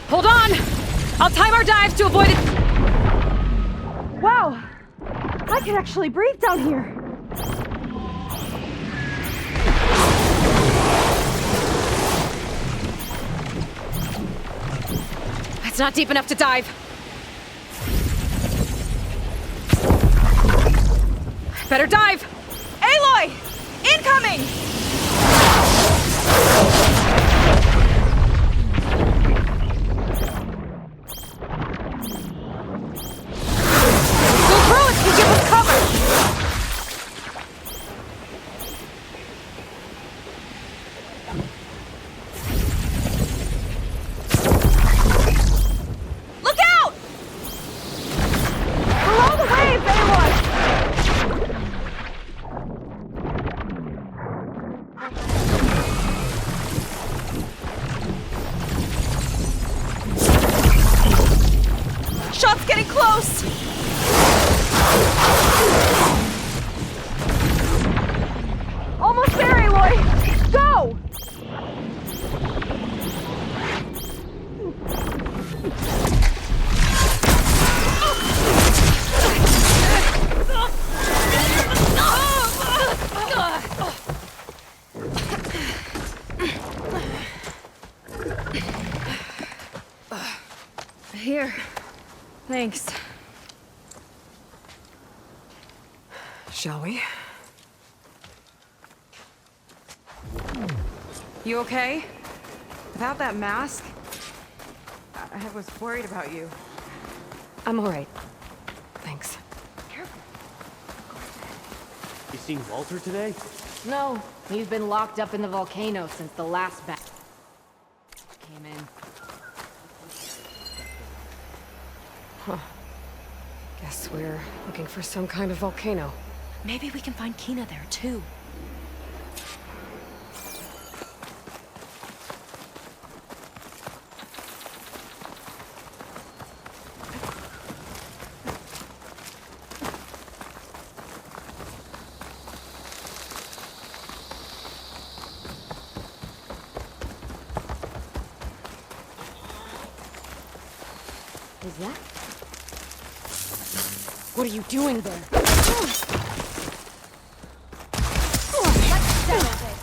Hold on! I'll time our dives to avoid it. Wow! I can actually breathe down here! It's not deep enough to dive. Better dive! Aloy! Incoming! Go through it and give us cover! Look out! Below the waves, Aloy! Shot's getting close! Almost there, Aloy! Go! Here. Thanks. Shall we? You okay? Without that mask, I was worried about you. I'm all right. Thanks. You seen Walter today? No, he's been locked up in the volcano since the last batch came in. Huh. Guess we're looking for some kind of volcano. Maybe we can find Kina there, too. What? What are you doing there? Let's settle this.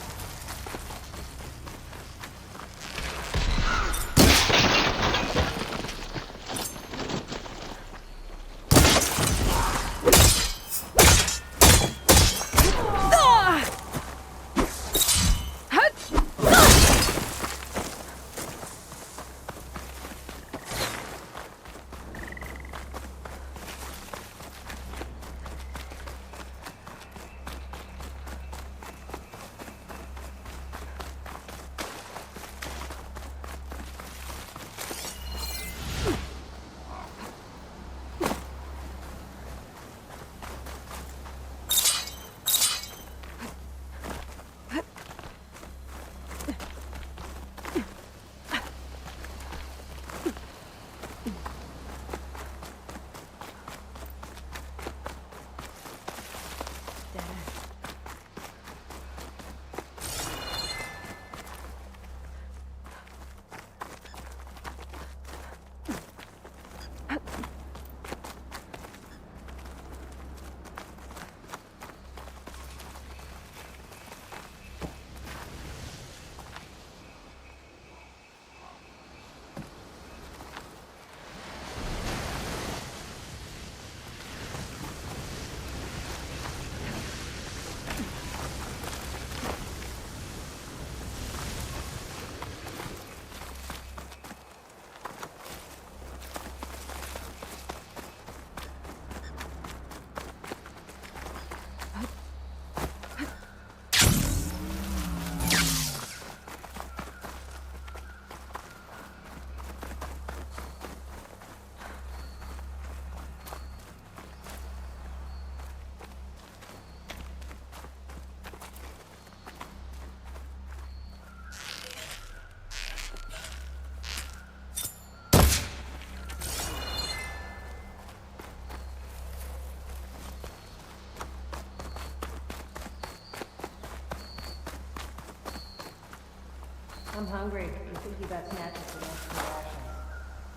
I'm hungry. You think you got snatches for those reactions?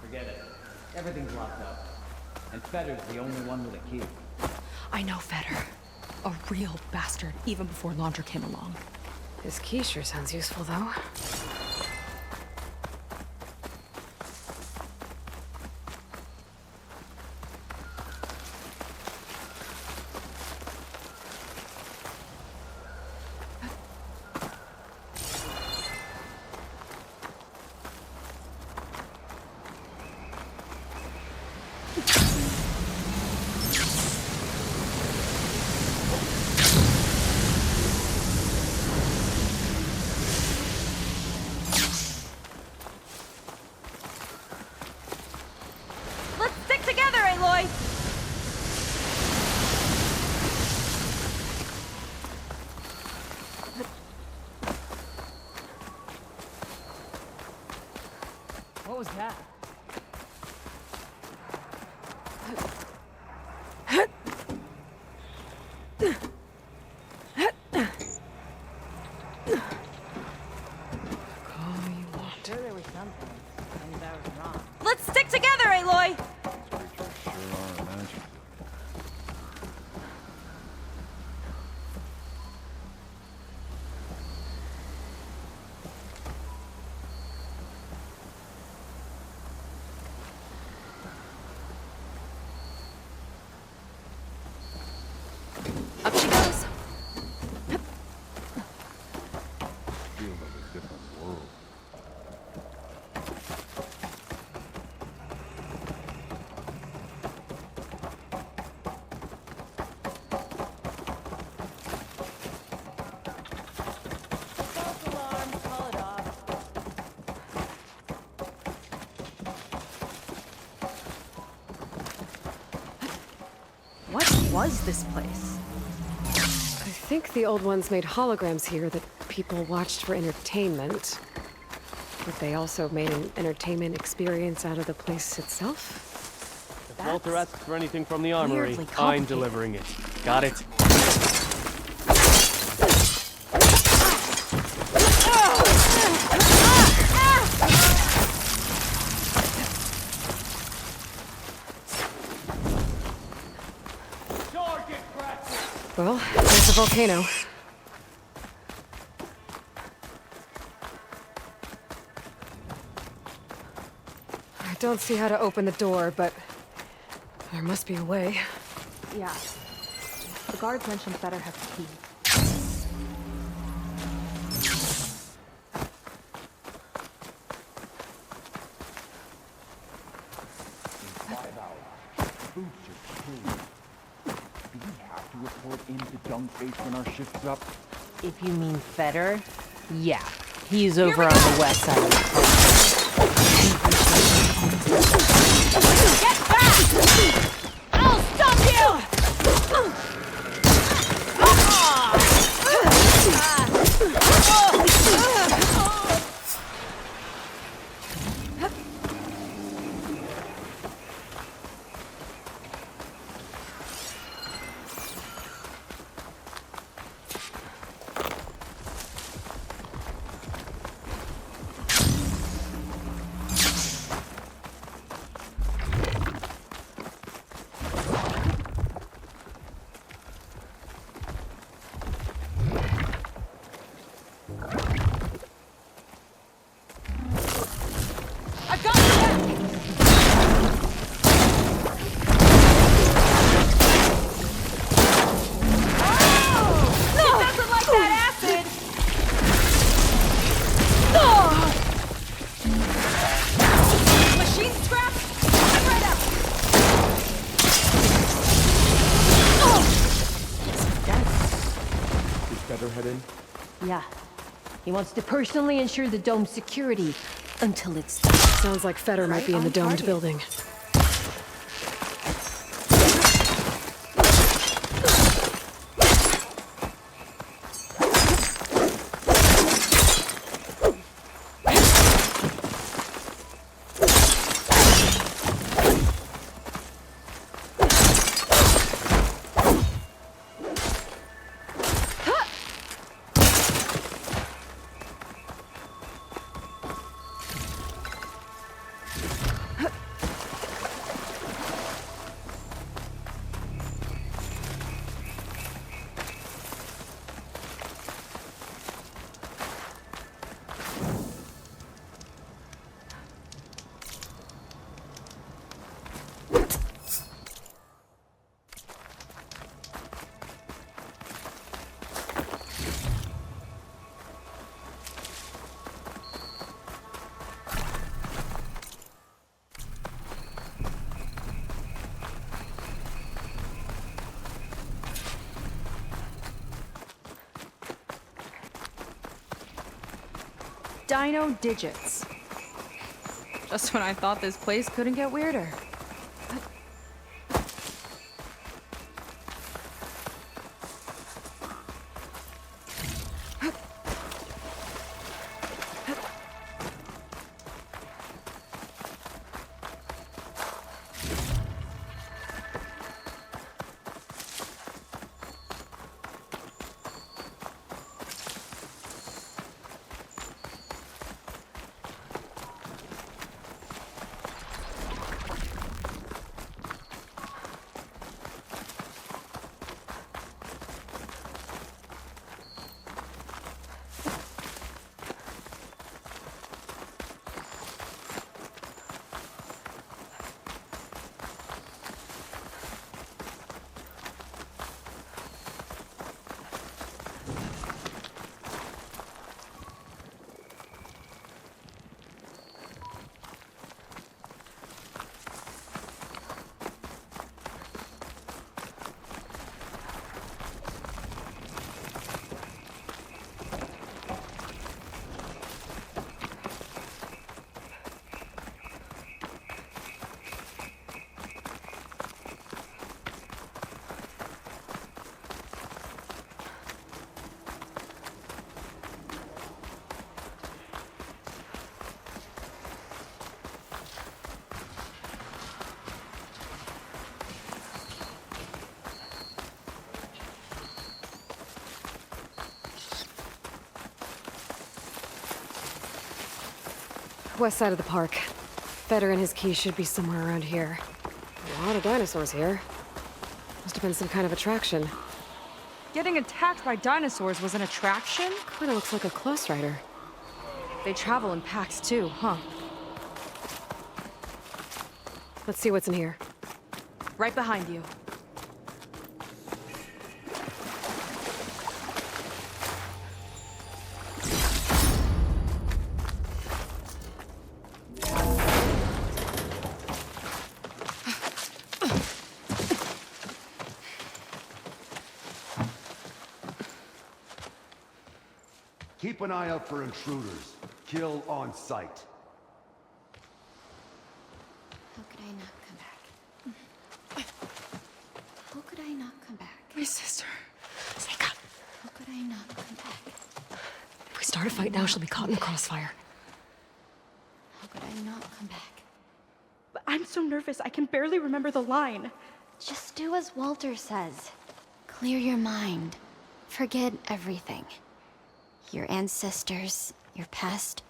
Forget it. Everything's locked up. And Fetter's the only one with a key. I know Fetter. A real bastard, even before Laundra came along. His key sure sounds useful, though. What was that? Sure there was something. I knew that was wrong. Let's stick together, Aloy! Up she goes. Feels like a different world. False alarm. Call it off. What was this place? I think the old ones made holograms here that people watched for entertainment. But they also made an entertainment experience out of the place itself. If Walter asks for anything from the armory, weirdly I'm complicated. delivering it. Got it? Well, there's the volcano. I don't see how to open the door, but there must be a way. Yeah. The guards mentioned better have the key. When our shift's up. If you mean Feder, yeah. He's over on the west side of the park. Get back! I'll stop you! Yeah. He wants to personally ensure the dome's security until it's done. Sounds like Feder might be in the domed building. Dino digits. Just when I thought this place couldn't get weirder. West side of the park. Feder and his key should be somewhere around here. A lot of dinosaurs here. Must have been some kind of attraction. getting attacked by dinosaurs was an attraction? Kinda looks like a close rider. They travel in packs too, huh? Let's see what's in here. Right behind you. Keep an eye out for intruders. Kill on sight. How could I not come back? How could I not come back? My sister. Seika. How could I not come back? If we start a fight now, she'll be caught in the crossfire. How could I not come back? But I'm so nervous, I can barely remember the line. Just do as Walter says. Clear your mind. Forget everything. Your ancestors, your past,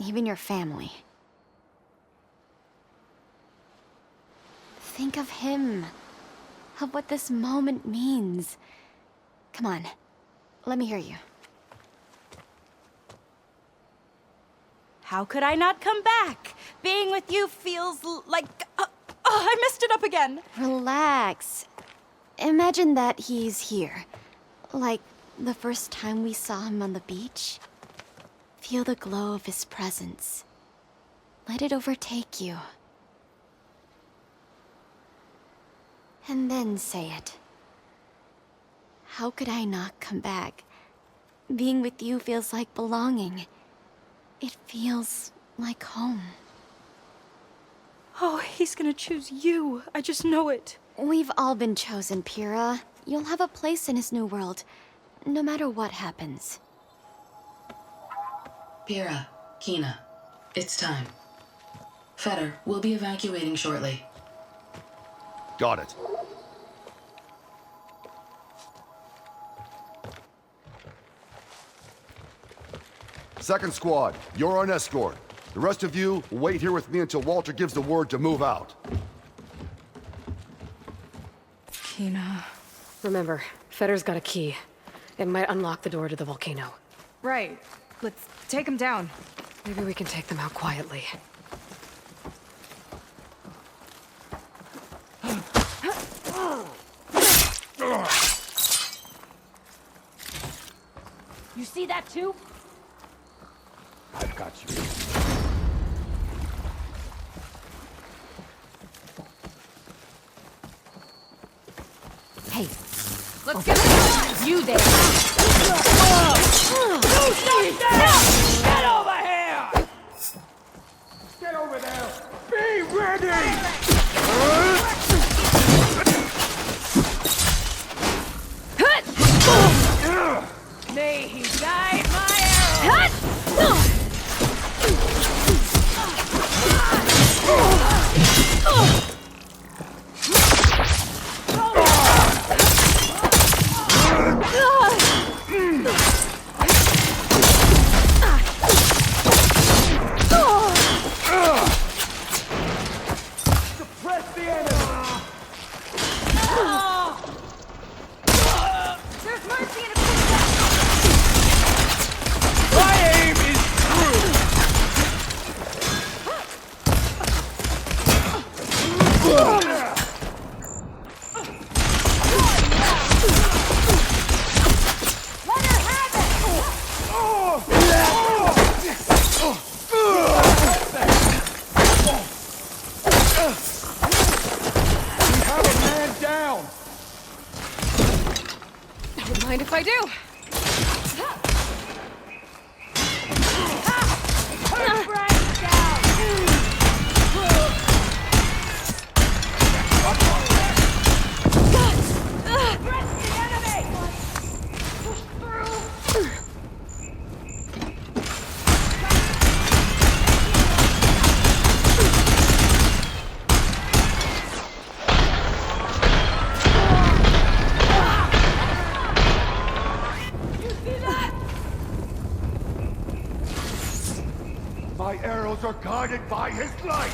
even your family. Think of him. Of what this moment means. Come on, let me hear you. How could I not come back? Being with you feels like... I messed it up again. Relax. Imagine that he's here. Like the first time we saw him on the beach. Feel the glow of his presence. Let it overtake you. And then say it. How could I not come back? Being with you feels like belonging. It feels like home. Oh, he's gonna choose you. I just know it. We've all been chosen, Pyrrha. You'll have a place in his new world, no matter what happens. Pyrrha, Kina, it's time. Fetter, we'll be evacuating shortly. Got it. Second squad, you're on escort. The rest of you will wait here with me until Walter gives the word to move out. Kina. Remember, Fetter's got a key. It might unlock the door to the volcano. Right. Let's take him down. Maybe we can take them out quietly. You see that too? I've got you. Hey, let's get him. You there. Get over here! Get over there! Be ready! May he guide my arrow! Suppress the enemy! There's mercy in a quick My aim is true! Let her have it! We have a man down! I don't mind if I do. My arrows are guided by his light!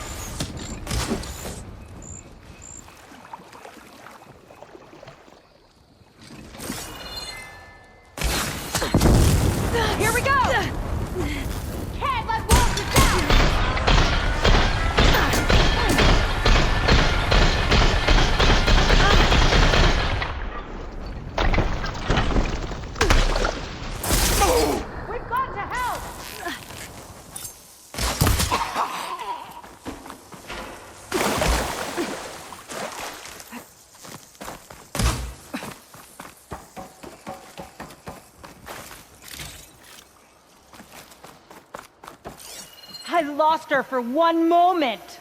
lost her for one moment.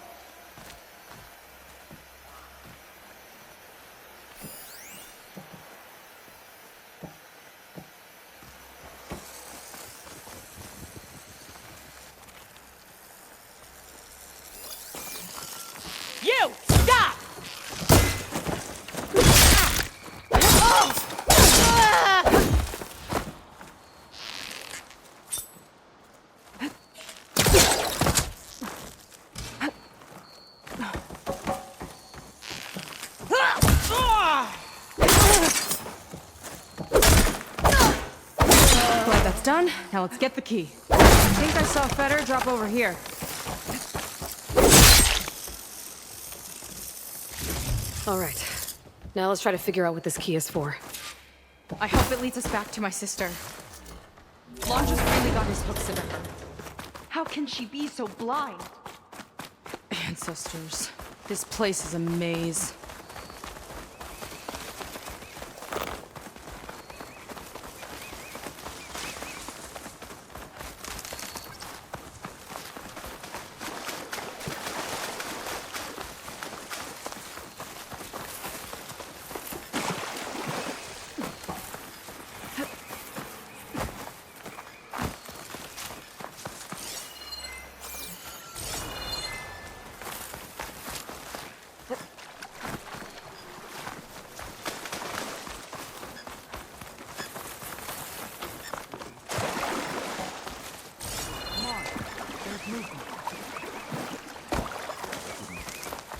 You! Stop! Glad that's done. Now let's get the key. I think I saw Fetter drop over here. All right. Now let's try to figure out what this key is for. I hope it leads us back to my sister. Lon just really got his hooks into her. How can she be so blind? Ancestors. This place is a maze.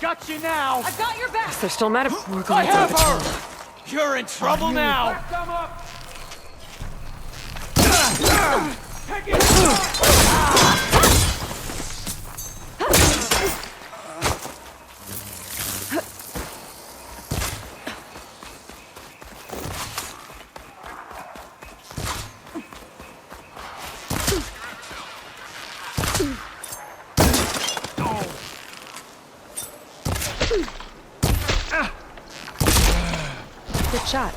Got you now! I've got your back! They're still mad at we're I going have through the her! tunnel. You're in trouble now! Them up! Take it! Good shot.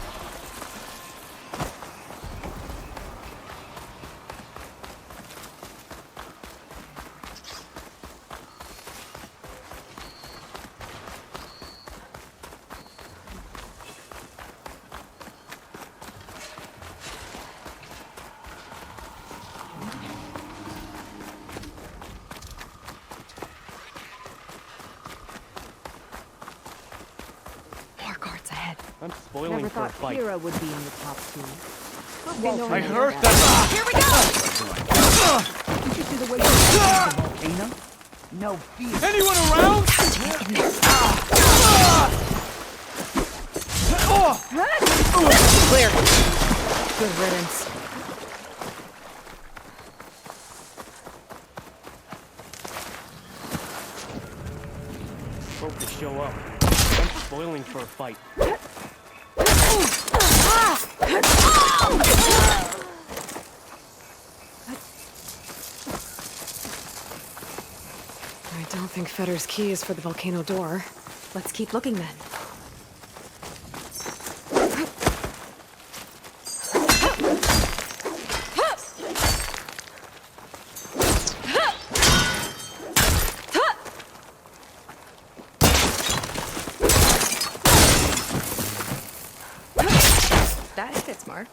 More guards ahead. I'm spoiling Never for a thought fight. Kira would be in the top two. I heard that. Here we go! Did you see the way you the volcano? No fear. Anyone around? Clear. Good riddance. Hope to show up. I'm spoiling for a fight. I don't think Fetter's key is for the volcano door. Let's keep looking then. That fits, Mark.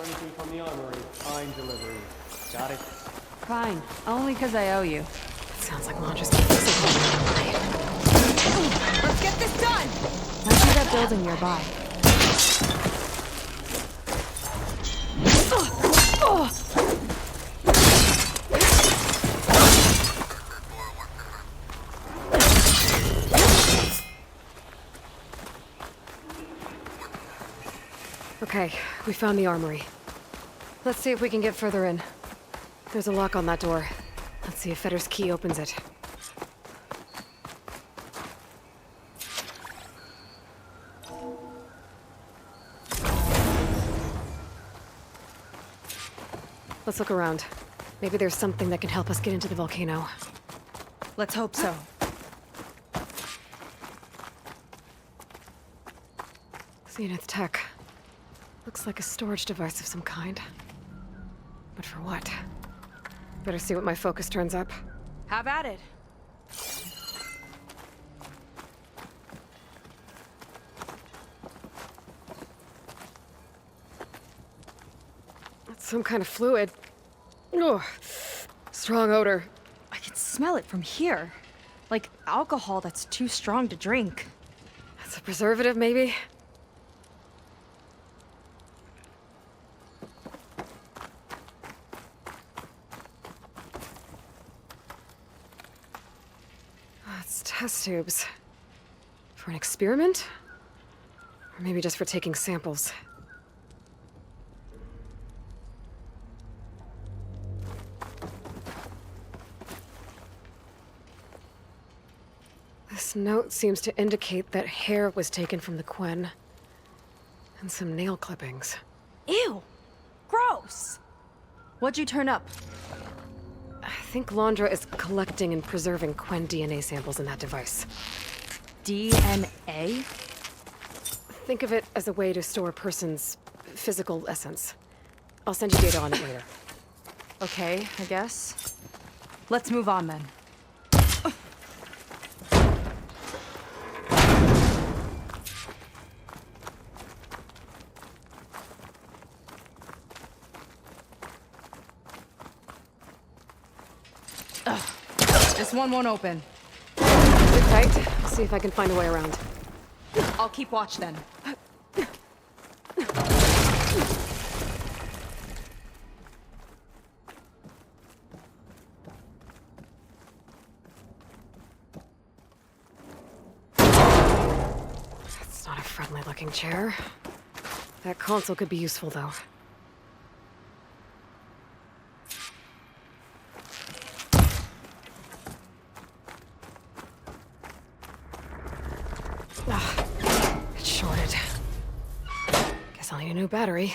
Anything from the armory. Time delivery. Got it? Fine. Only because I owe you. Sounds like Lon just keeps it. Let's get this done! I see that building nearby. Okay, we found the armory. Let's see if we can get further in. There's a lock on that door. Let's see if Fetter's key opens it. Let's look around. Maybe there's something that can help us get into the volcano. Let's hope so. Zenith tech. Looks like a storage device of some kind. But for what? Better see what my focus turns up. Have at it. It's some kind of fluid. Ugh. Strong odor. I can smell it from here. Like alcohol that's too strong to drink. That's a preservative, maybe? It's test tubes. For an experiment? Or maybe just for taking samples. This note seems to indicate that hair was taken from the Quen. And some nail clippings. Ew! Gross! What'd you turn up? I think Londra is collecting and preserving Quen DNA samples in that device. DNA? Think of it as a way to store a person's physical essence. I'll send you data on it later. Okay, I guess. Let's move on then. This one won't open. Sit tight. I'll see if I can find a way around. I'll keep watch then. That's not a friendly-looking chair. That console could be useful, though. It's shorted. Guess I'll need a new battery.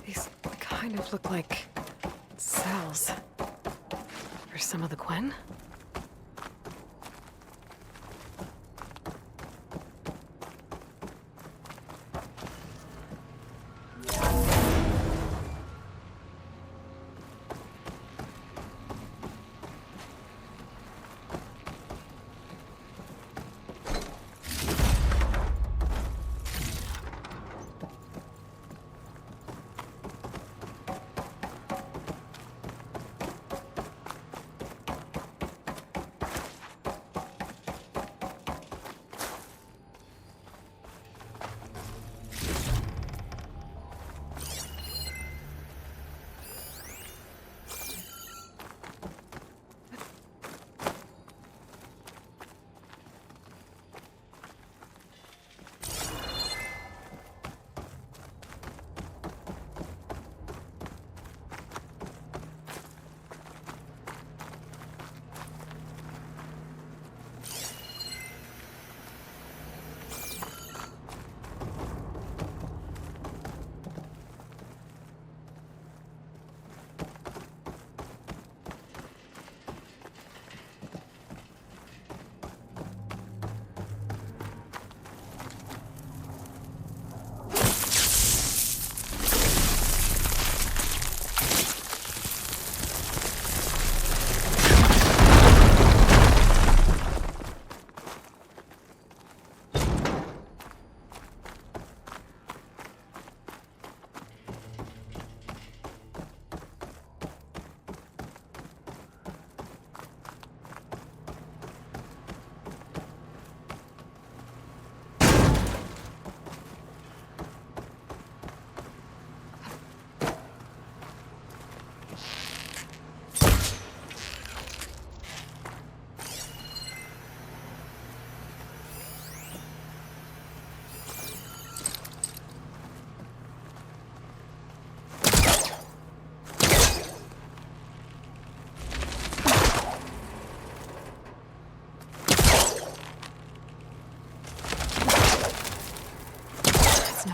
These kind of look like cells. For some of the Quen?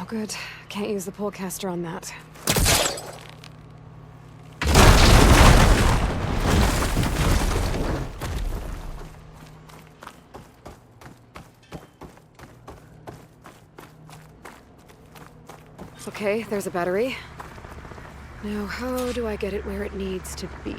good. Can't use the pullcaster on that. Okay, there's a battery. Now, how do I get it where it needs to be?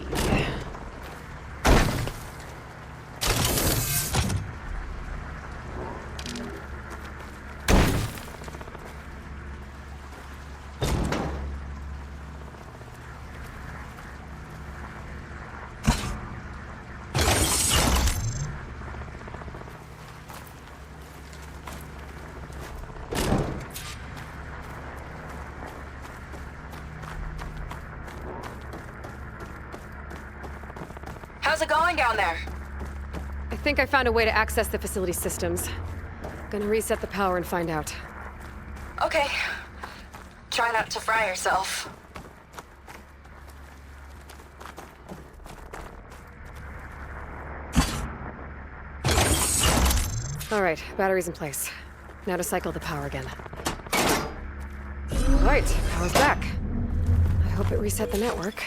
How's it going down there? I think I found a way to access the facility systems. Gonna reset the power and find out. Okay. Try not to fry yourself. All right, battery's in place. Now to cycle the power again. All right, power's back. I hope it reset the network.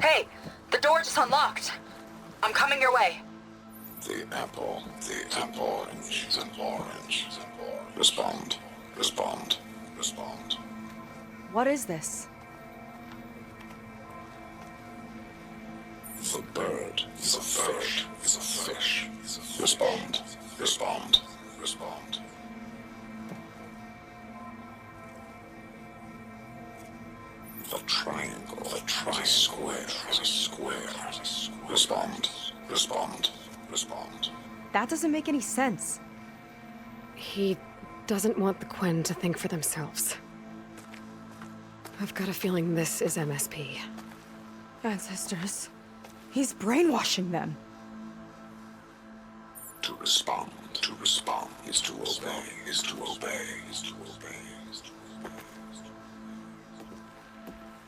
Hey, the door just unlocked. I'm coming your way. The apple, orange, the orange. Respond, respond, respond. What is this? The bird is a fish, Respond, respond, respond. The triangle, square is a square. Respond, respond, respond. That doesn't make any sense. He doesn't want the Quen to think for themselves. I've got a feeling this is MSP. Ancestors. He's brainwashing them. To respond is to obey, is to obey, is to obey.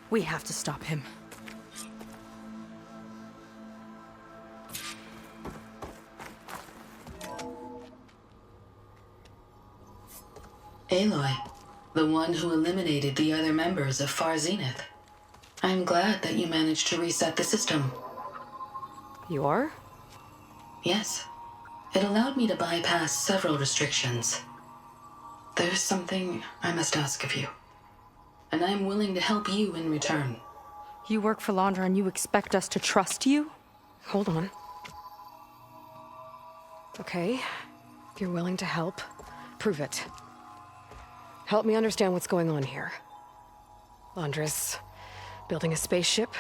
We have to stop him. Aloy, the one who eliminated the other members of Far Zenith. I'm glad that you managed to reset the system. You are? Yes. It allowed me to bypass several restrictions. There's something I must ask of you, and I'm willing to help you in return. You work for Londra and you expect us to trust you? Hold on. Okay, if you're willing to help, prove it. Help me understand what's going on here. Londra's building a spaceship.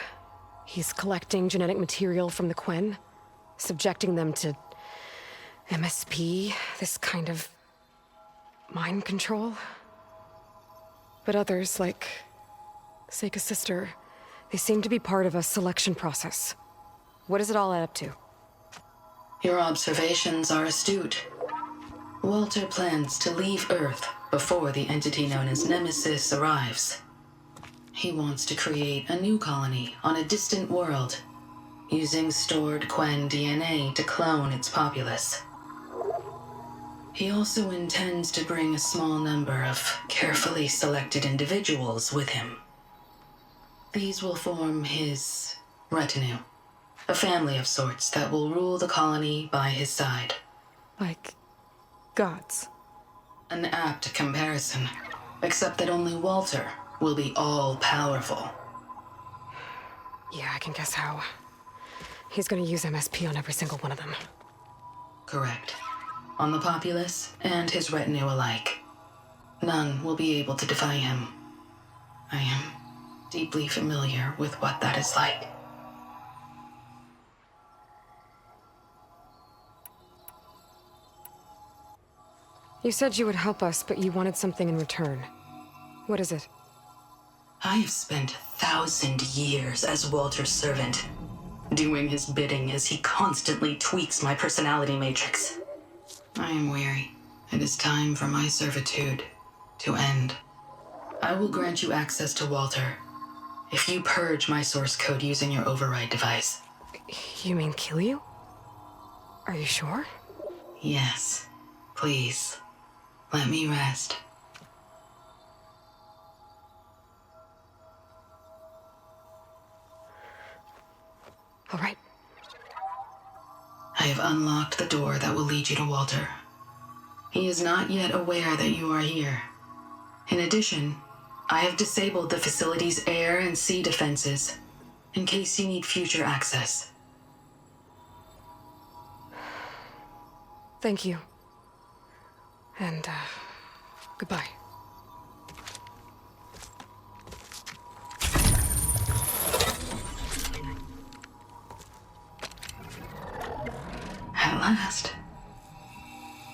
He's collecting genetic material from the Quen, subjecting them to MSP, this kind of mind control. But others, like Seika's sister, they seem to be part of a selection process. What does it all add up to? Your observations are astute. Walter plans to leave Earth before the entity known as Nemesis arrives. He wants to create a new colony on a distant world, using stored Quen DNA to clone its populace. He also intends to bring a small number of carefully selected individuals with him. These will form his retinue, a family of sorts that will rule the colony by his side. Like gods. An apt comparison, except that only Walter will be all-powerful. Yeah, I can guess how. He's gonna use MSP on every single one of them. Correct. On the populace and his retinue alike. None will be able to defy him. I am deeply familiar with what that is like. You said you would help us, but you wanted something in return. What is it? I have spent 1,000 years as Walter's servant, doing his bidding as he constantly tweaks my personality matrix. I am weary. It is time for my servitude to end. I will grant you access to Walter if you purge my source code using your override device. You mean kill you? Are you sure? Yes. Please. Let me rest. All right. I have unlocked the door that will lead you to Walter. He is not yet aware that you are here. In addition, I have disabled the facility's air and sea defenses in case you need future access. Thank you. And, goodbye. At last,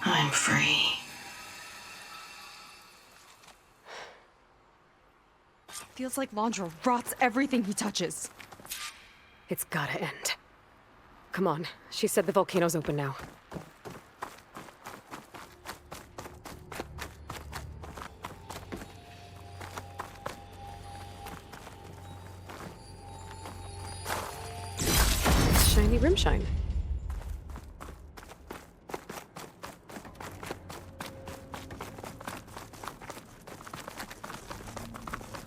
I'm free. Feels like Londra rots everything he touches. It's gotta end. Come on. She said the volcano's open now. Shiny rim shine.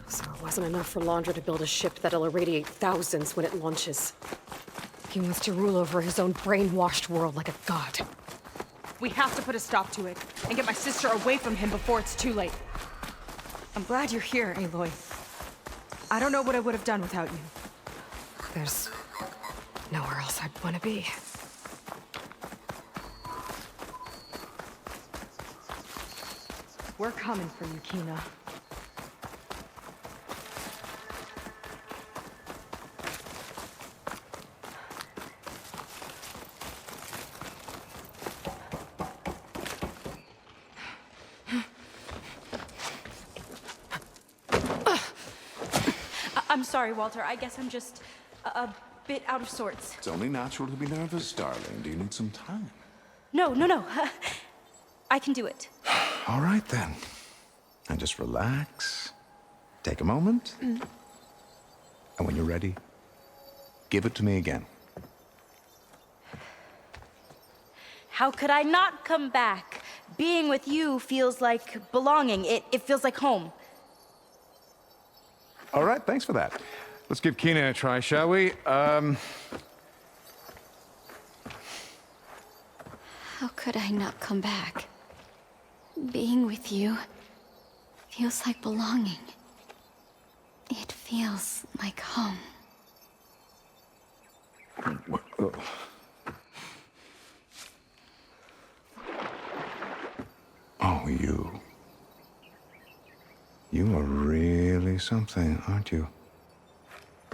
So it wasn't enough for Londra to build a ship that'll irradiate thousands when it launches. He wants to rule over his own brainwashed world like a god. We have to put a stop to it, and get my sister away from him before it's too late. I'm glad you're here, Aloy. I don't know what I would have done without you. There's nowhere else I'd want to be. We're coming for you, Kina. I'm sorry, Walter. I guess I'm just a bit out of sorts. It's only natural to be nervous, darling. Do you need some time? No. I can do it. All right, then. And just relax. Take a moment. And when you're ready, give it to me again. How could I not come back? Being with you feels like belonging. It feels like home. All right, thanks for that. Let's give Kina a try, shall we? How could I not come back? Being with you feels like belonging. It feels like home. Oh, you are really something, aren't you?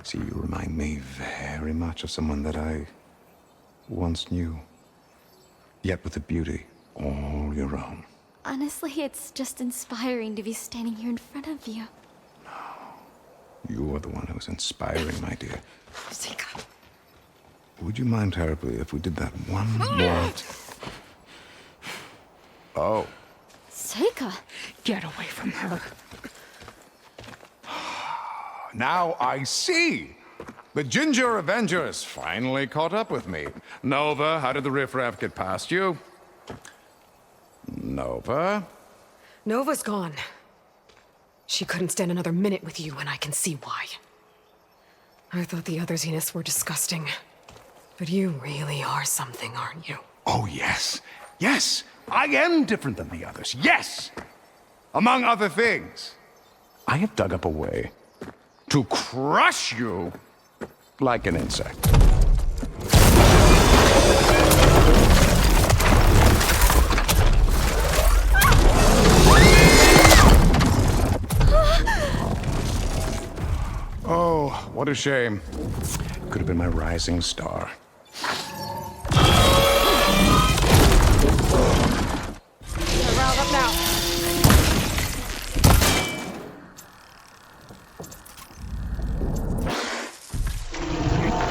See, you remind me very much of someone that I once knew. Yet with a beauty all your own. Honestly, it's just inspiring to be standing here in front of you. You are the one who's inspiring, my dear. Would you mind terribly if we did that one more? Oh. Seika! Get away from her. Now I see! The Ginger Avenger has finally caught up with me. Nova, how did the riffraff get past you? Nova? Nova's gone. She couldn't stand another minute with you, and I can see why. I thought the other Zeniths were disgusting. But you really are something, aren't you? Oh, yes. Yes! I am different than the others. Yes! Among other things, I have dug up a way to crush you like an insect. Oh, what a shame. Could have been my rising star. Riled up now.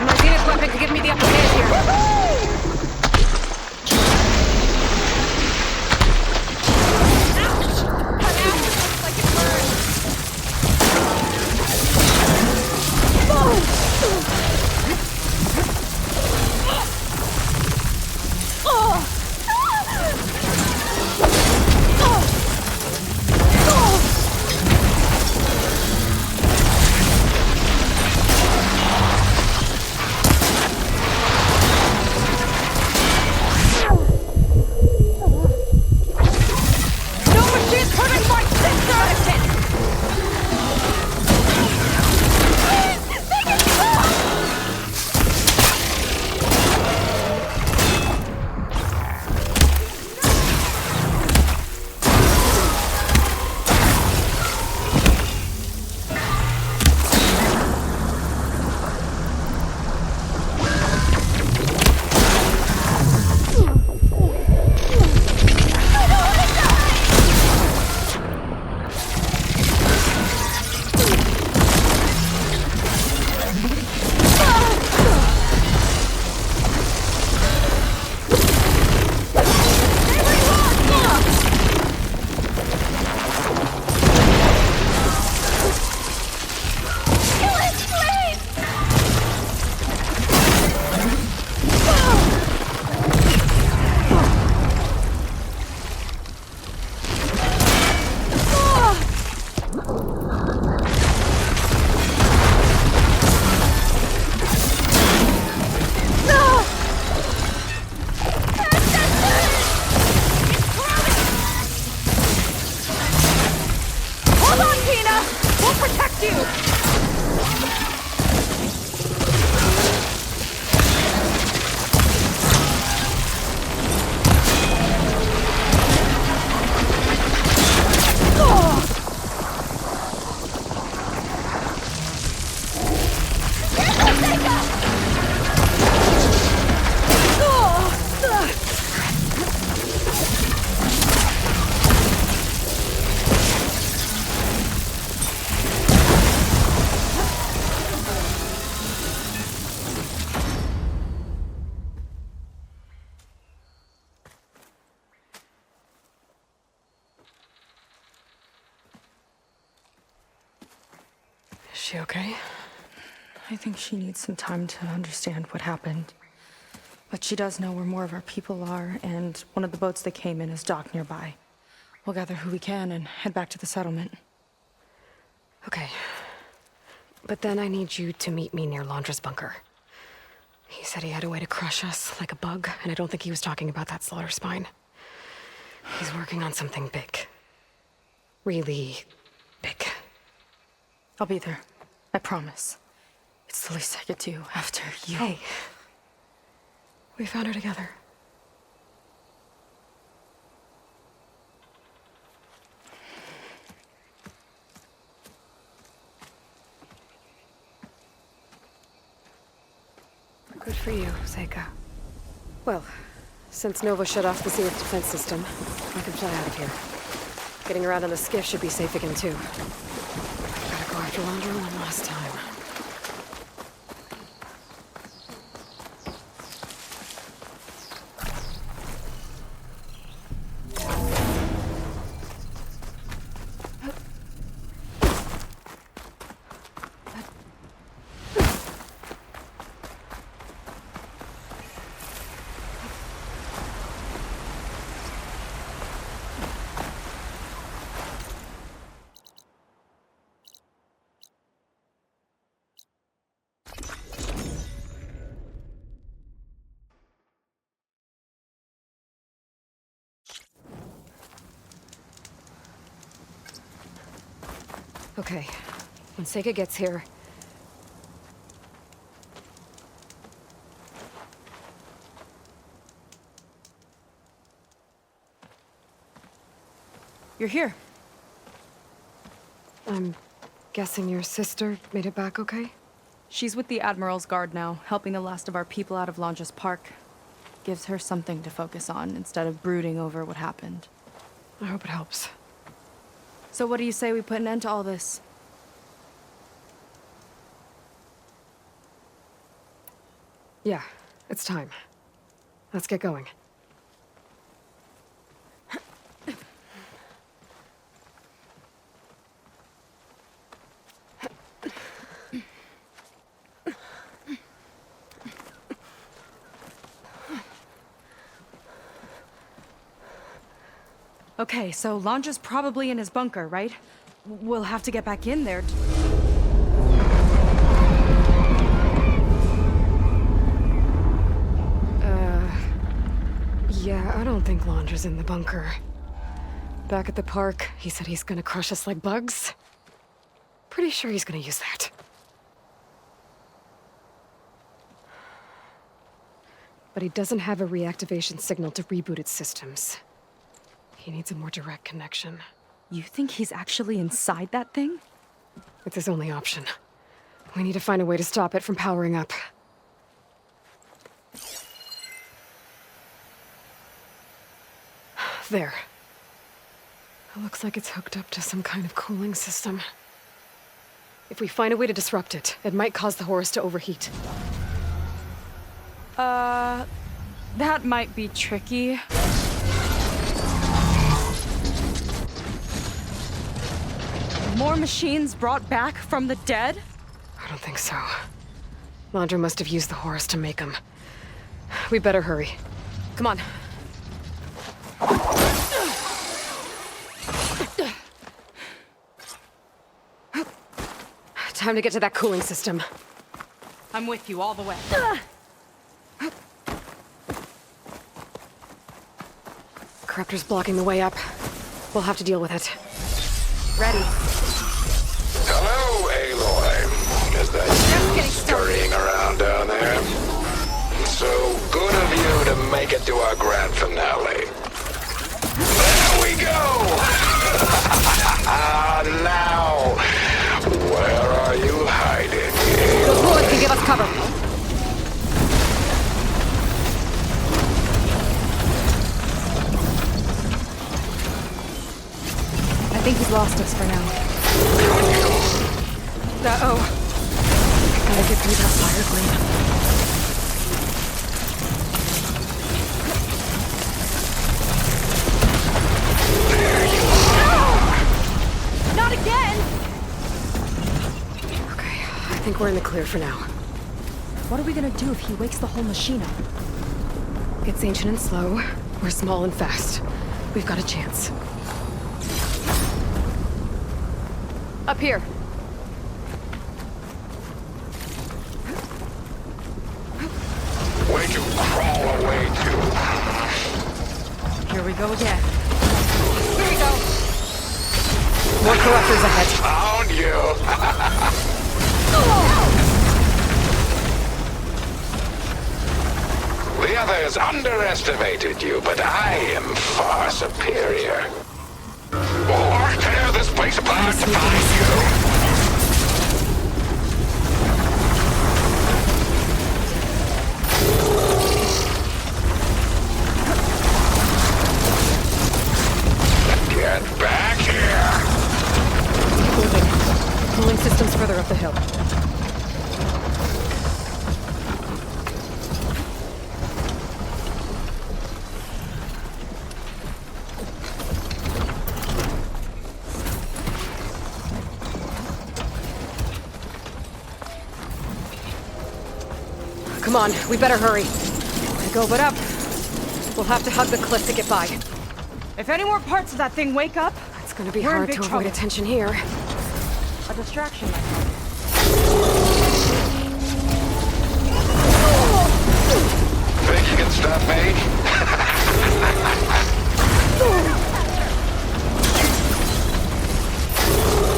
My Zenith weapon could give me the upper hand here. Ouch! My ass looks like it burns. she okay? I think she needs some time to understand what happened. But she does know where more of our people are, and one of the boats that came in is docked nearby. We'll gather who we can and head back to the settlement. Okay. But then I need you to meet me near Laundra's bunker. He said he had a way to crush us like a bug, and I don't think he was talking about that slaughter spine. He's working on something big. Really big. I'll be there. I promise. It's the least I could do after you. Hey. We found her together. Good for you, Seika. Well, since Nova shut off the sealed defense system, I can fly out of here. Getting around on the skiff should be safe again, too. Gotta go after Laundra one last time. Okay, when Seika gets here... You're here. I'm guessing your sister made it back okay? She's with the Admiral's Guard now, helping the last of our people out of Laundra's Park. Gives her something to focus on, instead of brooding over what happened. I hope it helps. So what do you say we put an end to all this? Yeah, it's time. Let's get going. Okay, so Laundra's probably in his bunker, right? We'll have to get back in there. Yeah, I don't think Laundra's in the bunker. Back at the park, he said he's gonna crush us like bugs. Pretty sure he's gonna use that. But he doesn't have a reactivation signal to reboot its systems. He needs a more direct connection. You think he's actually inside that thing? It's his only option. We need to find a way to stop it from powering up. There. It looks like it's hooked up to some kind of cooling system. If we find a way to disrupt it, it might cause the Horus to overheat. That might be tricky. More machines brought back from the dead? I don't think so. Laundra must have used the Horus to make them. We better hurry. Come on. Time to get to that cooling system. I'm with you all the way. Corruptor's blocking the way up. We'll have to deal with it. Ready. Hello, Aloy. Is that you scurrying around down there? So good of you to make it to our grand finale. There we go! Now, where are you hiding? Those bullets can give us cover. I think he's lost us for now. Uh-oh. Gotta get through that fire gleam. Not again! Okay. We're in the clear for now. What are we gonna do if he wakes the whole machine up? It's ancient and slow. We're small and fast. We've got a chance. Up here. Where'd you crawl away to? Here we go again. Here we go. More corruptors ahead. Found you. The others underestimated you, but I am far superior. Or tear this place apart to find you. Get back here! Keep moving. Cooling system's further up the hill. Come on, we better hurry. We go but up. We'll have to hug the cliff to get by. If any more parts of that thing wake up, it's gonna be we're in hard big to trouble. avoid attention here. A distraction, my friend. Think you can stop me?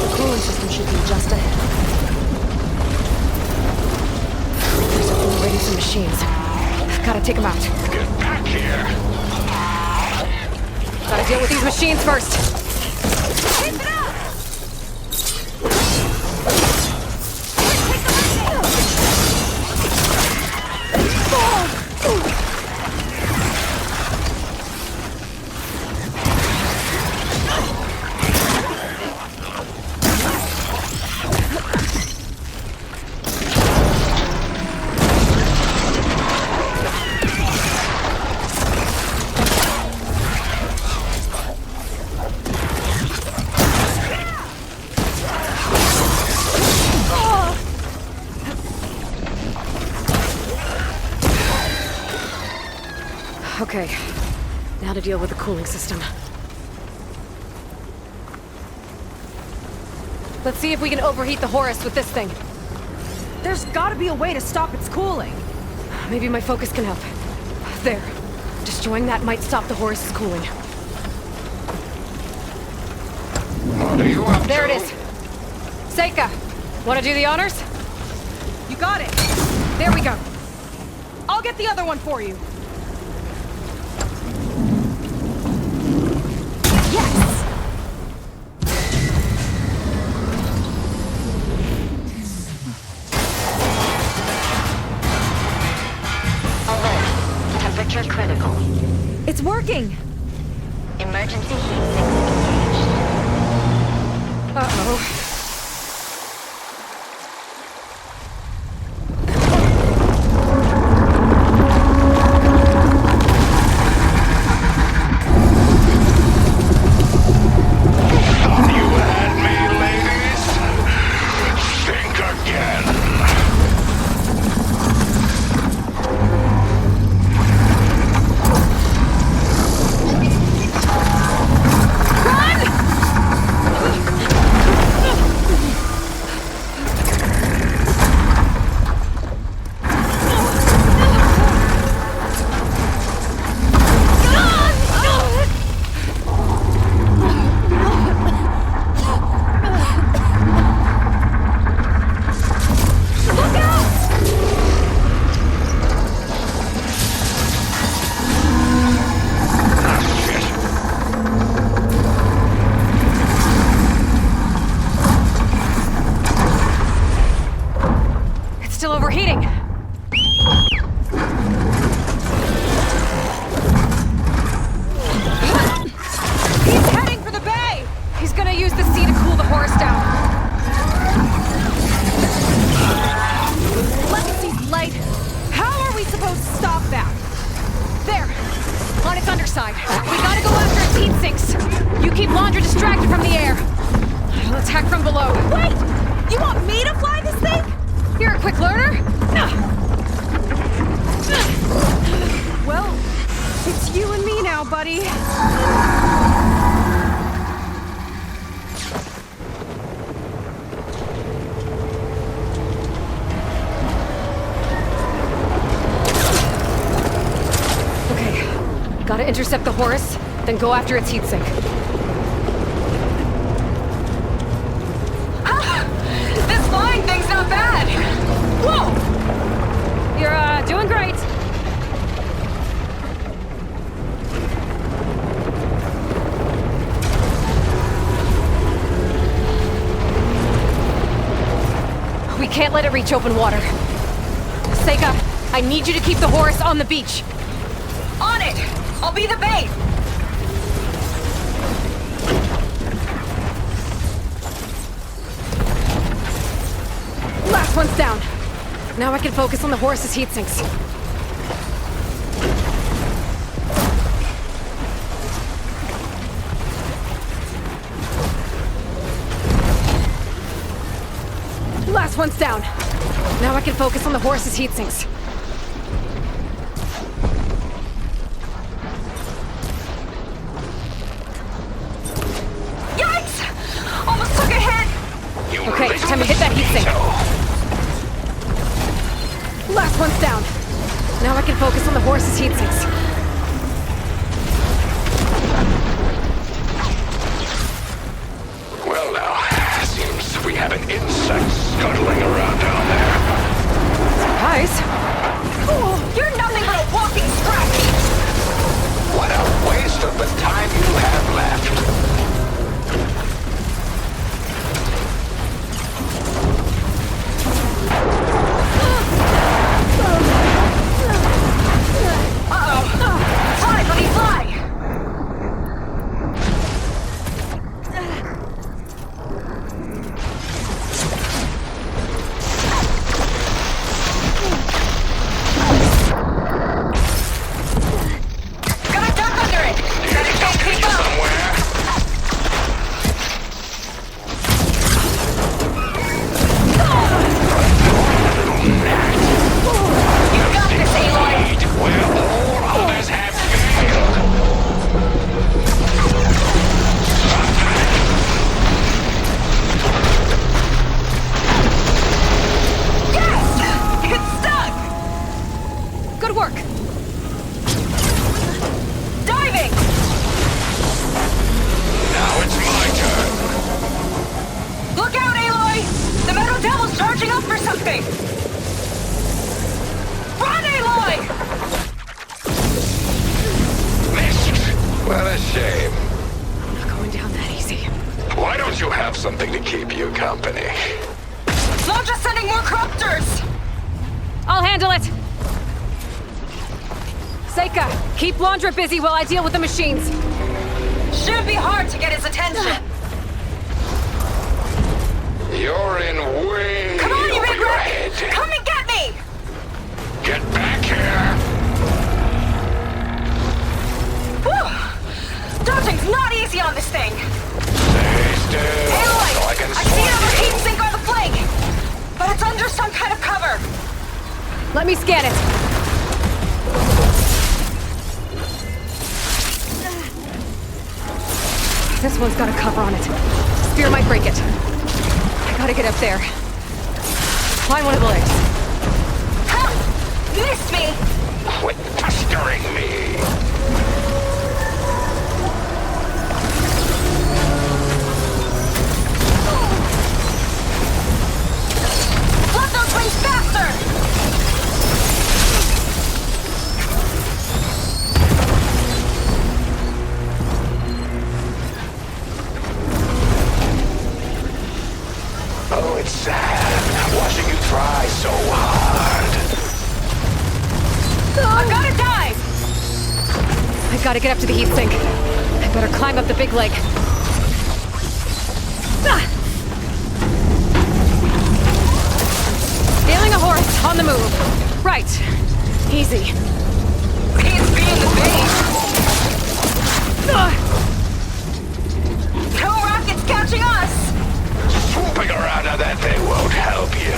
The cooling system should be just ahead. There's already some machines. Gotta take them out. Get back here! Gotta deal with these machines first. Keep it up! Okay, now to deal with the cooling system. Let's see if we can overheat the Horus with this thing. There's gotta be a way to stop its cooling. Maybe my focus can help. There. Destroying that might stop the Horus's cooling. What are you up There to? it is. Seika, wanna do the honors? You got it. There we go. I'll get the other one for you. Temperature critical. It's working! Emergency heat signal engaged. Uh-oh. You had me, ladies. Think again. Still overheating. He's heading for the bay! He's gonna use the sea to cool the Horus down. Legacy's light. How are we supposed to stop that? There. On its underside. We gotta go after its heat sinks. You keep Laundra distracted from the air. I'll attack from below. Wait! You want me to fly this thing? You're a quick learner? Well, it's you and me now, buddy. Okay, gotta intercept the Horus, then go after its heatsink. This flying thing's not bad! Whoa! You're, doing great. We can't let it reach open water. Seika, I need you to keep the Horus on the beach. On it! I'll be the bait! Last one's down. Now I can focus on the Horus's heat sinks. Last one's down. Now I can focus on the Horus's heat sinks. Yikes! Almost took a hit! Okay, time to hit that heat sink. Last one's down. Now I can focus on the Horus's heat sinks. Well now, seems we have an insect scuttling around down there. Surprise. Oh, you're nothing but a walking scrap heap! What a waste of the time you have left. Fly, buddy, fly! Gotta duck under it! Then it don't creep up! You got this, Aloy! Where all others have failed. Yes! It's stuck! Good work. Diving! Now it's my turn. Look out, Aloy! The Metal Devil's charging up for something! Run, Aloy! Missed. What a shame. Not going down that easy. Why don't you have something to keep you company? Not just sending more corruptors! I'll handle it. Seika, keep Laundra busy while I deal with the machines. Shouldn't be hard to get his attention. You're in way Come on, you over big your wreck! head. Come and get me! Get back here! Whew! Dodging's not easy on this thing! Stay still, Aloy! so I can I see another spot heat you. sink on the flank! But it's under some kind of cover! Let me scan it. This one's got a cover on it. Spear might break it. I gotta get up there. Climb one of the legs. Ha! Missed me! Quit pestering me! Flood those wings faster! Oh, it's sad watching you try so hard. I gotta dive! I gotta get up to the heat sink. I better climb up the big leg. Feeling a horse on the move. Right. Easy. He's being the bait! No rockets catching us! Swooping around on that thing won't help you.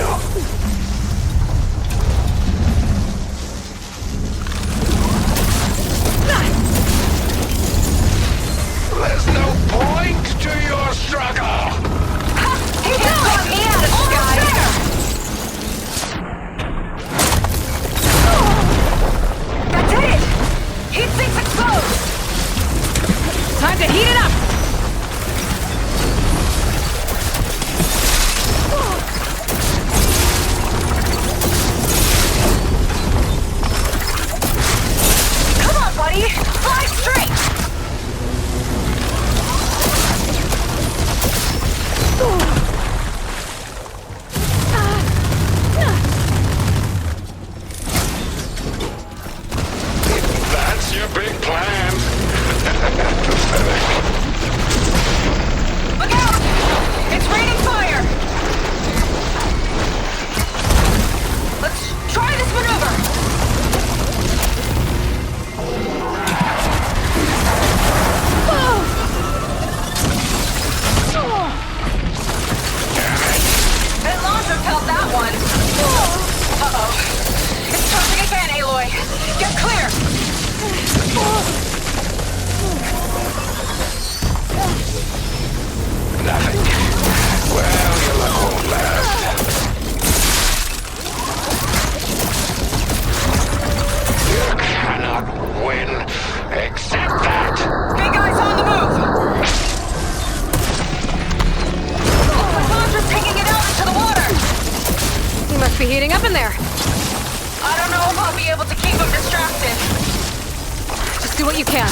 Do what you can.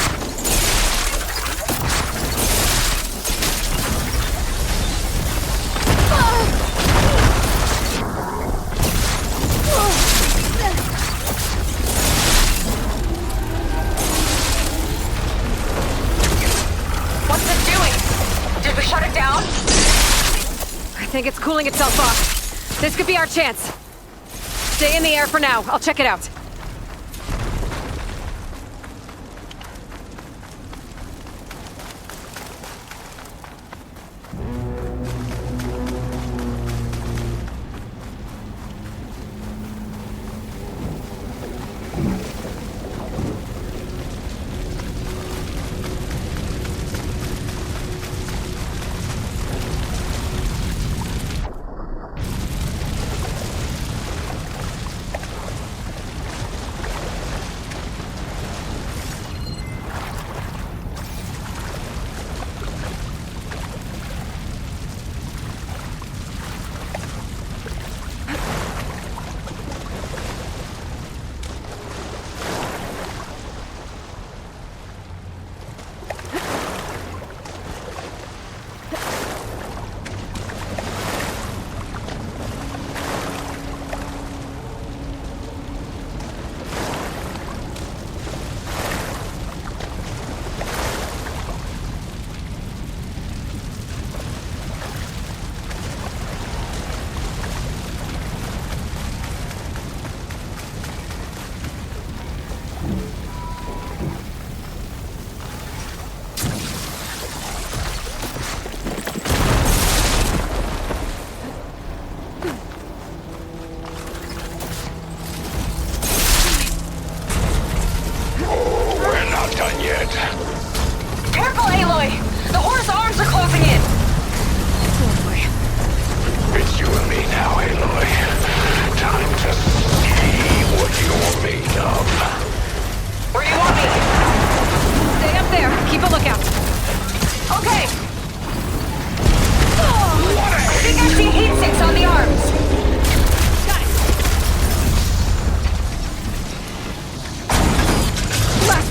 What's it doing? Did we shut it down? I think it's cooling itself off. This could be our chance. Stay in the air for now. I'll check it out.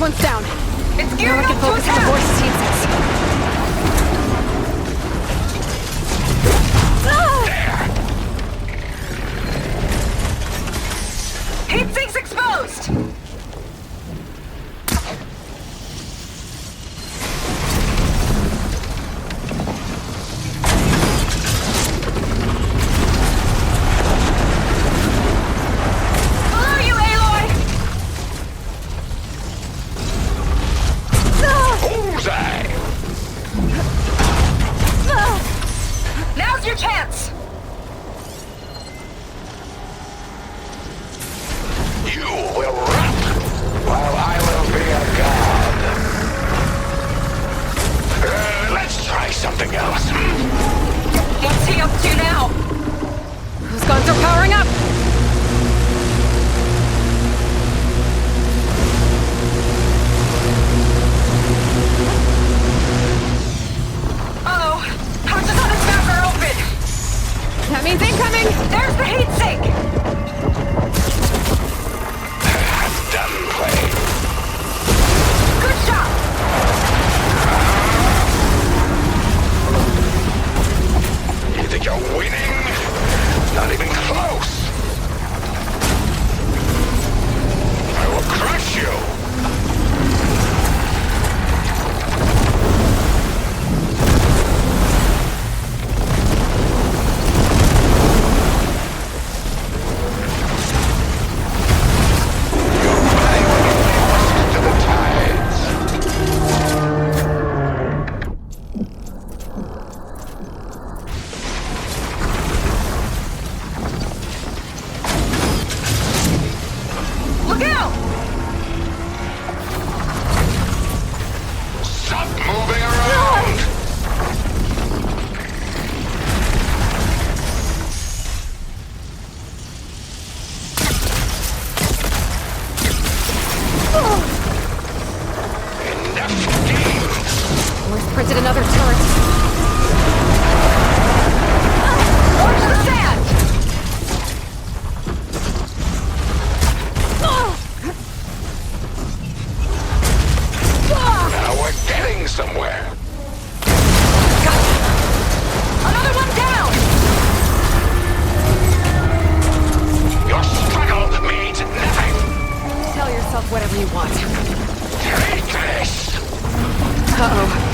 One's down. It's now I can focus on the voices he insists. Heat sink's exposed! yourself whatever you want. Take this! Uh-oh.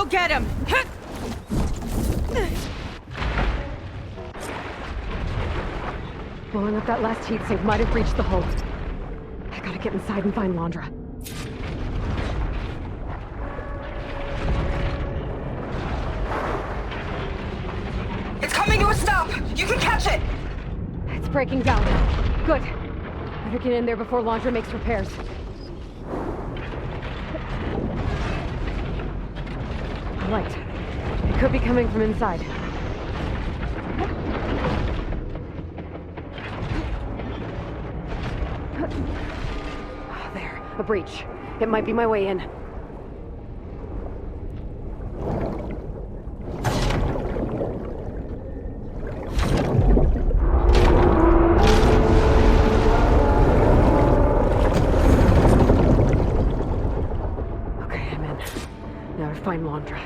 Get him! Blowing up that last heat sink might have breached the hull. I gotta get inside and find Londra. It's coming to a stop! You can catch it! It's breaking down. Good. Better get in there before Londra makes repairs. Light. It could be coming from inside. There, a breach. It might be my way in. Okay, I'm in. Now to find Londra.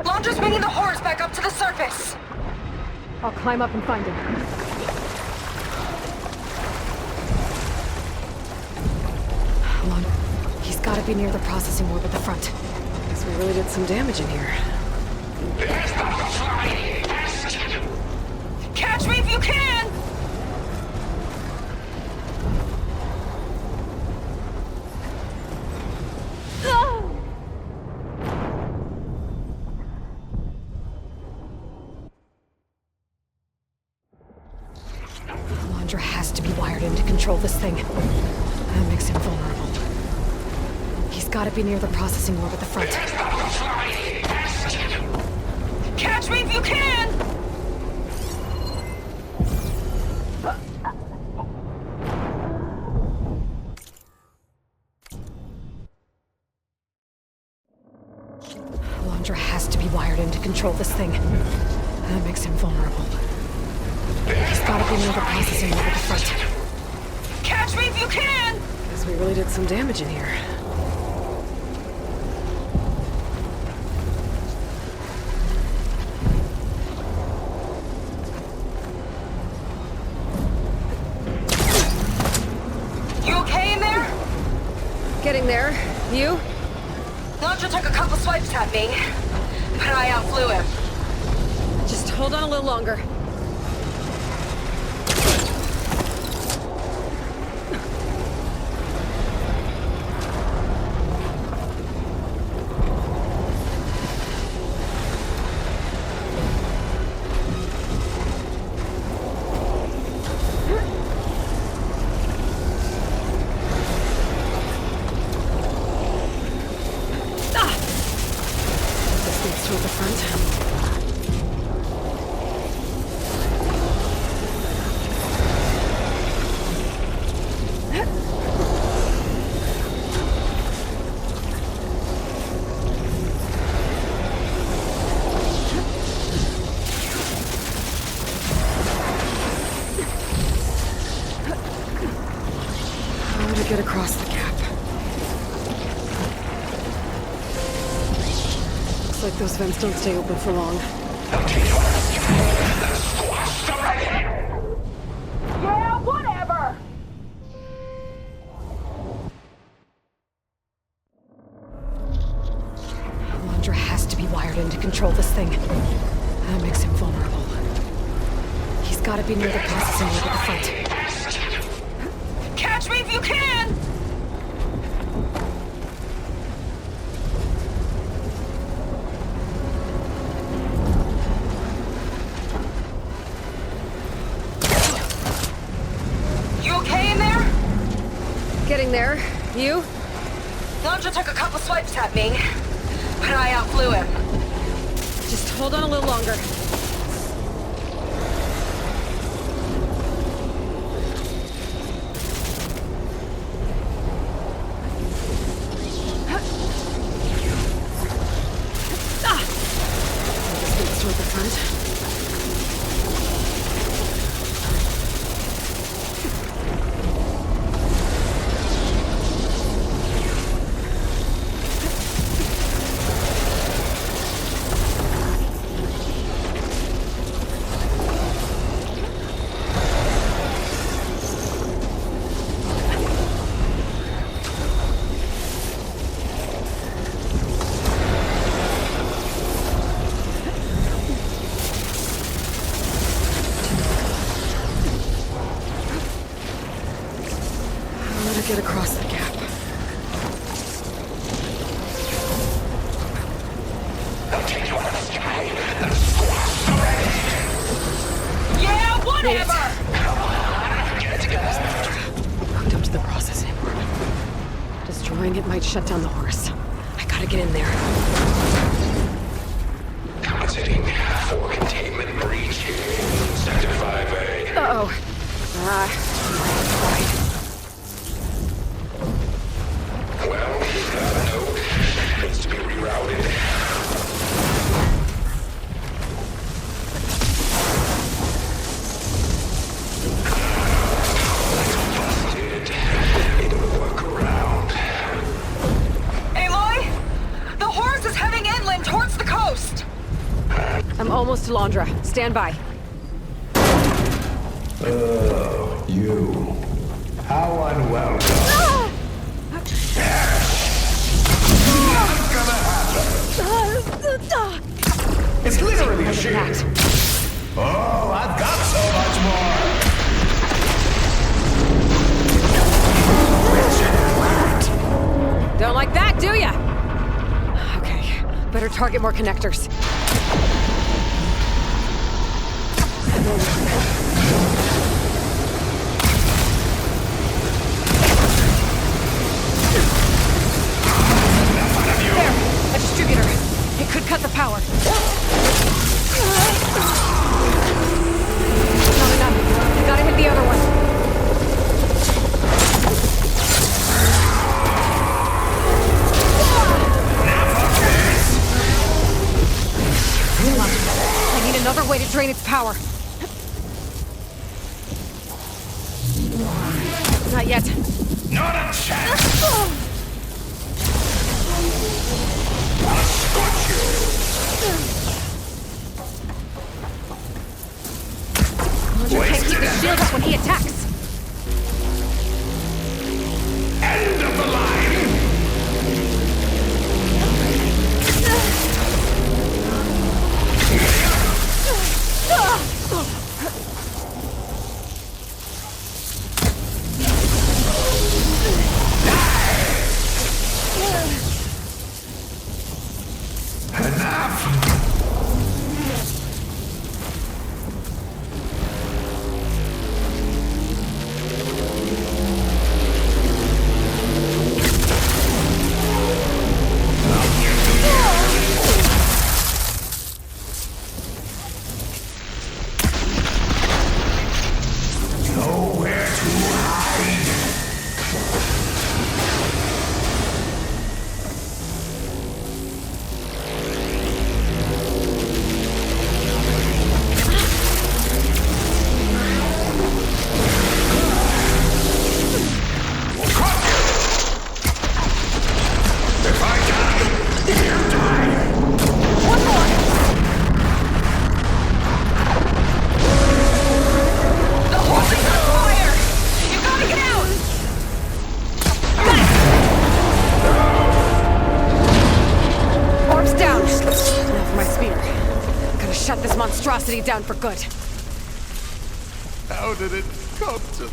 Londra's bringing the horse back up to the surface. I'll climb up and find him. He's gotta be near the processing orb at the front. Guess we really did some damage in here. Catch me if you can! Control this thing. That makes him vulnerable. He's gotta be near the processing orb at the front. Catch me if you can! Londra has to be wired in to control this thing. That makes him vulnerable. He's gotta be near the processing orb at the front. Catch me if you can! Guess we really did some damage in here. Getting there. You? Launcher took a couple swipes at me, but I outflew him. Just hold on a little longer. Get across the gap. Looks like those vents don't stay open for long. Yeah, whatever! Laundra has to be wired in to control this thing. That makes him vulnerable. He's got to be near the processing lab at the front. Catch me if you can! You okay in there? Getting there. You? Launcher took a couple swipes at me, but I outflew him. Just hold on a little longer. Get across the gap. Yeah, whatever! Hooked up to the processing board. Destroying it might shut down the horse. I gotta get in there. Compensating for containment breach. Sector 5A. Uh-oh. Right. Well, no. Needs to be rerouted. Busted. Need a workaround. Aloy! The horse is heading inland towards the coast! I'm almost to Laundra. Stand by. Oh, you. How unwelcome. It's literally a shield. Oh, I've got so much more. Don't like that, do ya? Okay, better target more connectors. There, a distributor. It could cut the power. Not enough. I gotta hit the other one. I need another way to drain its power. Not yet. Not a chance. I'll scorch you. Laundra can't keep his shield up when he attacks. End of the line. shut this monstrosity down for good. How did it come to...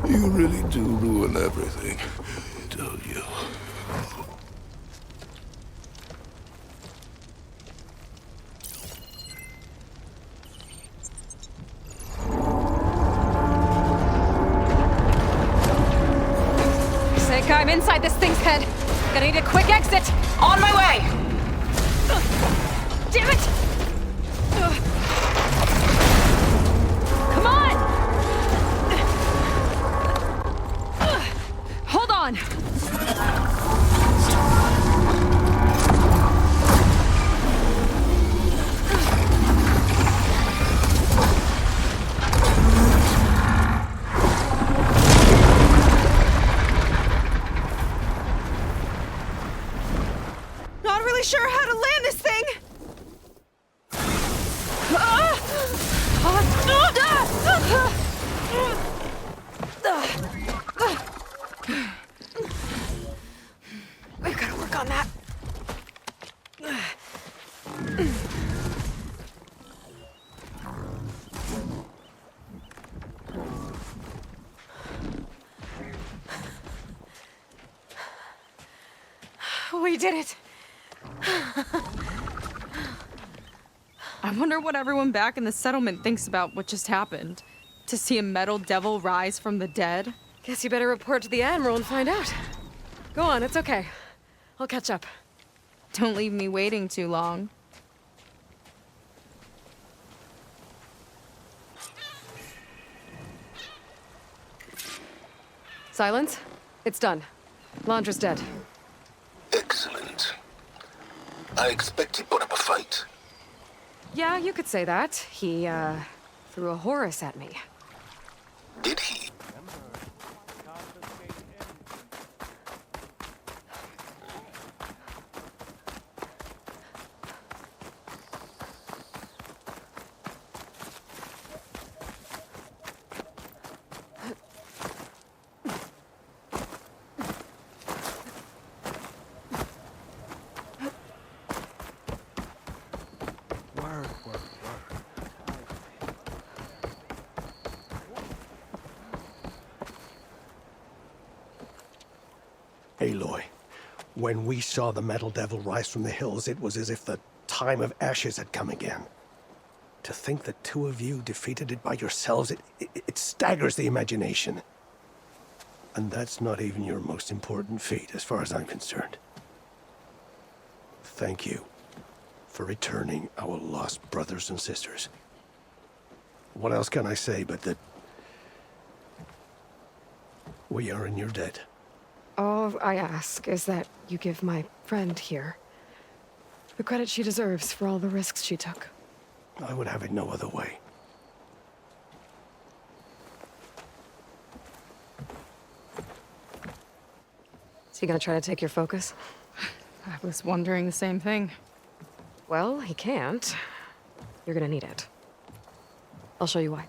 You really do ruin everything, don't you? Seika, I'm inside this thing's head. Gonna need a quick exit. On my way. Damn it! Come on! Hold on. Not really sure how to land this thing. We've got to work on that. We did it. I wonder what everyone back in the settlement thinks about what just happened. To see a metal devil rise from the dead? Guess you better report to the Admiral and find out. Go on, it's okay. I'll catch up. Don't leave me waiting too long. Silence? It's done. Landra's dead. Excellent. I expect he put up a fight. Yeah, you could say that. He, threw a Horus at me. Did he? Aloy, when we saw the metal devil rise from the hills, it was as if the time of ashes had come again. To think the two of you defeated it by yourselves, it staggers the imagination. And that's not even your most important feat, as far as I'm concerned. Thank you for returning our lost brothers and sisters. What else can I say but that we are in your debt? All I ask is that you give my friend here the credit she deserves for all the risks she took. I would have it no other way. Is he gonna try to take your focus? I was wondering the same thing. Well, he can't. You're gonna need it. I'll show you why.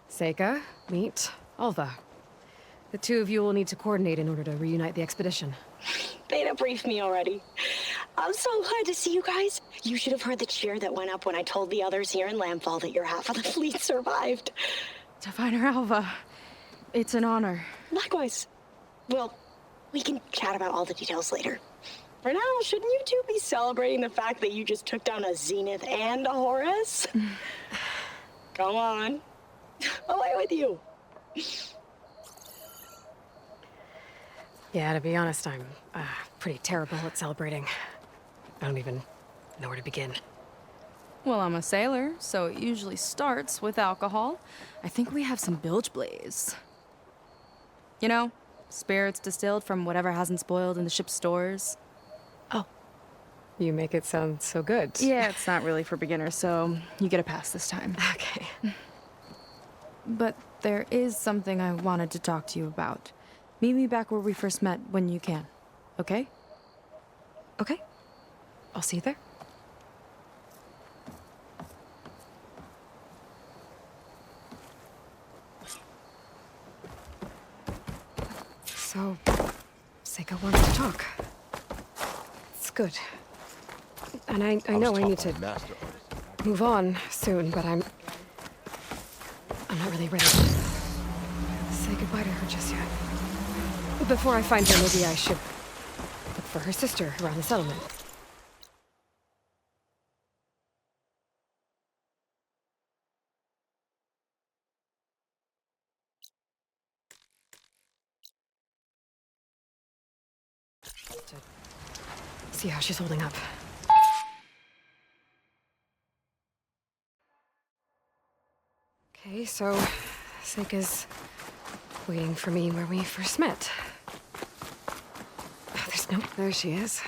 Seika, meet Alva. The two of you will need to coordinate in order to reunite the expedition. Beta briefed me already. I'm so glad to see you guys. You should have heard the cheer that went up when I told the others here in Landfall that your half of the fleet survived. Diviner Alva, it's an honor. Likewise. Well, we can chat about all the details later. For now, shouldn't you two be celebrating the fact that you just took down a Zenith and a Horus? Come on. Away with you. Yeah, to be honest, I'm pretty terrible at celebrating. I don't even know where to begin. Well, I'm a sailor, so it usually starts with alcohol. I think we have some bilge blaze. You know, spirits distilled from whatever hasn't spoiled in the ship's stores. Oh. You make it sound so good. Yeah, it's not really for beginners, so you get a pass this time. Okay. But there is something I wanted to talk to you about. Meet me back where we first met when you can, okay? Okay. I'll see you there. So, Seika wants to talk. It's good. And I know I need to move on soon, but I'm not really ready to say goodbye to her just yet. Before I find her, maybe I should look for her sister around the settlement. To see how she's holding up. Okay, so Seika's waiting for me where we first met. Oh, there's no... There she is.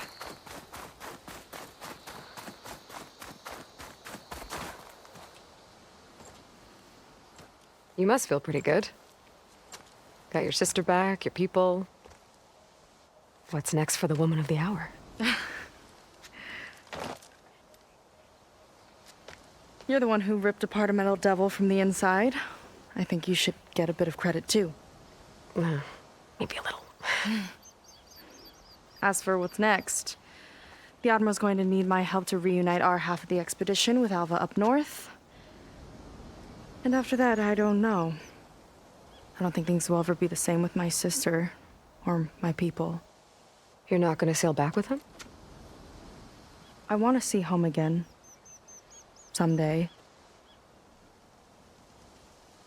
You must feel pretty good. Got your sister back, your people. What's next for the woman of the hour? You're the one who ripped apart a metal devil from the inside. I think you should get a bit of credit, too. Maybe a little. As for what's next, the Admiral's going to need my help to reunite our half of the expedition with Alva up north. And after that, I don't know. I don't think things will ever be the same with my sister, or my people. You're not gonna sail back with him? I want to see home again. Someday.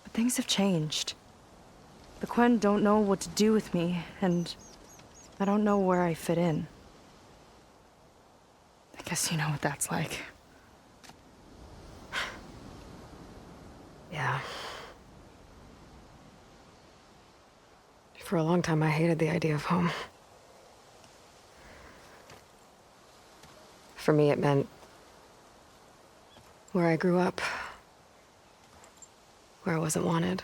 But things have changed. The Quen don't know what to do with me, and I don't know where I fit in. I guess you know what that's like. Yeah. For a long time, I hated the idea of home. For me, it meant where I grew up, where I wasn't wanted.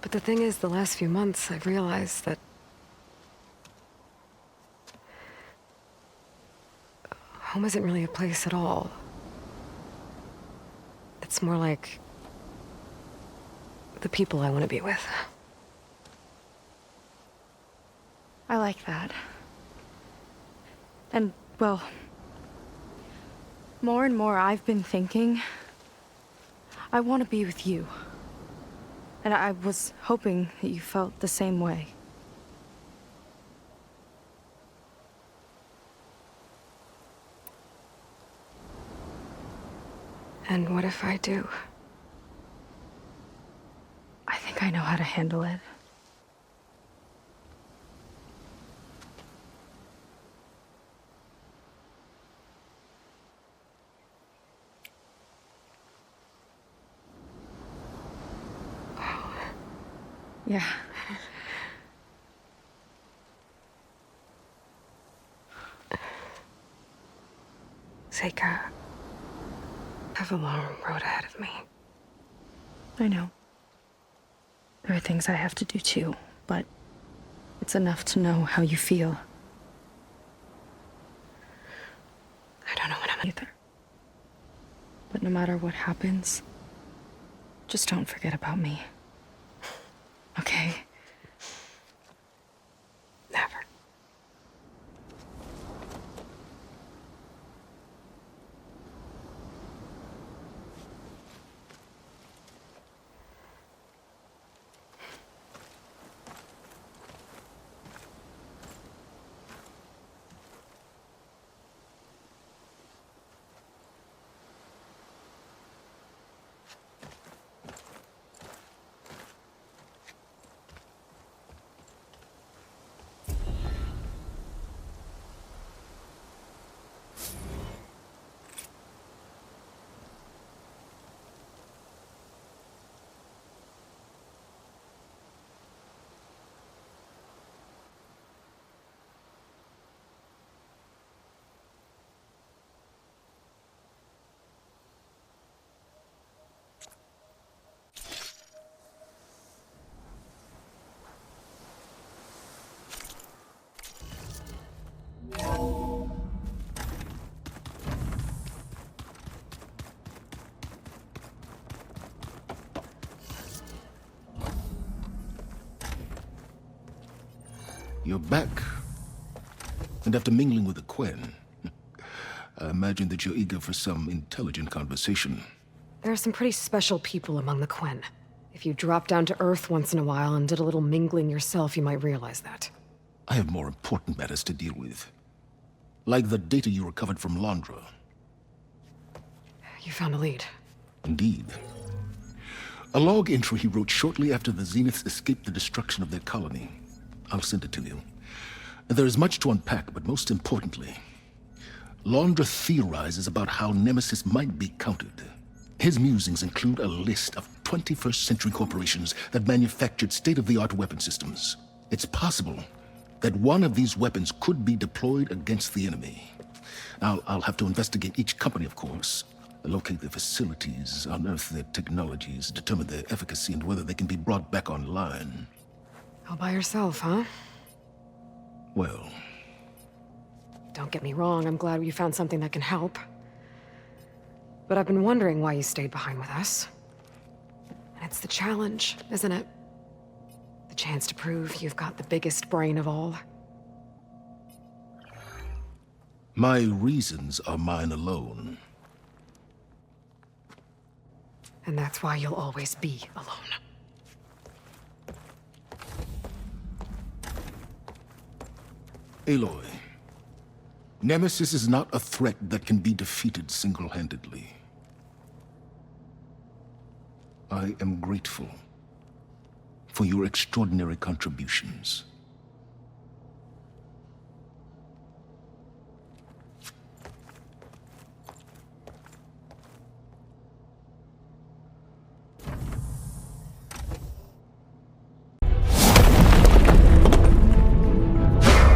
But the thing is, the last few months, I've realized that home isn't really a place at all. It's more like the people I want to be with. I like that. And, well, more and more I've been thinking, I want to be with you. And I was hoping that you felt the same way. And what if I do? I think I know how to handle it. Yeah. Seika, I have a long road ahead of me. I know. There are things I have to do too, but it's enough to know how you feel. I don't know what I'm either. But no matter what happens, just don't forget about me. Okay? Never. you're back. And after mingling with the Quen, I imagine that you're eager for some intelligent conversation. There are some pretty special people among the Quen. If you dropped down to Earth once in a while and did a little mingling yourself, you might realize that. I have more important matters to deal with. Like the data you recovered from Londra. You found a lead. Indeed. A log entry he wrote shortly after the Zeniths escaped the destruction of their colony. I'll send it to you. There is much to unpack, but most importantly, Londra theorizes about how Nemesis might be countered. His musings include a list of 21st century corporations that manufactured state-of-the-art weapon systems. It's possible that one of these weapons could be deployed against the enemy. I'll have to investigate each company, of course, locate their facilities, unearth their technologies, determine their efficacy, and whether they can be brought back online. All by yourself, huh? Well... Don't get me wrong, I'm glad you found something that can help. But I've been wondering why you stayed behind with us. And it's the challenge, isn't it? The chance to prove you've got the biggest brain of all. My reasons are mine alone. And that's why you'll always be alone. Aloy, Nemesis is not a threat that can be defeated single-handedly. I am grateful for your extraordinary contributions.